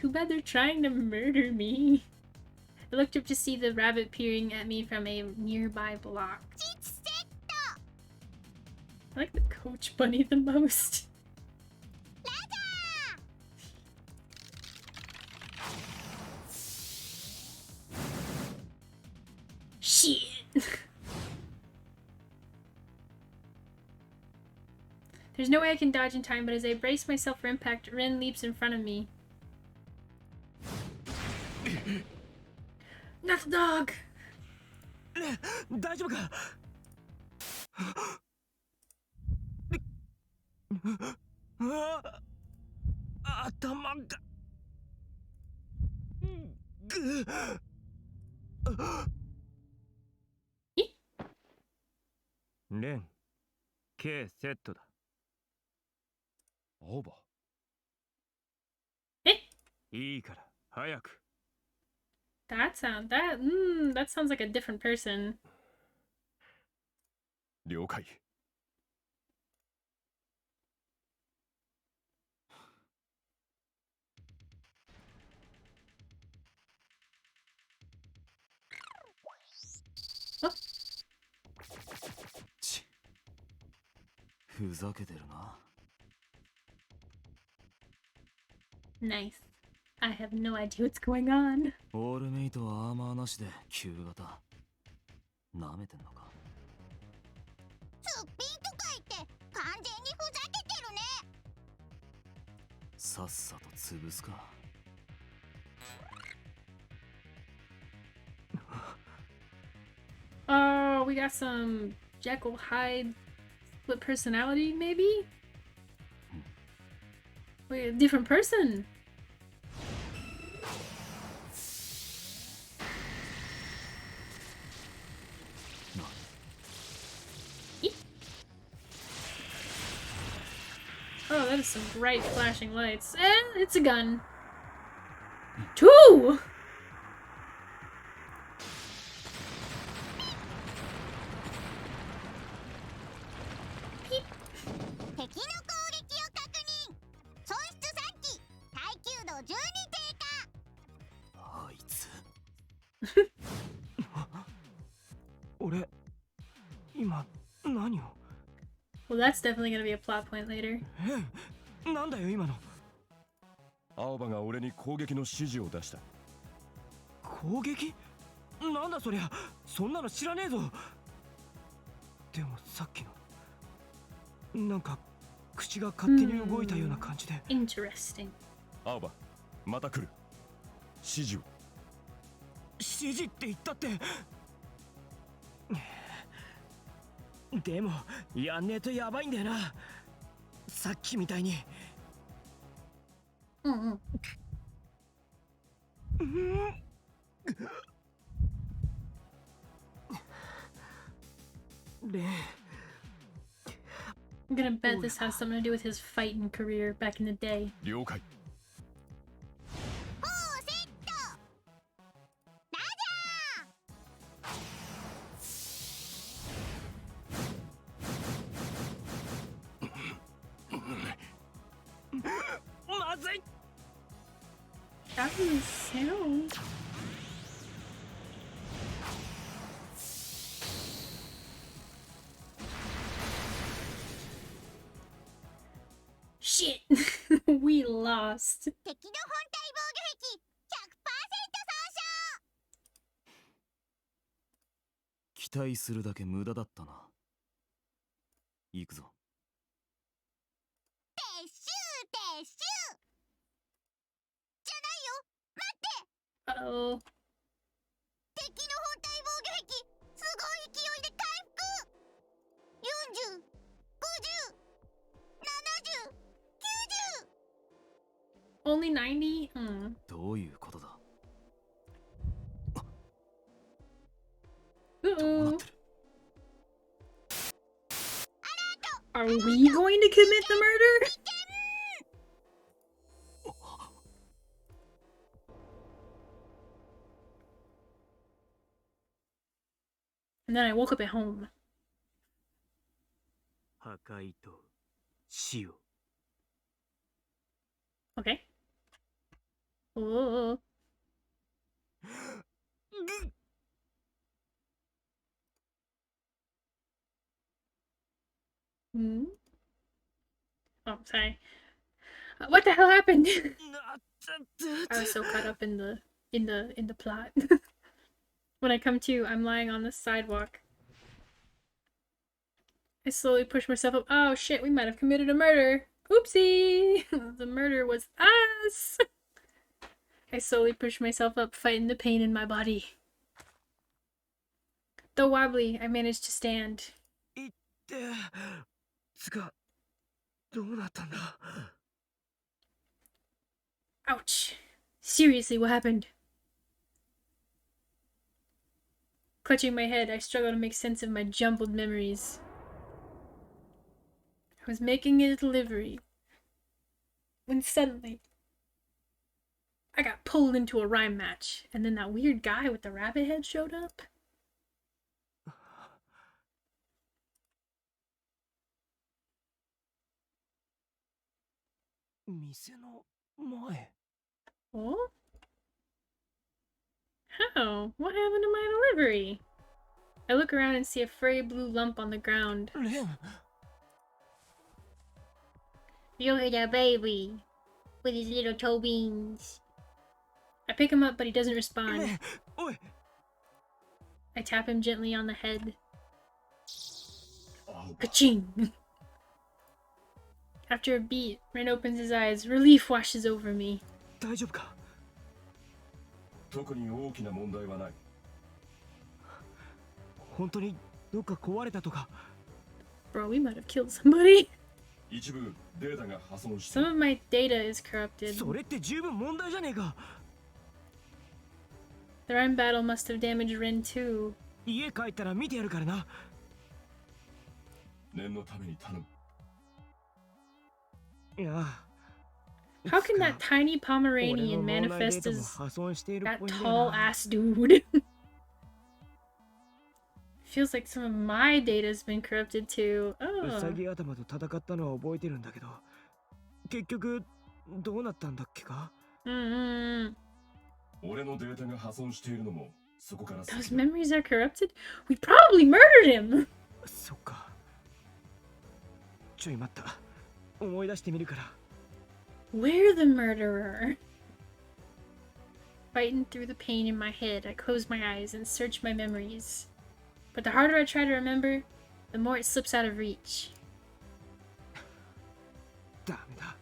Too bad they're trying to murder me. I looked up to see the rabbit peering at me from a nearby block. 実セット。 I like the coach bunny the most. ラジャー。 Shit. There's no way I can dodge in time, but as I brace myself for impact, Rin leaps in front of me. Not the dog! 大丈夫か？頭がぐレン K セットだ。青葉、いいから早く。 that sounds like a different person. 了解。ふざけてるな。 Nice. I have no idea what's going on. オールメイトはアーマーなしで旧型。なめてんのか。すっぴんとか言って完全にふざけてるね。さっさと潰すか。 Oh, we got some Jekyll Hyde split personality, maybe? Wait, a different person. Eek. Oh, that is some bright flashing lights. And it's a gun. 2! 敵の攻撃を確認。損失3機。耐久度12低下。あいつ。俺今何を？ Well, that's definitely gonna be a plot point later. なんだよ今の。青葉が俺に攻撃の指示を出した。攻撃？なんだそりゃ。そんなの知らねえぞ。でもさっきのなんか口が勝手に動いたような感じで。Interesting. 青葉、また来る。指示を。指示って言ったって。でもやんねえとやばいんだよな。さっきみたいに。レン。 I'm gonna bet this has something to do with his fighting career back in the day. 了解。フォーセット。ラジャー。まずい。 That was sound. Shit. We lost. 敵の本体防御壁100%損傷。期待するだけ無駄だったな。行くぞ。撤収撤収じゃないよ、待って。 Uh-oh. 敵の本体防御壁すごい勢いで回復。40、50、70、90。 Only 90? Hmm. どういうことだ。どうな Uh-oh. ってる。 Are we going to commit the murder? And then I woke up at home. 破壊と死を。 Okay. Oh. Hmm? Oh, sorry. What the hell happened? I was so caught up in the plot. When I come to, I'm lying on the sidewalk. I slowly push myself up. Oh shit, we might have committed a murder. Oopsie! The murder was us! I slowly push myself up, fighting the pain in my body. Though wobbly, I managed to stand. いってつかどうなったんだ。 Ouch. Seriously, what happened? Clutching my head, I struggle to make sense of my jumbled memories. I was making a delivery when suddenly I got pulled into a rhyme match, and then that weird guy with the rabbit head showed up. 店の前。 Oh? How? What happened to my delivery? I look around and see a furry blue lump on the ground. レン。 Look at that baby with his little toe beans. I pick him up, but he doesn't respond. レン、おい。 I tap him gently on the head. Ka-ching! After a beat, Ren opens his eyes. Relief washes over me. 大丈夫か。特に大きな問題はない。本当にどっか壊れたとか。 Bro, we might have killed somebody. 一部データが破損して。 Some of my data is corrupted. それって十分問題じゃねえか。 The rhyme battle must have damaged Ren too. 家帰ったら見てやるからな。念のために頼む。いや。 How can that tiny Pomeranian manifest as that tall ass dude? Feels like some of my data's been corrupted too. ウサ Oh. ギ頭と戦ったのは覚えてるんだけど、結局どうなったんだっけか。俺のデータが破損しているのもそこから。 Those memories are corrupted? We probably murdered him! そっか。ちょい待った。思い出してみるから。 We're the murderer. Fighting through the pain in my head, I close my eyes and search my memories. But the harder I try to remember, the more it slips out of reach. ダメだ。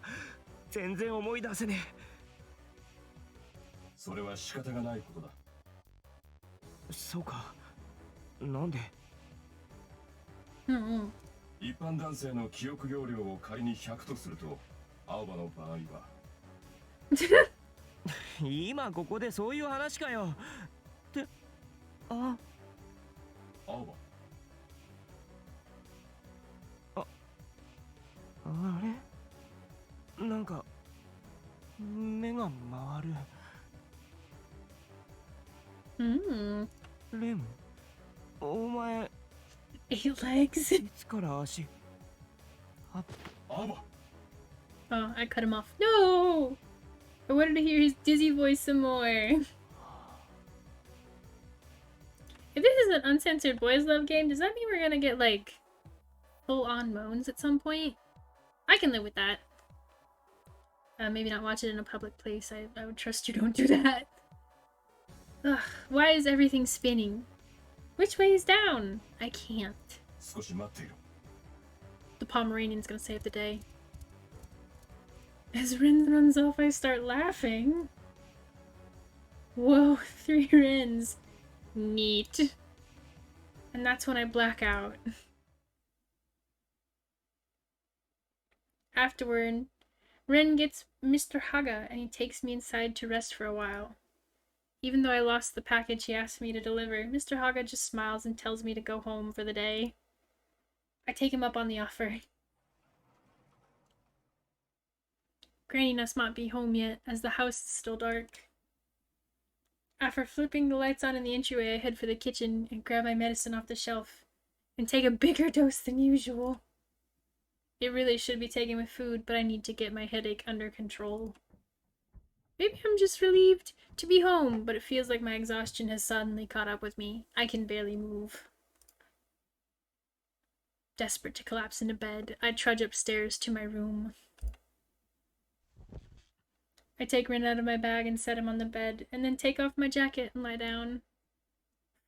全然思い出せねえ。それは仕方がないことだ。そうか。なんで。一般男性の記憶容量を仮に100とすると、青葉の場合は。今ここでそういう話かよ。って、あ。青葉。あれ？なんか目が回る。レン、お前。 8 legs. いつから足。あ。青葉。 Oh, I cut him off. No! I wanted to hear his dizzy voice some more. If this is an uncensored boys love game, does that mean we're gonna get, like, full-on moans at some point? I can live with that. Maybe not watch it in a public place. I would trust you don't do that. Ugh, why is everything spinning? Which way is down? I can't. 少し待っていろ。The Pomeranian's gonna save the day. As Rin runs off, I start laughing. Whoa, 3 Rins. Neat. And that's when I black out. Afterward, Rin gets Mr. Haga and he takes me inside to rest for a while. Even though I lost the package he asked me to deliver, Mr. Haga just smiles and tells me to go home for the day. I take him up on the offer. Granny must not be home yet, as the house is still dark. After flipping the lights on in the entryway, I head for the kitchen and grab my medicine off the shelf and take a bigger dose than usual. It really should be taken with food, but I need to get my headache under control. Maybe I'm just relieved to be home, but it feels like my exhaustion has suddenly caught up with me. I can barely move. Desperate to collapse into bed, I trudge upstairs to my room. I take Rin out of my bag and set him on the bed, and then take off my jacket and lie down.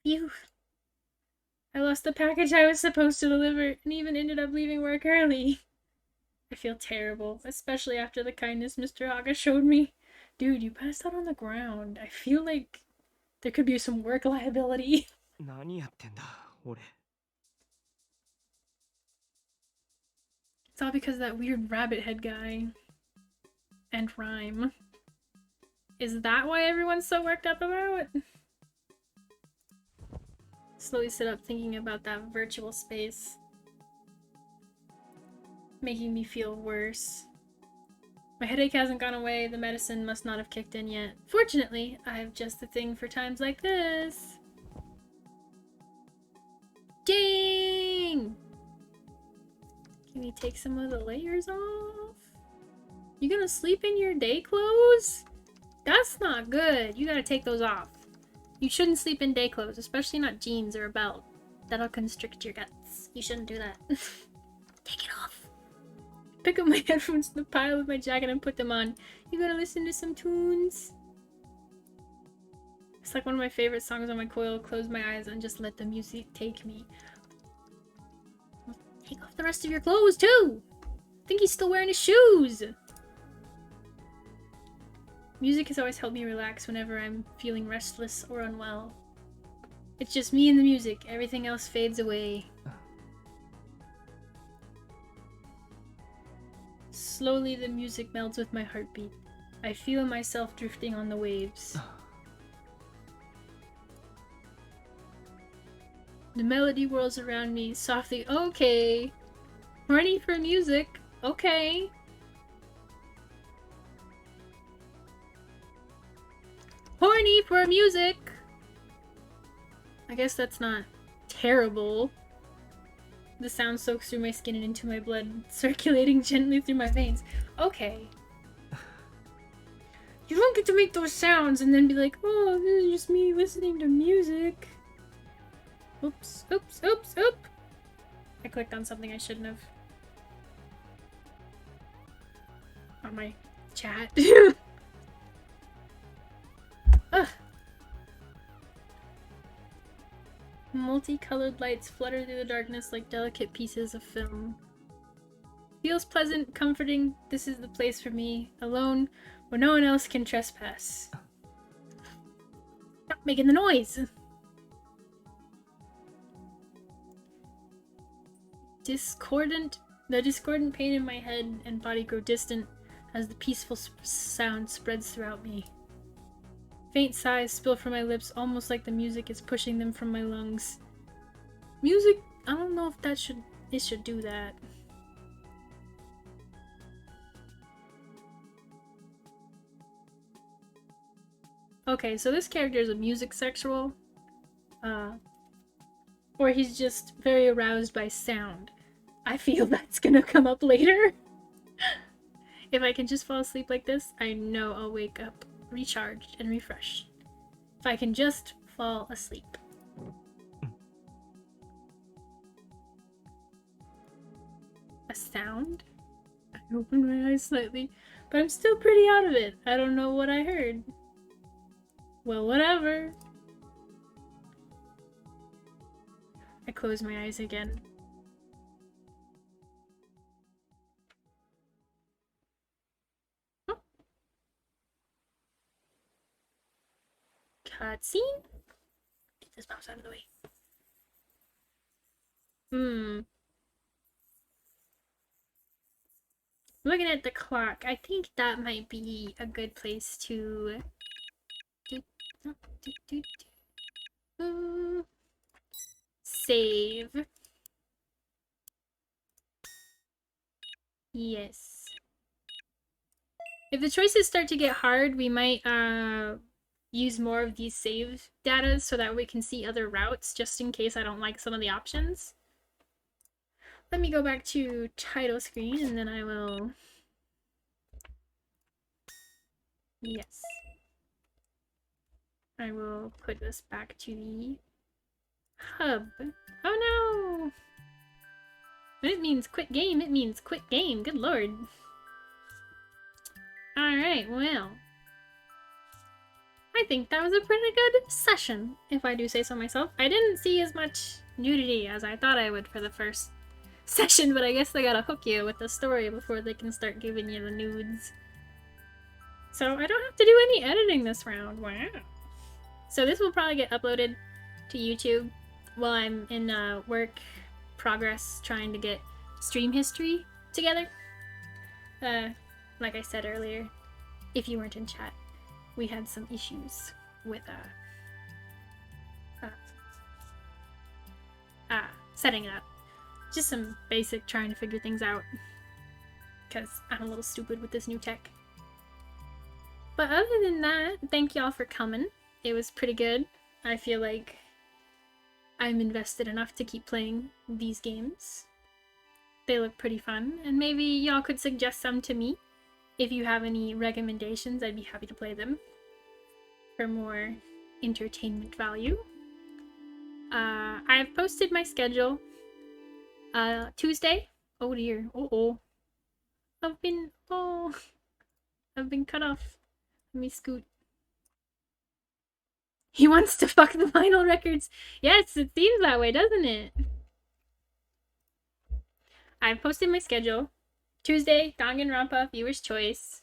Phew. I lost the package I was supposed to deliver, and even ended up leaving work early. I feel terrible, especially after the kindness Mr. Haga showed me. Dude, you passed out on the ground. I feel like there could be some work liability. It's all because of that weird rabbit head guy. And rhyme. Is that why everyone's so worked up about it? Slowly sit up thinking about that virtual space. Making me feel worse. My headache hasn't gone away, the medicine must not have kicked in yet. Fortunately, I have just the thing for times like this. Ding! Can we take some of the layers off? You gonna sleep in your day clothes? That's not good. You gotta take those off. You shouldn't sleep in day clothes, especially not jeans or a belt. That'll constrict your guts. You shouldn't do that. Take it off. Pick up my headphones from the pile of my jacket and put them on. You gonna listen to some tunes? It's like one of my favorite songs on my coil. Close my eyes and just let the music take me. Take off the rest of your clothes too! I think he's still wearing his shoes! Music has always helped me relax whenever I'm feeling restless or unwell. It's just me and the music. Everything else fades away. Slowly, the music melds with my heartbeat. I feel myself drifting on the waves. The melody whirls around me softly. Okay. Ready for music. Okay. Horny for music! I guess that's not terrible. The sound soaks through my skin and into my blood, circulating gently through my veins. Okay. You don't get to make those sounds and then be like, oh, this is just me listening to music. Oops, oops, oops, oops. I clicked on something I shouldn't have. On my chat. Ugh. Multicolored lights flutter through the darkness like delicate pieces of film. Feels pleasant, comforting. This is the place for me, alone, where no one else can trespass. Stop making the noise! The discordant pain in my head and body grow distant as the peaceful sound spreads throughout me. Faint sighs spill from my lips, almost like the music is pushing them from my lungs. Music, I don't know if it should do that. Okay, so this character is a music sexual. Or he's just very aroused by sound. I feel that's gonna come up later. If I can just fall asleep like this, I know I'll wake up recharged and refreshed. If I can just fall asleep. A sound? I opened my eyes slightly, but I'm still pretty out of it. I don't know what I heard. Well, whatever. I close my eyes again. cutscene. Get this mouse out of the way. Looking at the clock, I think that might be a good place to save. Yes. If the choices start to get hard, we might use more of these save data so that we can see other routes, just in case I don't like some of the options. Let me go back to title screen and then I will... Yes. I will put this back to the hub. Oh no! When it means quit game, it means quit game. Good lord. Alright, well. I think that was a pretty good session, if I do say so myself. I didn't see as much nudity as I thought I would for the first session, but I guess they gotta hook you with the story before they can start giving you the nudes. So I don't have to do any editing this round. Wow. So this will probably get uploaded to YouTube while I'm in work progress trying to get stream history together. Like I said earlier, if you weren't in chat, we had some issues with setting it up. Just some basic trying to figure things out, because I'm a little stupid with this new tech. But other than that, thank y'all for coming. It was pretty good. I feel like I'm invested enough to keep playing these games. They look pretty fun, and maybe y'all could suggest some to me. If you have any recommendations, I'd be happy to play them for more entertainment value. I've posted my schedule. Tuesday. Oh dear. I've been cut off. Let me scoot. He wants to fuck the vinyl records. Yes, it seems that way, doesn't it? I've posted my schedule. Tuesday, Danganronpa, Viewer's Choice.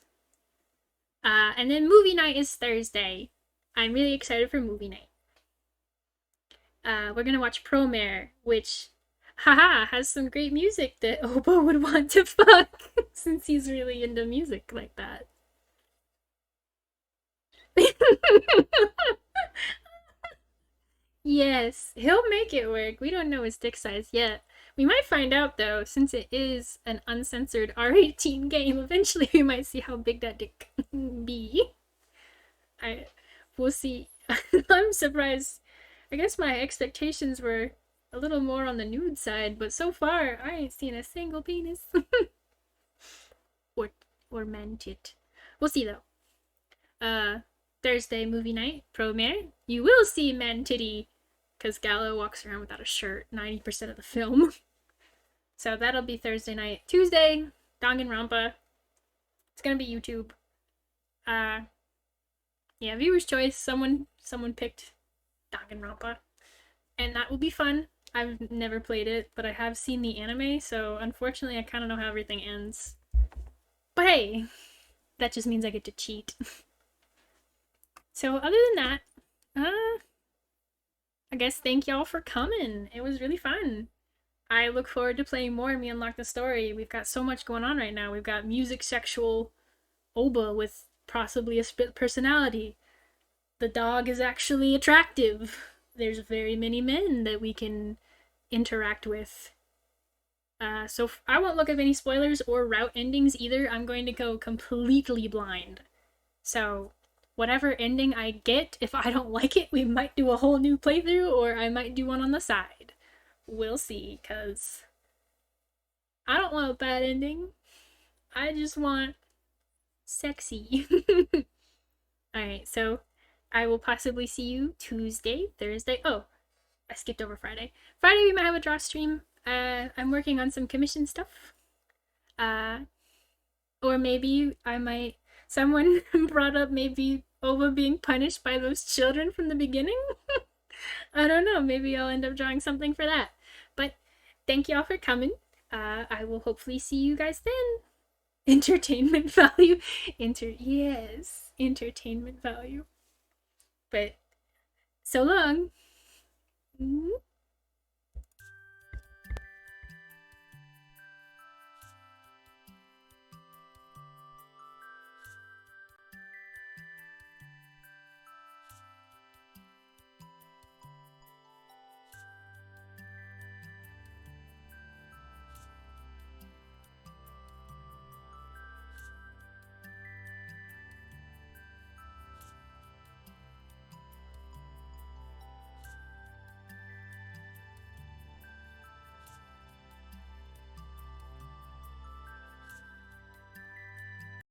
And then movie night is Thursday. I'm really excited for movie night. We're gonna watch Promare, which, haha, has some great music that Aoba would want to fuck, since he's really into music like that. Yes, he'll make it work. We don't know his dick size yet. We might find out, though, since it is an uncensored R18 game. Eventually, we might see how big that dick can be. We'll see. I'm surprised. I guess my expectations were a little more on the nude side, but so far, I ain't seen a single penis. or man tit. We'll see, though. Thursday movie night, Promare. You will see man titty, because Gallo walks around without a shirt 90% of the film. So that'll be Thursday night. Tuesday, Danganronpa. It's gonna be YouTube. Yeah, viewer's choice. Someone picked Danganronpa, and that will be fun. I've never played it, but I have seen the anime, so unfortunately I kind of know how everything ends. But hey, that just means I get to cheat. So other than that, I guess thank y'all for coming. It was really fun. I look forward to playing more Me Unlock the Story. We've got so much going on right now. We've got music sexual Aoba with possibly a split personality. The dog is actually attractive. There's very many men that we can interact with. So I won't look up any spoilers or route endings either. I'm going to go completely blind. So whatever ending I get, if I don't like it, we might do a whole new playthrough, or I might do one on the side. We'll see, because I don't want a bad ending. I just want sexy. Alright, so I will possibly see you Tuesday, Thursday. Oh, I skipped over Friday. Friday we might have a draw stream. I'm working on some commission stuff. Or maybe I might... Someone brought up maybe Aoba being punished by those children from the beginning? I don't know, maybe I'll end up drawing something for that. But thank y'all for coming. I will hopefully see you guys then. Entertainment value. Yes, entertainment value. But So long.